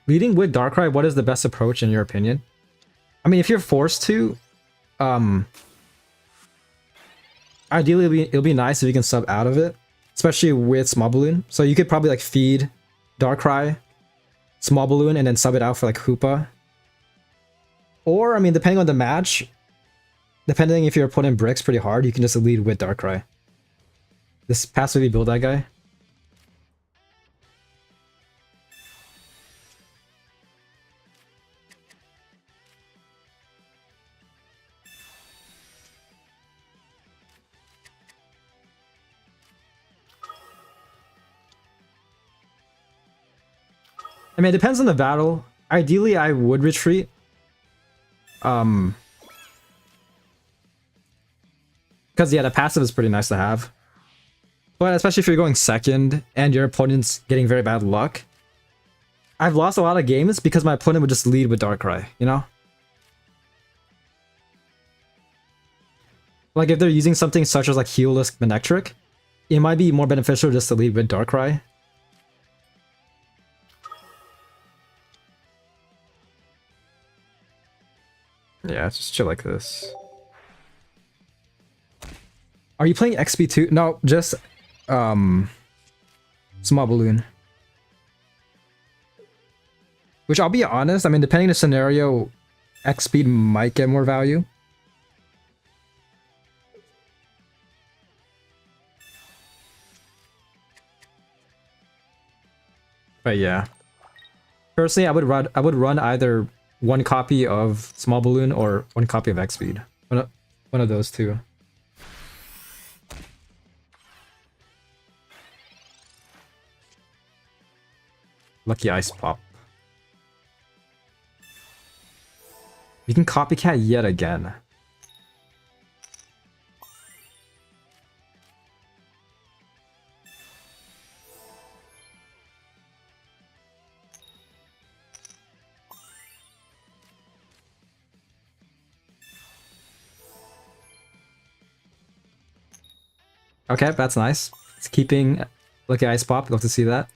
Leading with Darkrai, what is the best approach in your opinion? I mean, if you're forced to, ideally it'll be nice if you can sub out of it, especially with Small Balloon. So you could probably like feed Darkrai, Small Balloon, and then sub it out for like Hoopa. Or, I mean, depending on the match, depending if your opponent bricks pretty hard, you can just lead with Darkrai. This passively build that guy. I mean, it depends on the battle. Ideally, I would retreat. Because yeah, the passive is pretty nice to have. But especially if you're going second and your opponent's getting very bad luck. I've lost a lot of games because my opponent would just lead with Darkrai, you know? Like if they're using something such as like Heelless Manectric, it might be more beneficial just to lead with Darkrai. Yeah, just chill like this. Are you playing XP2? No, just Small Balloon. Which I'll be honest, I mean, depending on the scenario, X speed might get more value. But yeah. Personally, I would run either one copy of Small Balloon or one copy of X speed. One of those two. Lucky Ice Pop. You can copycat yet again. Okay, that's nice. It's keeping Lucky Ice Pop. Love to see that.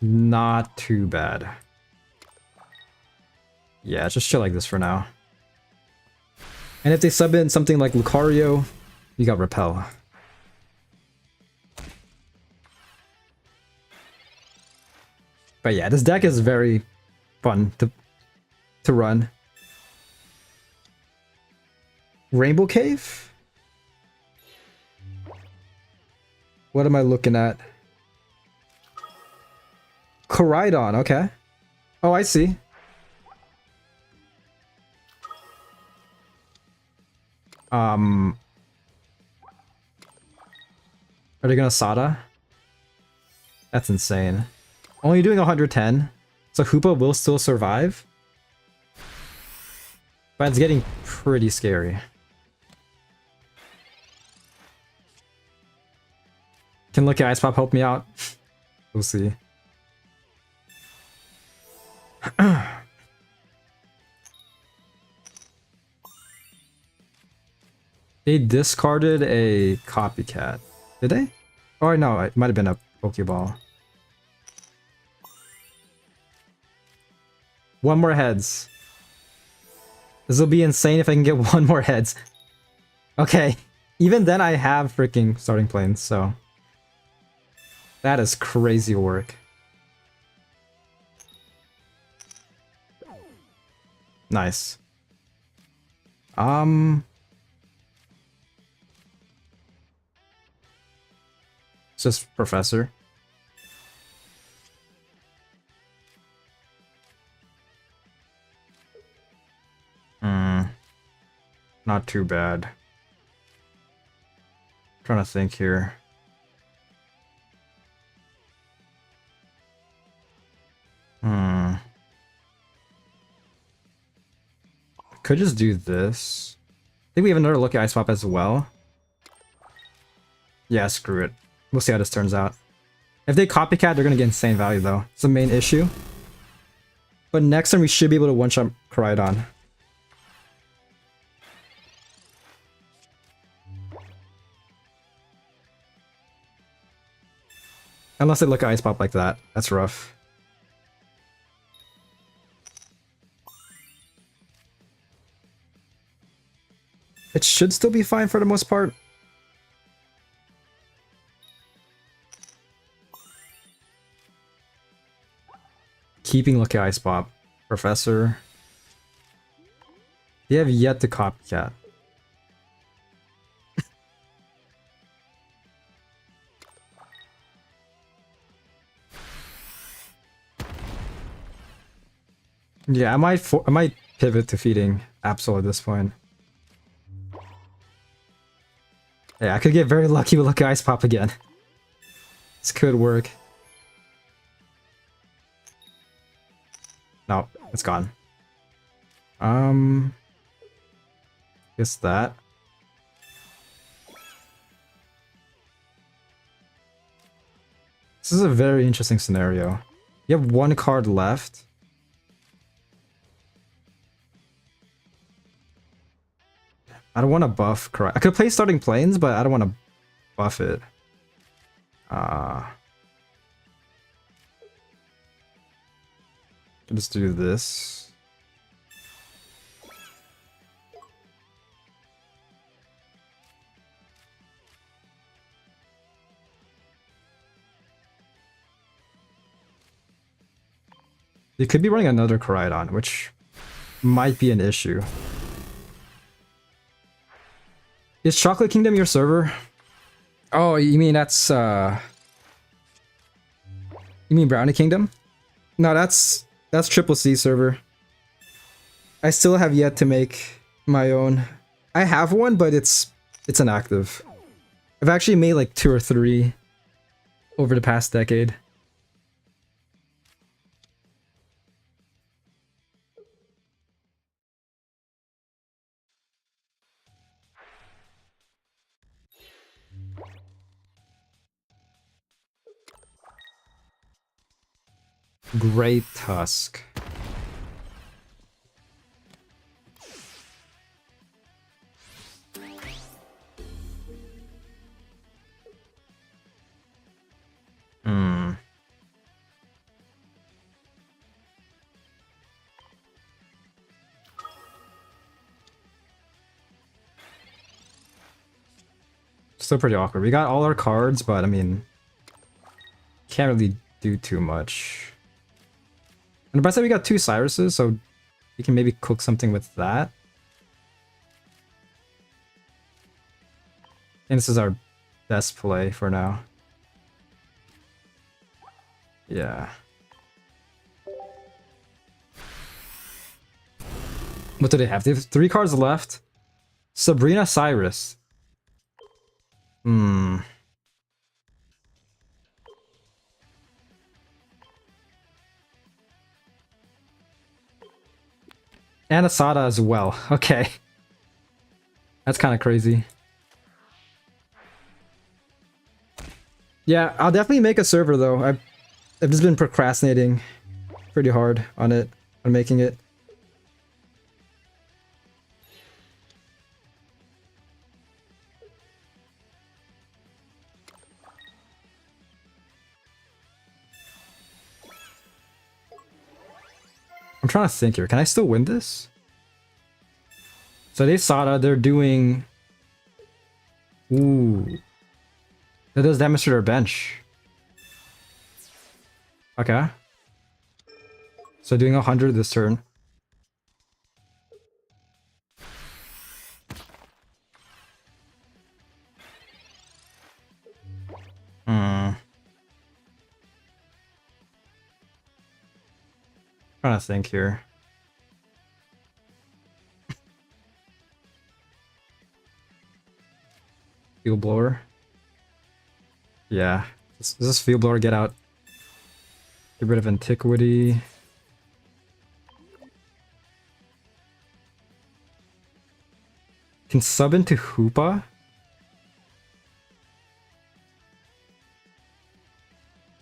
Not too bad. Yeah, just chill like this for now. And if they sub in something like Lucario, you got Repel. But yeah, this deck is very fun to run. Rainbow Cave? What am I looking at? Koraidon, okay. Oh, I see. Are they gonna Sada? That's insane. Only doing 110, so Hoopa will still survive. But it's getting pretty scary. Can Lucky Ice Pop help me out? We'll see. They discarded a copycat. Did they? Or no, it might have been a Pokeball. One more heads. This will be insane if I can get one more heads. Okay. Even then I have freaking starting planes, so... That is crazy work. Nice. It's just Professor. Not too bad. Trying to think here. Could just do this. I think we have another Lucky Ice Pop as well. Yeah, screw it. We'll see how this turns out. If they copycat, they're gonna get insane value though. It's the main issue. But next time we should be able to one-shot Koraidon. Unless they look at Ice Pop like that. That's rough. It should still be fine for the most part. Keeping Lucky Ice Pop. Professor. They have yet to copycat. Yeah, I might pivot to feeding Absol at this point. Yeah, I could get very lucky with Lucky Ice Pop again. This could work. No, it's gone. Guess that. This is a very interesting scenario. You have one card left. I don't want to buff correct. I could play Starting Plains, but I don't want to buff it. Let's do this. You could be running another Koraidon, which might be an issue. Is Chocolate Kingdom your server? Oh, you mean that's you mean Brownie Kingdom? No, that's Triple C server. I still have yet to make my own. I have one, but it's inactive. I've actually made like 2 or 3 over the past decade. Great Tusk. Still pretty awkward. We got all our cards, but I mean, can't really do too much. And by the way, we got 2 Cyruses, so we can maybe cook something with that. And this is our best play for now. Yeah. What do they have? They have 3 cards left. Sabrina Cyrus. And Asada as well. Okay. That's kind of crazy. Yeah, I'll definitely make a server though. I've just been procrastinating pretty hard on it, on making it. I'm trying to think here. Can I still win this? So they Sada, they're doing... Ooh. That does damage to their bench. Okay. So doing 100 this turn. Trying to think here. Field blower. Yeah. Does this field blower get out? Get rid of antiquity. Can sub into Hoopa?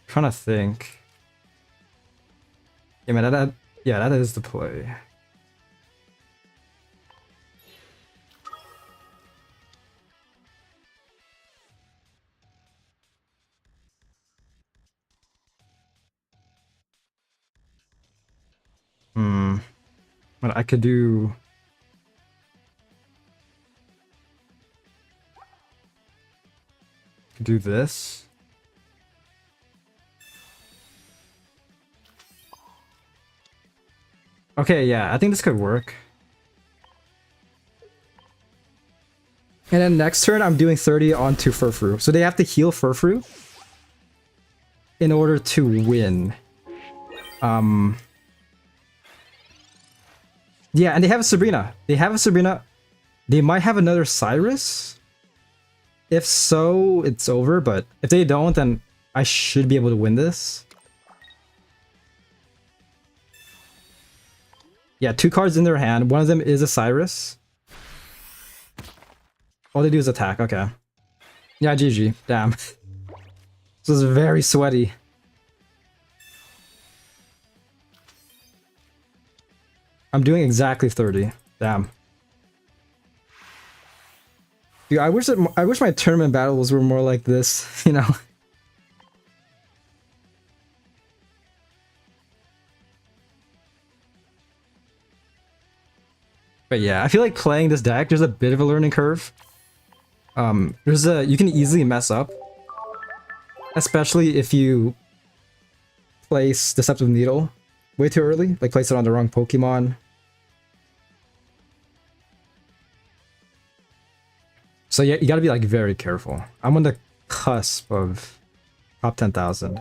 Trying to think. Yeah, man, that is the play. But I could do... this. Okay, yeah, I think this could work. And then next turn, I'm doing 30 onto Furfrou. So they have to heal Furfrou in order to win. Yeah, and they have a Sabrina. They have a Sabrina. They might have another Cyrus. If so, it's over, but if they don't, then I should be able to win this. Yeah, 2 cards in their hand. One of them is a Cyrus. All they do is attack. Okay. Yeah, GG. Damn. This is very sweaty. I'm doing exactly 30. Damn. Dude, I wish my tournament battles were more like this, you know? But yeah, I feel like playing this deck, there's a bit of a learning curve. You can easily mess up. Especially if you place Deceptive Needle way too early, like place it on the wrong Pokemon. So yeah, you gotta be like very careful. I'm on the cusp of top 10,000.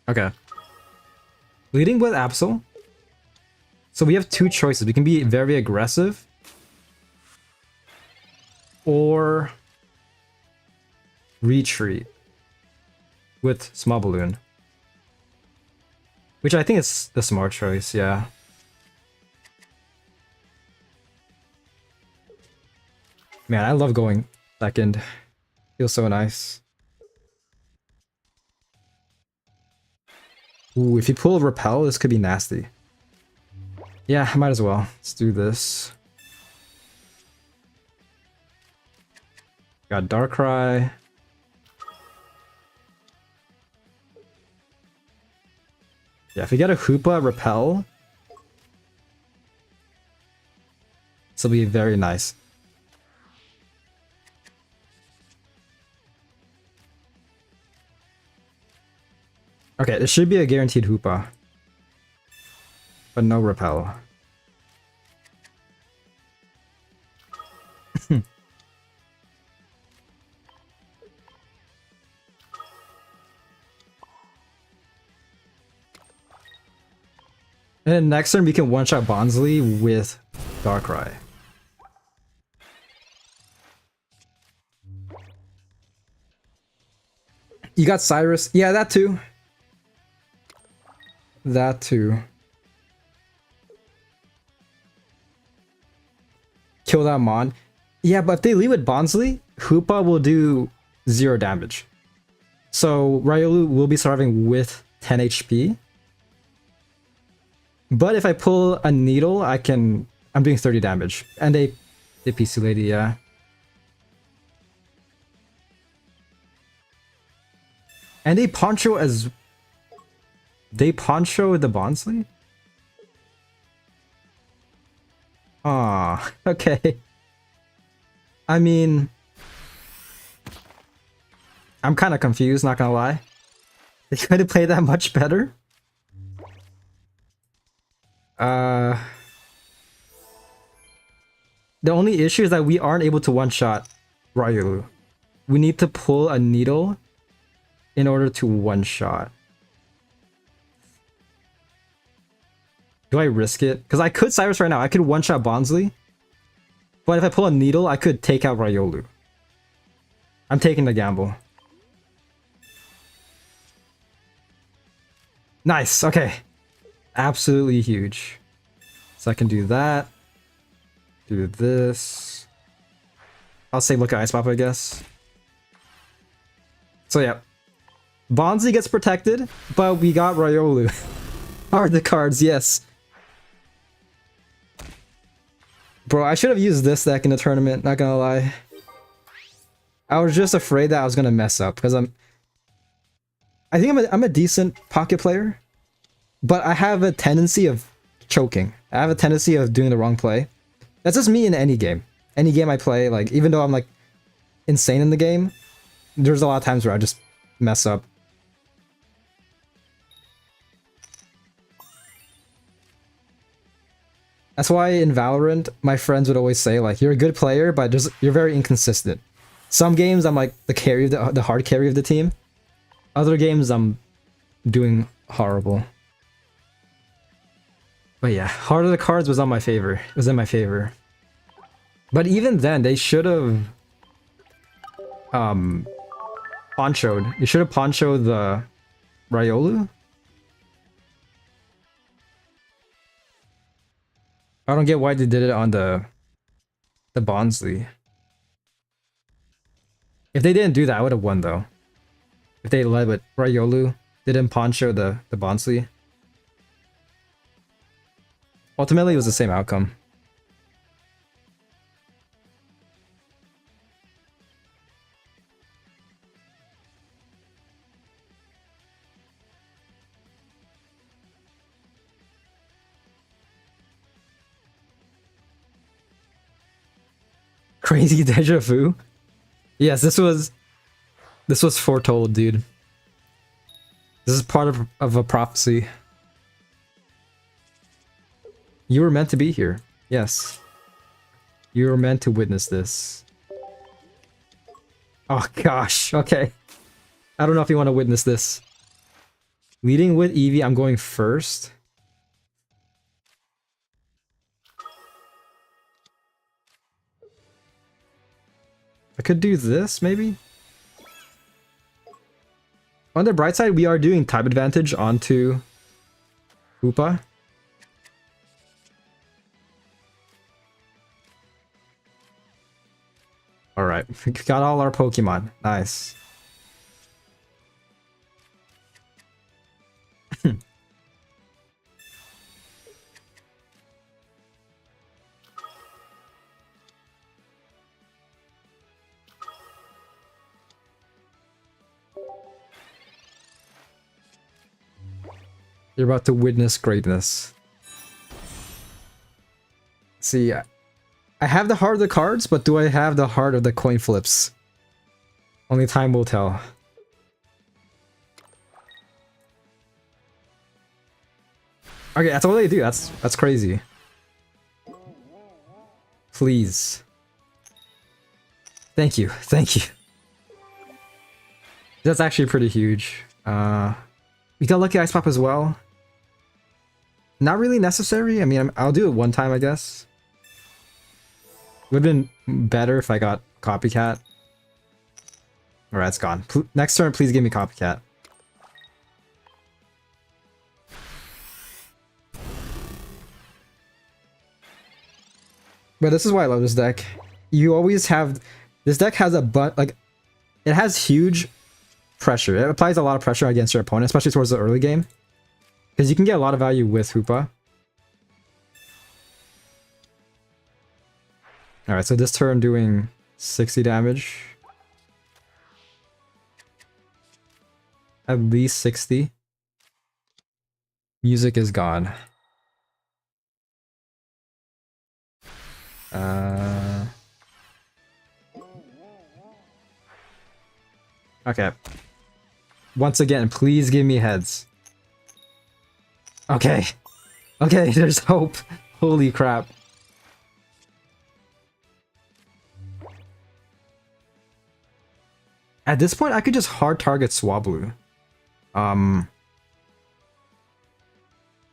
Okay. Leading with Absol. So we have 2 choices. We can be very aggressive. Or retreat with Small Balloon. Which I think is the smart choice, yeah. Man, I love going second. Feels so nice. Ooh, if you pull a Repel, this could be nasty. Yeah, I might as well. Let's do this. Got Darkrai. Yeah, if we get a Hoopa Repel, this will be very nice. Okay, this should be a guaranteed Hoopa. But no Repel. And then next turn we can one-shot Bonsly with Darkrai. You got Cyrus? Yeah, that too. That too. Kill that Mon. Yeah, but if they leave with Bonsly, Hoopa will do 0 damage. So Riolu will be surviving with 10 HP. But if I pull a Needle, I'm doing 30 damage. And they PC Lady, yeah. And they Poncho as... They Poncho the Bonsly? Ah, okay. I mean... I'm kind of confused, not gonna lie. They could have played that much better. The only issue is that we aren't able to one-shot Riolu. We need to pull a Needle in order to one-shot. Do I risk it? Because I could Cyrus right now. I could one-shot Bonsly. But if I pull a Needle, I could take out Riolu. I'm taking the gamble. Nice, okay. Absolutely huge. So I can do that. Do this. I'll say look at Ice Pop, I guess. So yeah. Bonsly gets protected, but we got Riolu. Are the cards, yes. Bro, I should have used this deck in the tournament, not gonna lie. I was just afraid that I was gonna mess up, because I think I'm a decent Pocket player, but I have a tendency of choking. I have a tendency of doing the wrong play. That's just me in any game. Any game I play, like, even though I'm, like, insane in the game, there's a lot of times where I just mess up. That's why in Valorant, my friends would always say, like, you're a good player, but just you're very inconsistent. Some games, I'm, like, the carry of the hard carry of the team. Other games, I'm doing horrible. But yeah, Heart of the Cards was on my favor. It was in my favor. But even then, they should have ponchoed. You should have ponchoed the Ryolu. I don't get why they did it on the Bonsly. If they didn't do that, I would have won though. If they led with Ryolu, didn't poncho the Bonsly. Ultimately, it was the same outcome. Crazy deja vu? Yes, this was foretold, dude. This is part of a prophecy. You were meant to be here. Yes. You were meant to witness this. Oh gosh, okay. I don't know if you want to witness this. Leading with Eevee, I'm going first. I could do this, maybe? On the bright side, we are doing type advantage onto Hoopa. Alright, we got all our Pokemon. Nice. You're about to witness greatness. See, I have the heart of the cards, but do I have the heart of the coin flips? Only time will tell. Okay, that's all they do. That's crazy. Please. Thank you. Thank you. That's actually pretty huge. We got Lucky Ice Pop as well. Not really necessary. I mean, I'll do it one time, I guess. Would have been better if I got Copycat. Alright, it's gone. Next turn, please give me Copycat. But this is why I love this deck. You always have... This deck has like... It has huge pressure. It applies a lot of pressure against your opponent, especially towards the early game. Because you can get a lot of value with Hoopa. Alright, so this turn doing 60 damage. At least 60. Music is gone. Okay. Once again, please give me heads. Okay. Okay, there's hope. Holy crap. At this point, I could just hard target Swablu.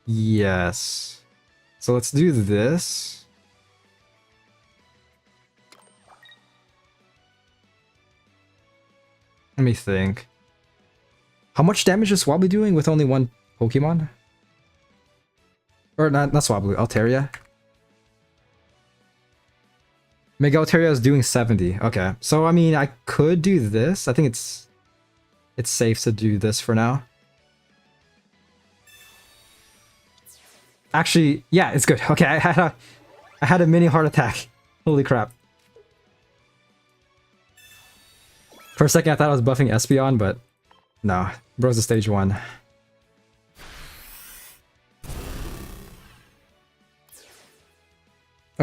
Yes. So let's do this. Let me think. How much damage is Swablu doing with only one Pokemon? Or not Swablu, Altaria. Mega Altaria is doing 70. Okay. So I mean I could do this. I think it's safe to do this for now. Actually, yeah, it's good. Okay, I had a mini heart attack. Holy crap. For a second I thought I was buffing Espeon, but no. Bro's a stage 1.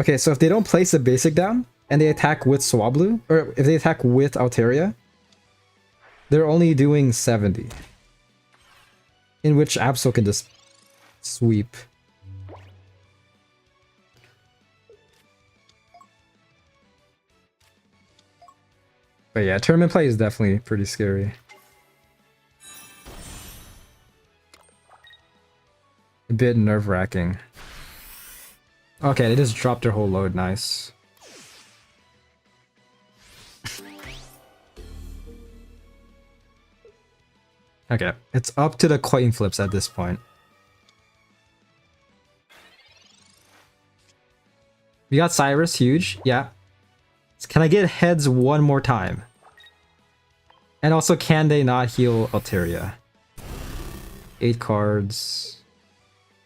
Okay, so if they don't place a basic down and they attack with Swablu, or if they attack with Altaria, they're only doing 70. In which Absol can just sweep. But yeah, tournament play is definitely pretty scary. A bit nerve-wracking. Okay, they just dropped their whole load, nice. Okay, it's up to the coin flips at this point. We got Cyrus, huge, yeah. Can I get heads one more time? And also, can they not heal Altaria? 8 cards.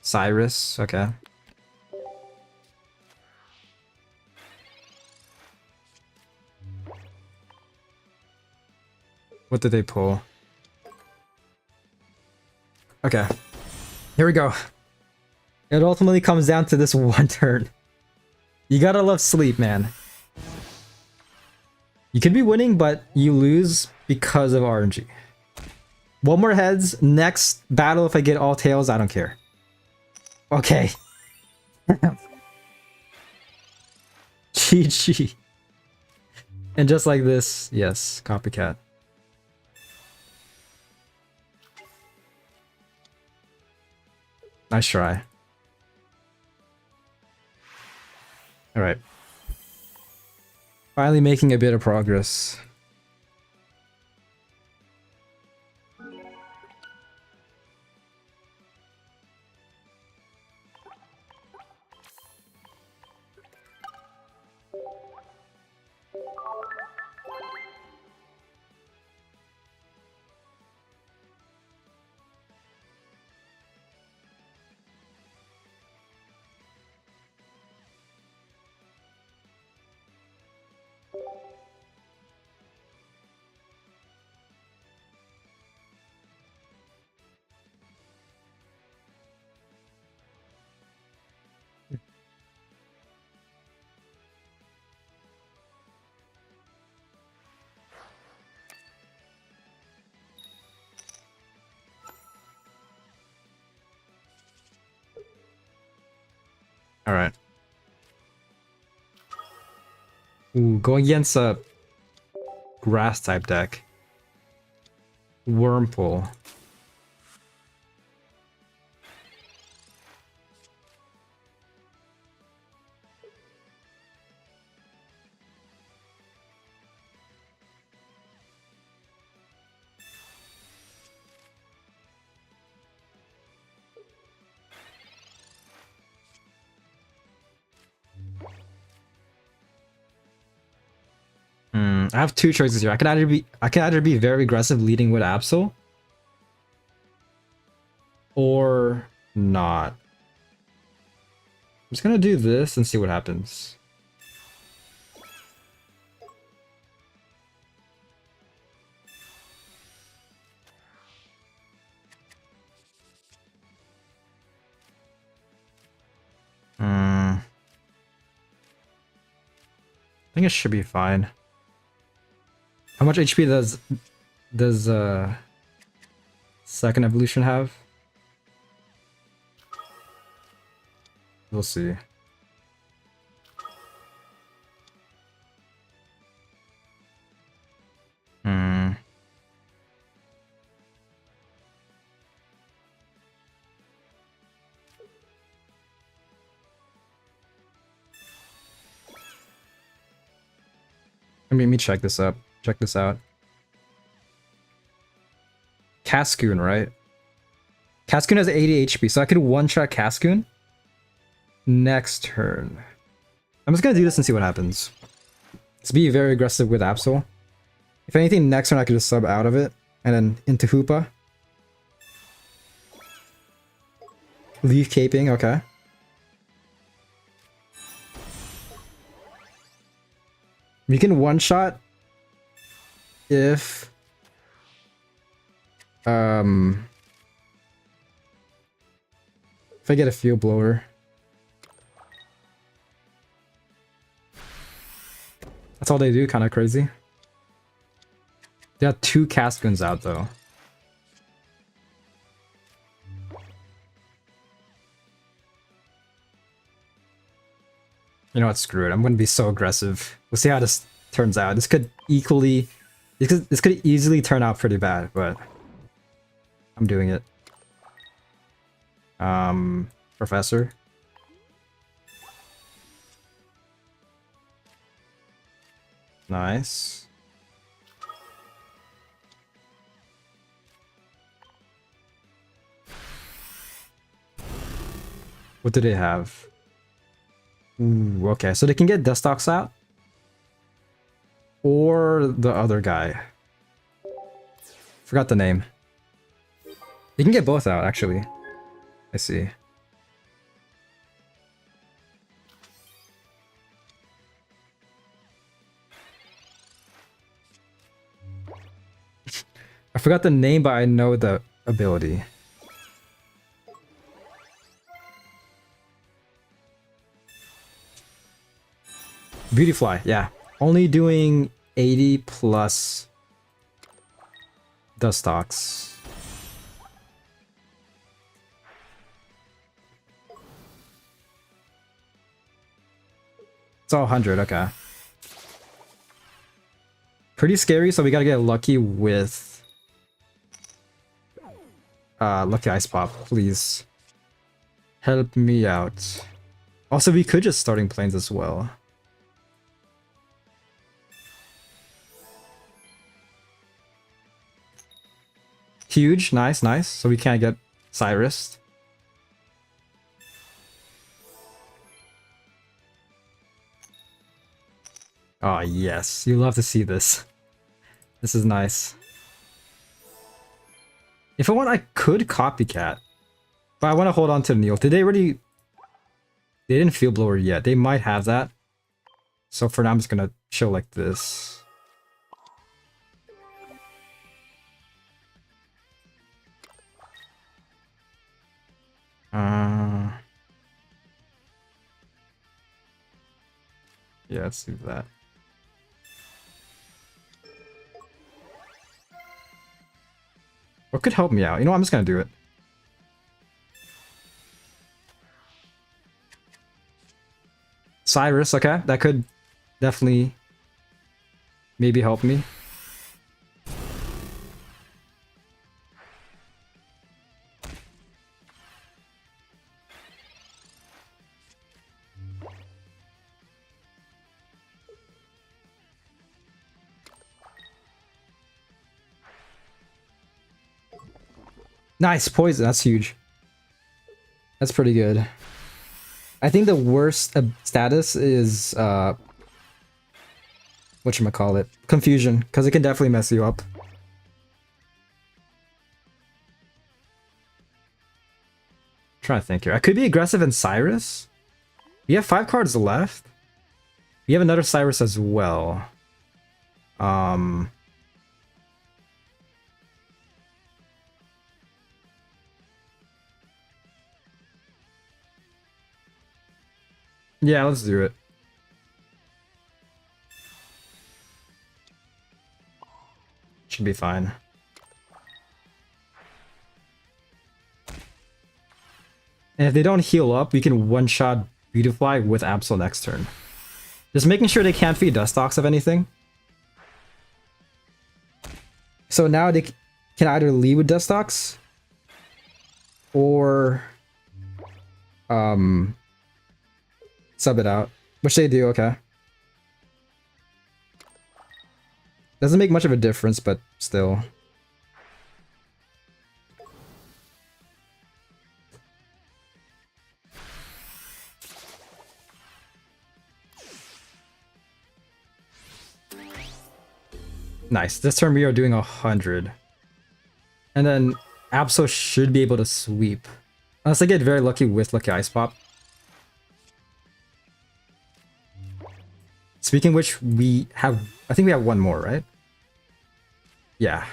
Cyrus, okay. What did they pull? Okay. Here we go. It ultimately comes down to this one turn. You gotta love sleep, man. You could be winning, but you lose because of RNG. One more heads. Next battle, if I get all tails, I don't care. Okay. GG. And just like this, yes, copycat. Nice try. Alright. Finally making a bit of progress. Alright. Ooh, going against a grass type deck. Wormpool. I have two choices here. I can either be very aggressive leading with Absol, or not. I'm just gonna do this and see what happens. I think it should be fine. How much HP does second evolution have? We'll see. Let me check this up. Check this out. Cascoon, right? Cascoon has 80 HP, so I could one-shot Cascoon next turn. I'm just gonna do this and see what happens. Let's be very aggressive with Absol. If anything, next turn I could just sub out of it and then into Hoopa. Leaf caping, okay. We can one-shot if I get a field blower. That's all they do, kind of crazy. They have 2 Cascoons out though. You know what, screw it. I'm gonna be so aggressive. We'll see how this turns out. This could easily turn out pretty bad, but I'm doing it. Professor. Nice. What do they have? Ooh, okay, so they can get Dustox out. Or the other guy. Forgot the name. They can get both out, actually. I see. I forgot the name, but I know the ability. Beautyfly, yeah. Only doing 80 plus Dustox. It's all 100, okay. Pretty scary, so we gotta get lucky with Lucky Ice Pop, please. Help me out. Also, we could just starting planes as well. Huge, nice, nice. So we can't get Cyrus. Oh yes, you love to see this. This is nice. If I want, I could copycat. But I want to hold on to Neil. Did they already... They didn't Field Blower yet. They might have that. So for now, I'm just gonna chill like this. Yeah, let's do that. What could help me out? You know what? I'm just gonna do it. Cyrus, okay. That could definitely maybe help me. Nice, poison. That's huge. That's pretty good. I think the worst status is whatchamacallit, confusion, because it can definitely mess you up. I'm trying to think here. I could be aggressive in Cyrus. We have 5 cards left. We have another Cyrus as well. Yeah, let's do it. Should be fine. And if they don't heal up, we can one-shot Beautifly with Absol next turn. Just making sure they can't feed Dustox of anything. So now they can either lead with Dustox or sub it out, which they do, okay. Doesn't make much of a difference, but still. Nice. This turn we are doing 100. And then Absol should be able to sweep. Unless I get very lucky with Lucky Ice Pop. Speaking of which, we have... I think we have one more, right? Yeah.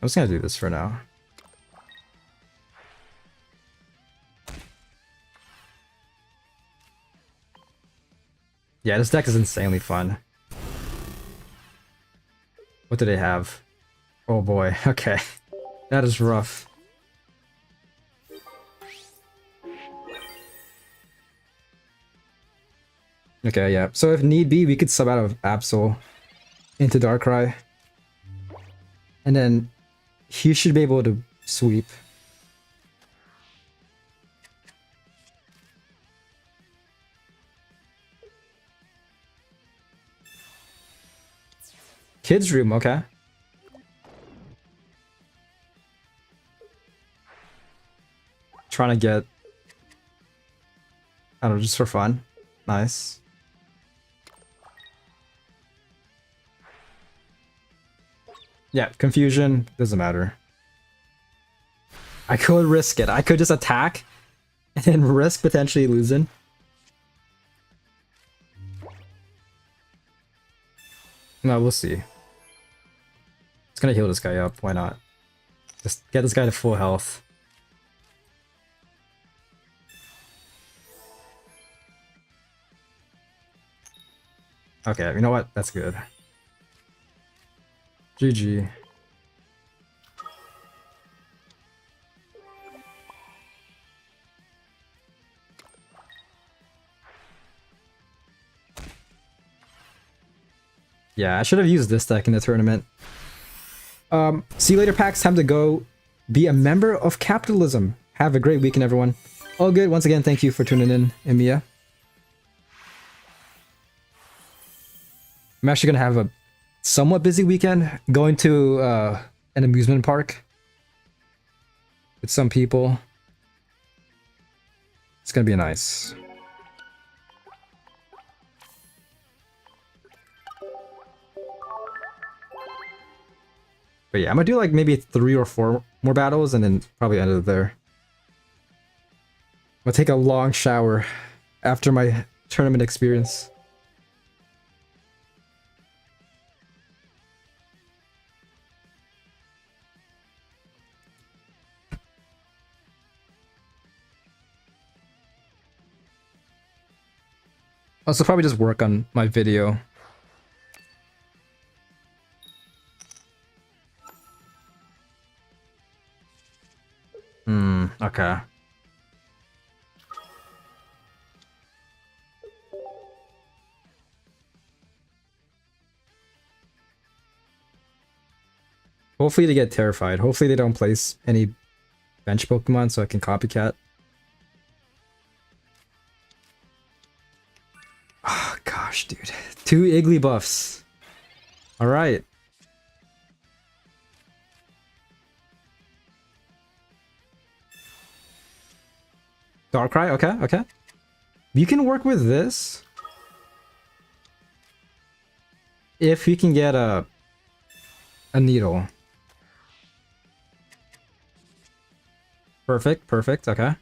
I'm just gonna do this for now. Yeah, this deck is insanely fun. What do they have? Oh boy, okay. That is rough. Okay, yeah. So if need be, we could sub out of Absol into Darkrai. And then he should be able to sweep. Kids room, okay. Trying to get, I don't know, just for fun. Nice. Yeah, confusion, doesn't matter. I could risk it. I could just attack and then risk potentially losing. No, we'll see. It's gonna heal this guy up, why not? Just get this guy to full health. Okay, you know what? That's good. GG. Yeah, I should have used this deck in the tournament. See you later, packs. Time to go be a member of capitalism. Have a great weekend, everyone. All good. Once again, thank you for tuning in, Emiya. I'm actually gonna have a somewhat busy weekend, going to an amusement park with some people. It's gonna be nice. But yeah, I'm gonna do like maybe 3 or 4 more battles and then probably end it there. I'm gonna take a long shower after my tournament experience. Also, probably just work on my video. Okay. Hopefully they get terrified. Hopefully they don't place any bench Pokemon so I can copycat. Oh gosh, dude. 2 Iggly buffs. Alright. Darkrai, okay, okay. You can work with this. If you can get a needle. Perfect, perfect, okay.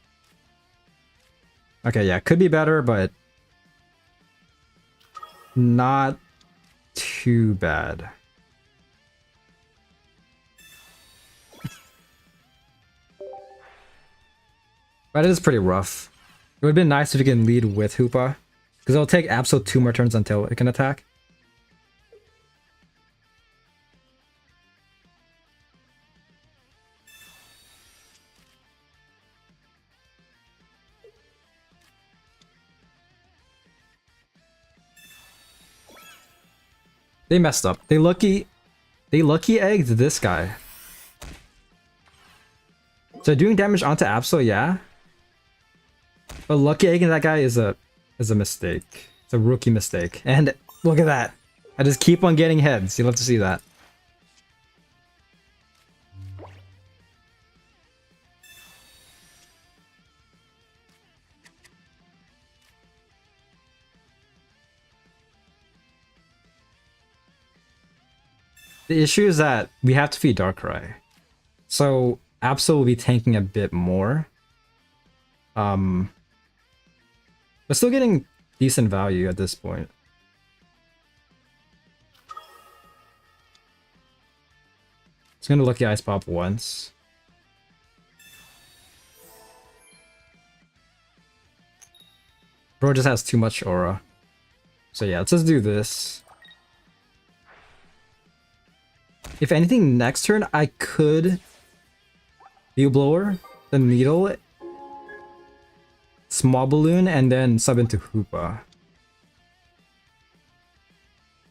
Okay, yeah, could be better, but not too bad. But it is pretty rough. It would have been nice if you can lead with Hoopa, because it'll take Absol 2 more turns until it can attack. They messed up. They lucky egged this guy. So doing damage onto Absol, yeah. But lucky egging that guy is a mistake. It's a rookie mistake. And look at that. I just keep on getting heads. You'll have to see that. The issue is that we have to feed Darkrai. So Absol will be tanking a bit more. But still getting decent value at this point. It's gonna Lucky Ice Pop once. Bro just has too much aura. So yeah, let's just do this. If anything, next turn I could View Blower, the Needle, Small Balloon, and then sub into Hoopa.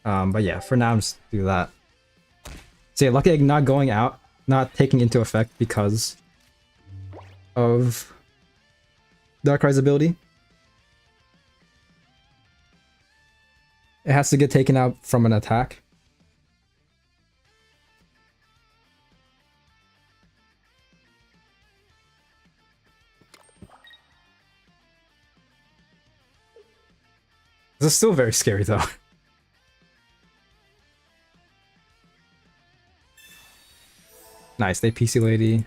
But yeah, for now, just do that. So yeah, Lucky Egg not going out, not taking into effect because of Darkrai's ability. It has to get taken out from an attack. This is still very scary though. Nice, they PC Lady.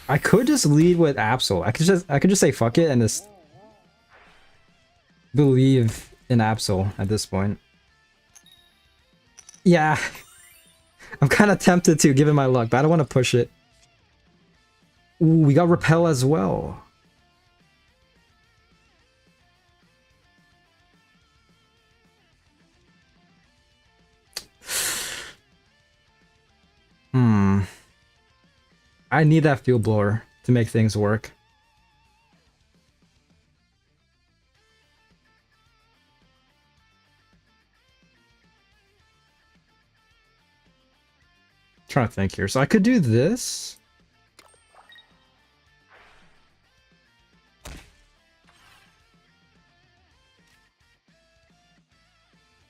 I could just lead with Absol. I could just say fuck it and just believe in Absol at this point. Yeah. I'm kind of tempted to, given my luck, but I don't want to push it. Ooh, we got Repel as well. I need that Field Blower to make things work. Trying to think here. So I could do this.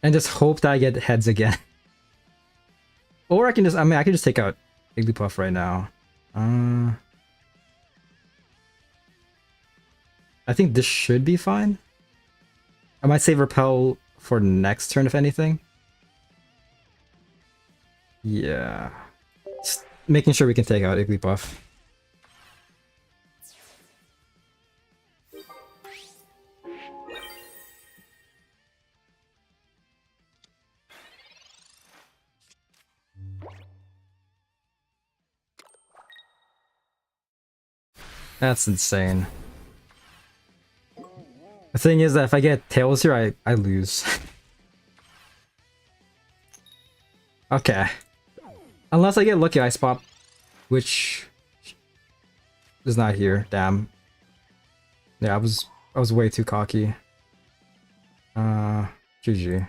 And just hope that I get heads again. Or I can just, I can just take out Igglybuff right now. I think this should be fine. I might save Repel for next turn, if anything. Yeah. Just making sure we can take out Igglybuff. That's insane. The thing is that if I get Tails here, I lose. Okay. Unless I get lucky Ice Pop, which is not here. Damn. Yeah, I was way too cocky. GG.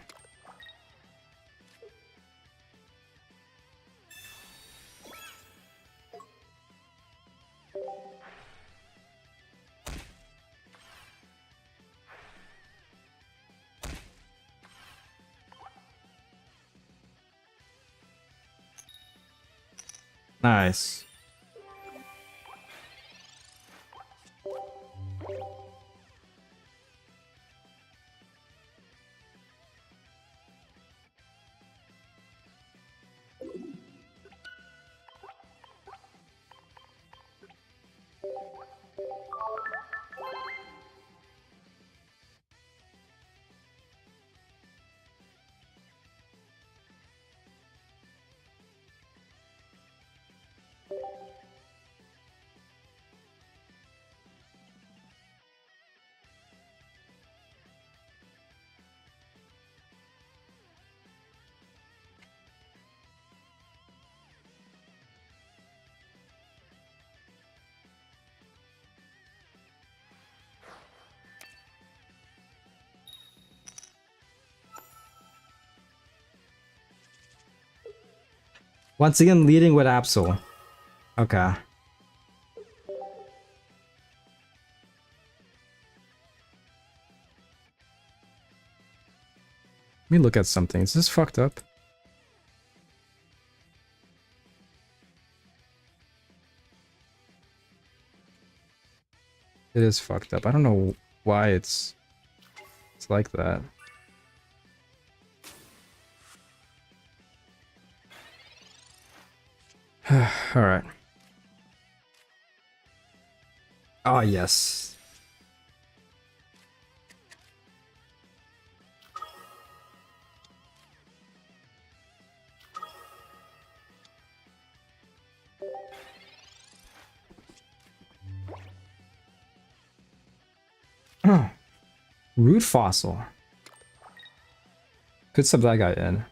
Nice. Once again, leading with Absol. Okay. Let me look at something. Is this fucked up? It is fucked up. I don't know why it's like that. Alright. Oh, yes. Root Fossil. Could sub that guy in.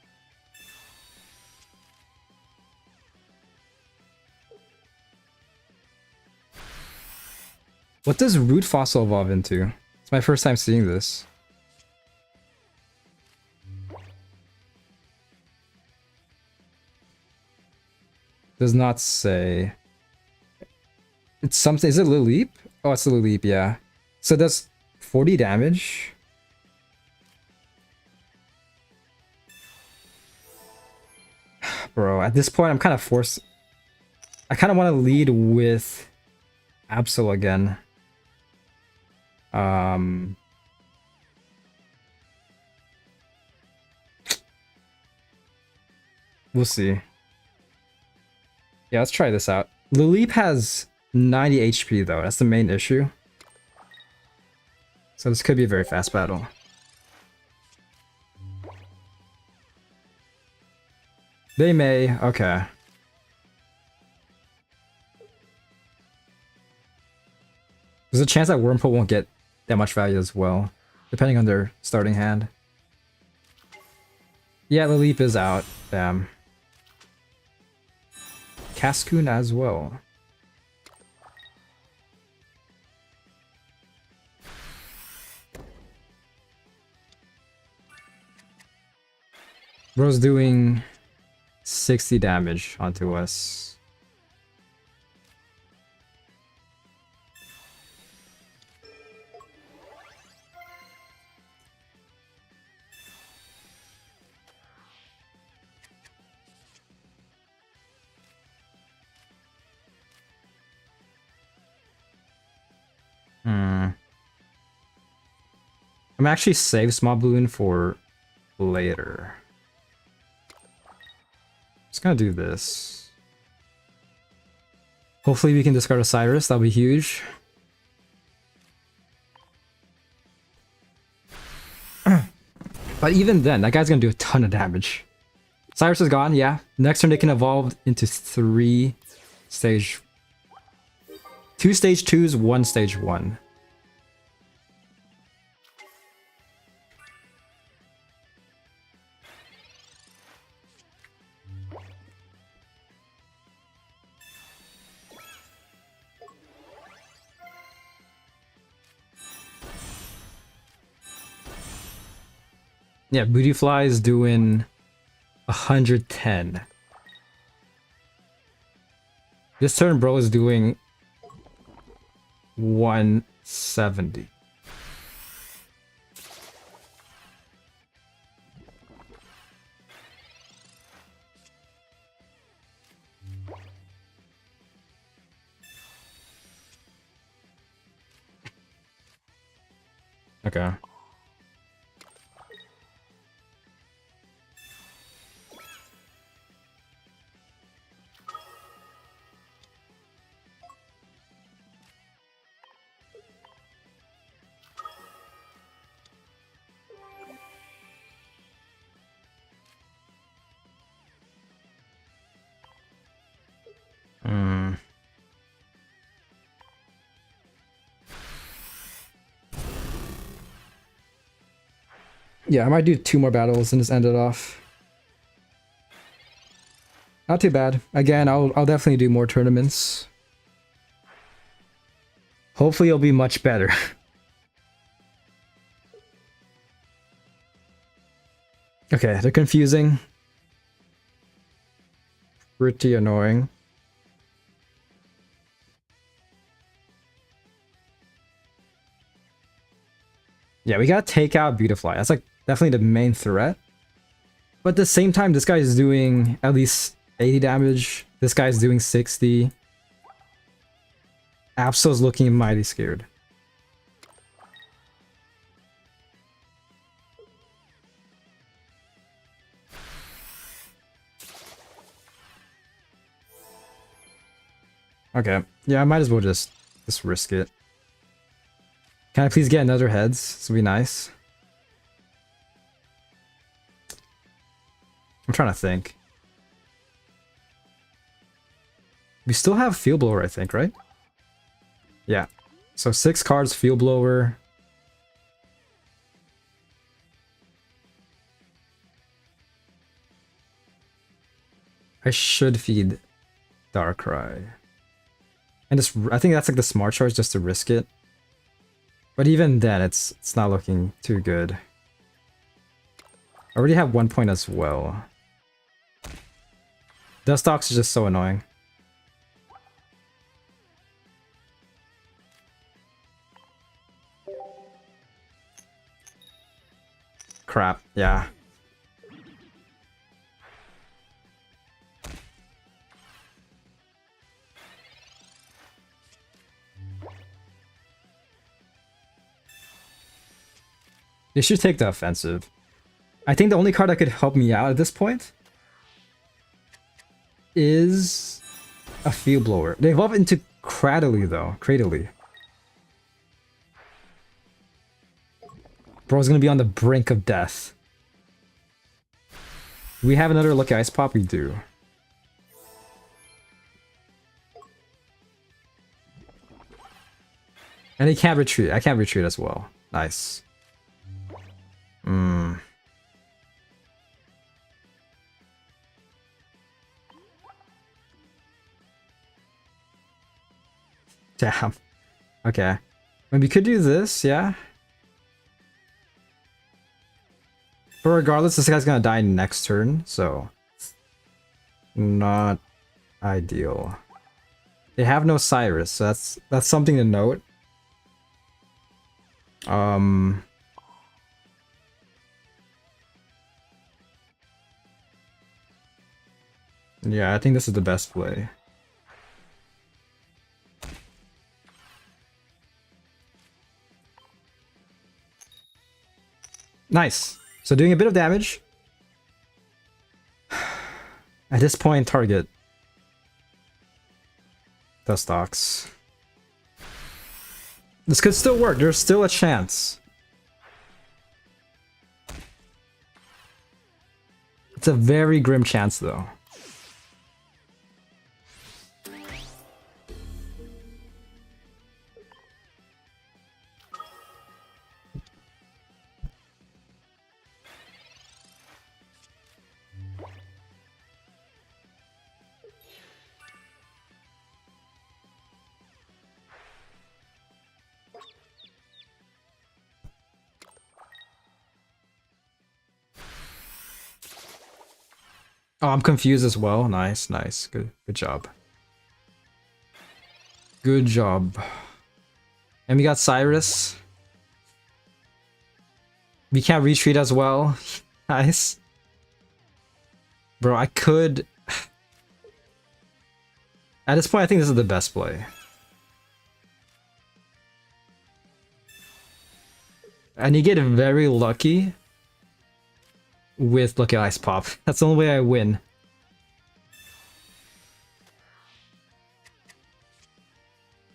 What does Root Fossil evolve into? It's my first time seeing this. Does not say. It's something. Is it Lileep? Oh, it's Lileep, yeah. So that's 40 damage. Bro, at this point, I'm kind of forced. I kind of want to lead with Absol again. We'll see. Yeah, let's try this out. Lileep has 90 HP though. That's the main issue. So this could be a very fast battle. They may. Okay. There's a chance that Wurmple won't get that much value as well, depending on their starting hand. Yeah, the leap is out. Damn. Cascoon as well. Bro's doing 60 damage onto us. I'm actually save Small Balloon for later. Just gonna do this. Hopefully we can discard a Cyrus, that'll be huge. But even then, that guy's gonna do a ton of damage. Cyrus is gone, yeah. Next turn they can evolve into 2 stage 2s, 1 stage 1. Yeah, Bootyfly is doing 110. This turn, bro, is doing 170. Okay. Yeah, I might do 2 more battles and just end it off. Not too bad. Again, I'll definitely do more tournaments. Hopefully it'll be much better. Okay, they're confusing. Pretty annoying. Yeah, we gotta take out Beautifly. That's like definitely the main threat. But at the same time, this guy is doing at least 80 damage. This guy's doing 60. Absol's looking mighty scared. Okay. Yeah, I might as well just risk it. Can I please get another heads? This would be nice. I'm trying to think. We still have Field Blower, I think, right? Yeah. So 6 cards, Field Blower. I should feed Darkrai. And just, I think that's like the smart choice just to risk it. But even then, it's not looking too good. I already have 1 point as well. Dustox is just so annoying. Crap, yeah. They should take the offensive. I think the only card that could help me out at this point is a Field Blower. They evolve into Cradily though. Cradily. Bro's gonna be on the brink of death. We have another Lucky Ice Pop? We do. And he can't retreat. I can't retreat as well. Nice. Hmm. Damn. Okay. Maybe we could do this, yeah? But regardless, this guy's gonna die next turn, so... Not ideal. They have no Cyrus, so that's something to note. Yeah, I think this is the best play. Nice. So doing a bit of damage. At this point, target Dustox. This could still work. There's still a chance. It's a very grim chance, though. Oh, I'm confused as well. Nice, nice. Good job. Good job. And we got Cyrus. We can't retreat as well. Nice. Bro, I could... At this point, I think this is the best play. And you get very lucky with Lucky Ice Pop. That's the only way I win.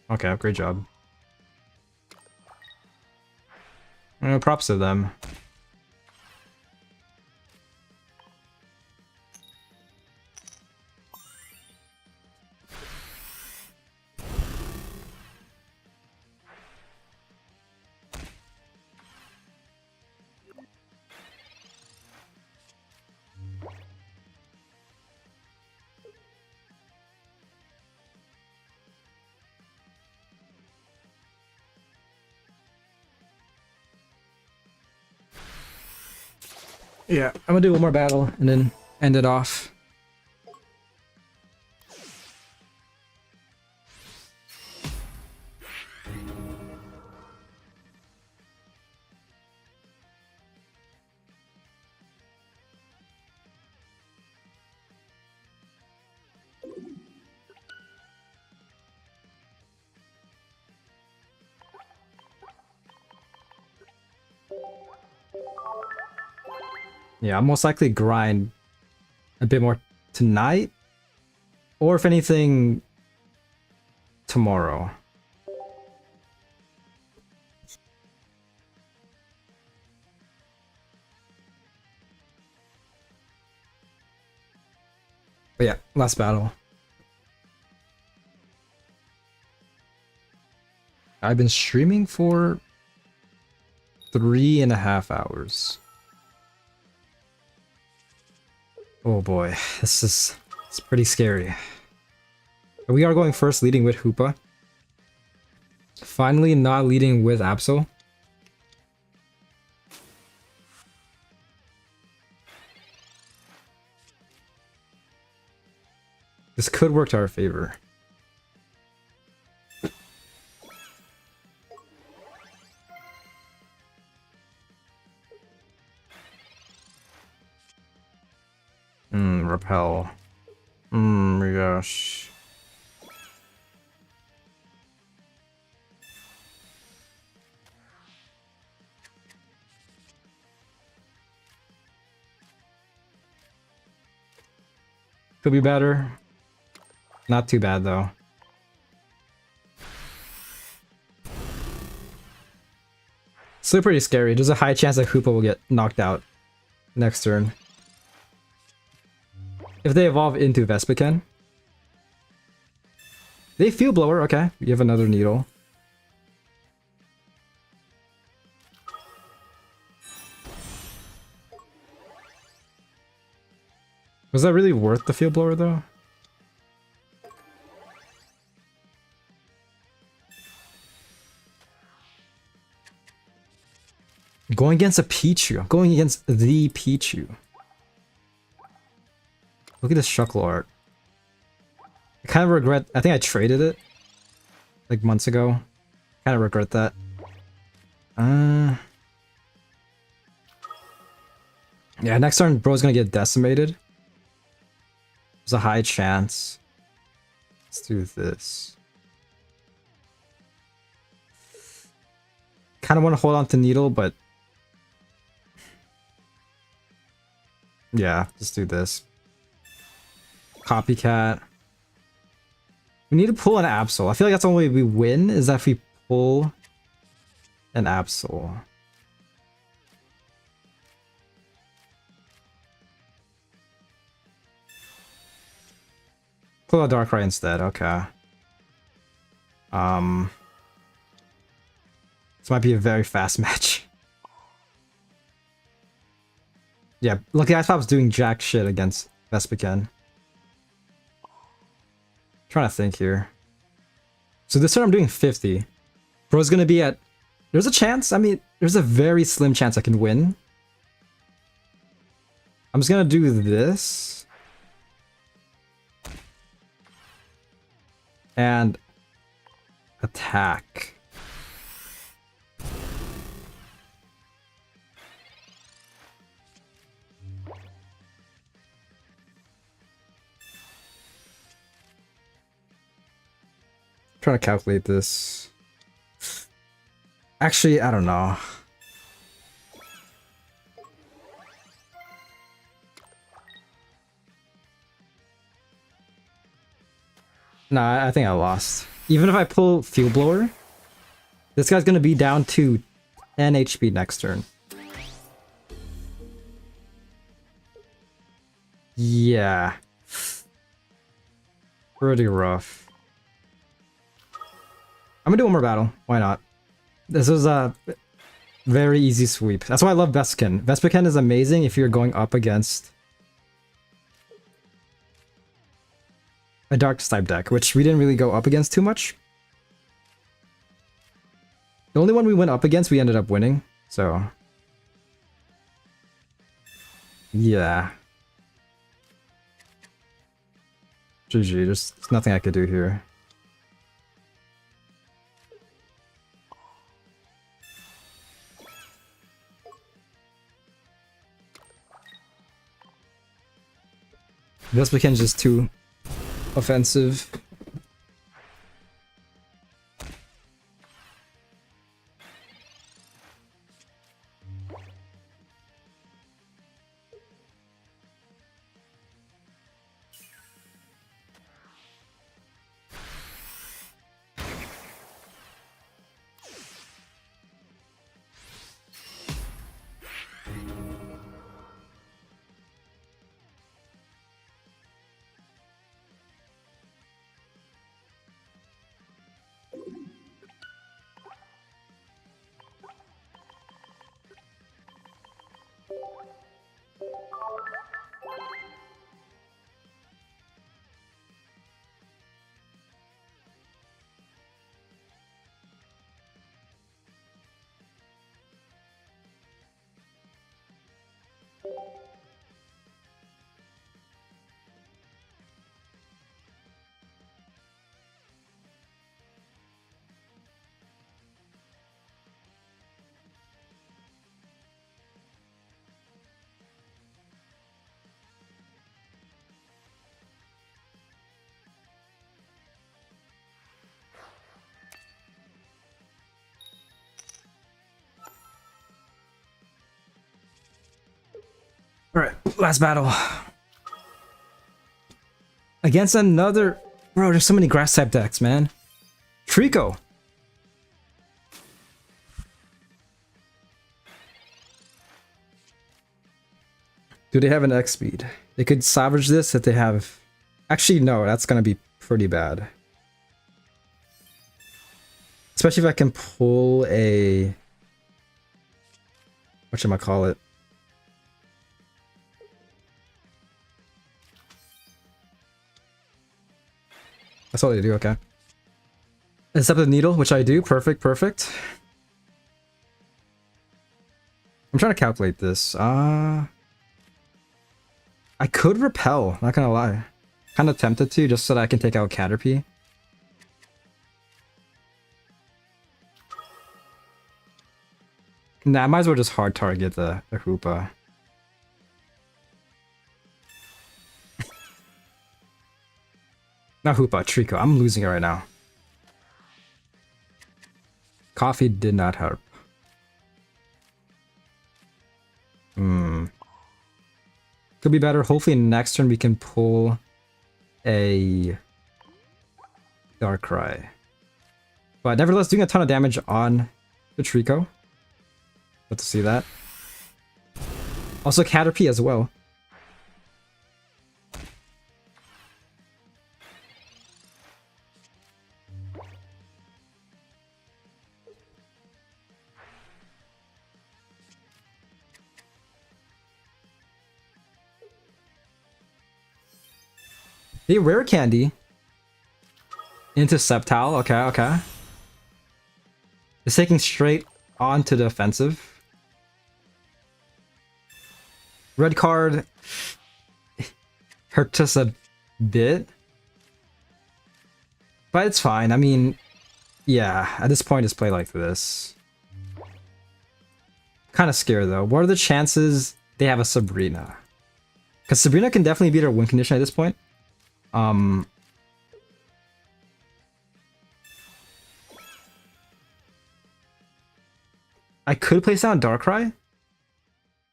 Okay, great job. Props to them. Yeah, I'm gonna do one more battle and then end it off. Yeah, I'll most likely grind a bit more tonight, or if anything, tomorrow. But yeah, last battle. I've been streaming for 3.5 hours. Oh boy, this is It's pretty scary. We are going first, leading with Hoopa. Finally not leading with Absol. This could work to our favor. Repel. Gosh. Could be better. Not too bad though. Still pretty scary. There's a high chance that Hoopa will get knocked out next turn. If they evolve into Vespiquen. They Field Blower, okay. You have another Needle. Was that really worth the Field Blower though? Going against a Pichu. I'm going against the Pichu. Look at this Shuckle art. I kind of regret... I think I traded it. Like months ago. Kind of regret that. Yeah, next turn bro's gonna get decimated. There's a high chance. Let's do this. Kind of want to hold on to Needle, but... yeah, just do this. Copycat. We need to pull an Absol. I feel like that's the only way we win, is that if we pull an Absol. Pull a Darkrai instead, okay. This might be a very fast match. Yeah, Lucky Ice Pop's doing jack shit against Vespiquen. Trying to think here. So this turn I'm doing 50. Bro's gonna be at... There's a chance, I mean, there's a very slim chance I can win. I'm just gonna do this. And... attack. Trying to calculate this. Actually, I don't know. Nah, I think I lost. Even if I pull Field Blower, this guy's gonna be down to 10 HP next turn. Yeah. Pretty rough. I'm gonna do one more battle. Why not? This is a very easy sweep. That's why I love Vespiquen. Vespiquen is amazing if you're going up against a Dark type deck, which we didn't really go up against too much. The only one we went up against, we ended up winning. So, yeah. GG, there's nothing I could do here. Vespiquen's just too offensive. Alright, last battle. Against another... Bro, there's so many grass type decks, man. Trico. Do they have an X speed? They could salvage this if they have... Actually, no, that's gonna be pretty bad. Especially if I can pull a... Whatchamacallit? That's all they do, okay. Except the needle, which I do. Perfect, perfect. I'm trying to calculate this. I could repel, not gonna lie. Kind of tempted to, just so that I can take out Caterpie. Nah, I might as well just hard target the Hoopa. Not Hoopa, Trico. I'm losing it right now. Coffee did not help. Could be better. Hopefully next turn we can pull a Darkrai. But nevertheless, doing a ton of damage on the Trico. Good to see that. Also Caterpie as well. Hey, rare candy. Into Sceptile. Okay, okay. It's taking straight on to the offensive. Red card hurt us a bit. But it's fine. I mean, yeah, at this point, just play like this. Kind of scared though. What are the chances they have a Sabrina? Because Sabrina can definitely beat her win condition at this point. I could place down Darkrai,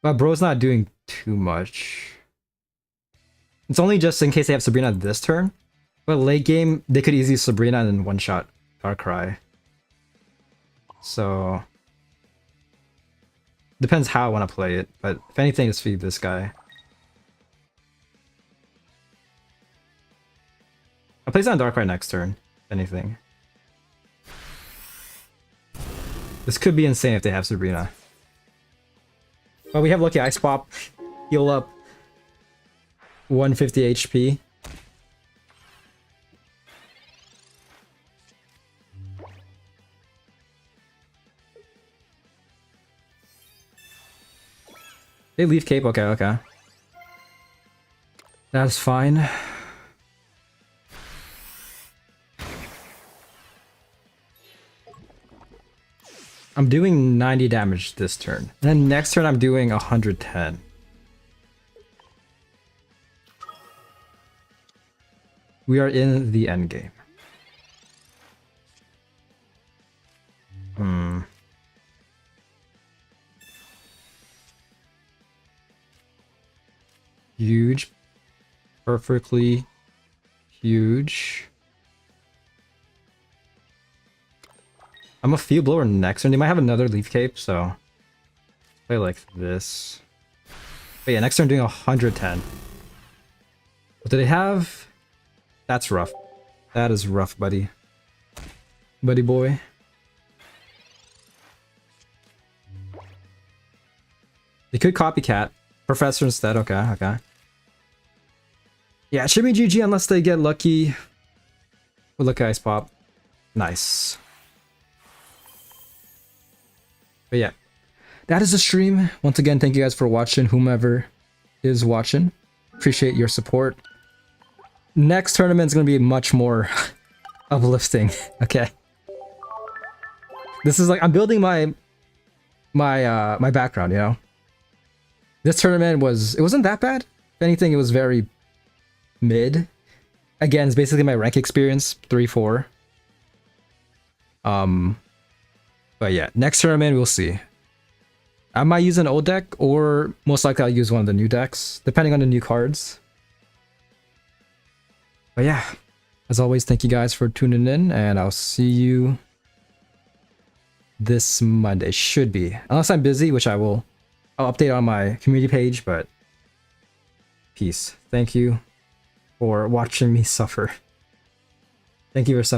but bro's not doing too much. It's only just in case they have Sabrina this turn, but late game they could easily Sabrina and then one-shot Darkrai. So depends how I want to play it, but if anything, just feed this guy. I'll place down Darkrai next turn, if anything. This could be insane if they have Sabrina. But we have Lucky Ice Pop, heal up 150 HP. They leave Cape, okay, okay. That's fine. I'm doing 90 damage this turn. And then next turn I'm doing 110. We are in the end game. Huge. Perfectly huge. I'm a Field Blower next turn. They might have another Leaf Cape, so play like this. But yeah, next turn doing 110. What do they have? That's rough. That is rough, buddy. Buddy boy. They could copycat. Professor instead. Okay, okay. Yeah, it should be GG unless they get lucky. With Lucky Ice Pop. Nice. But yeah, that is the stream. Once again, thank you guys for watching, whomever is watching. Appreciate your support. Next tournament's gonna be much more uplifting. Okay. This is like I'm building my background, you know. This tournament wasn't that bad. If anything, it was very mid. Again, it's basically my rank experience, 3-4. But yeah, next tournament we'll see. I might use an old deck, or most likely I'll use one of the new decks, depending on the new cards. But yeah, as always, thank you guys for tuning in, and I'll see you this Monday. Should be, unless I'm busy, which I'll update on my community page. But peace. Thank you for watching me suffer. Thank you for suffering.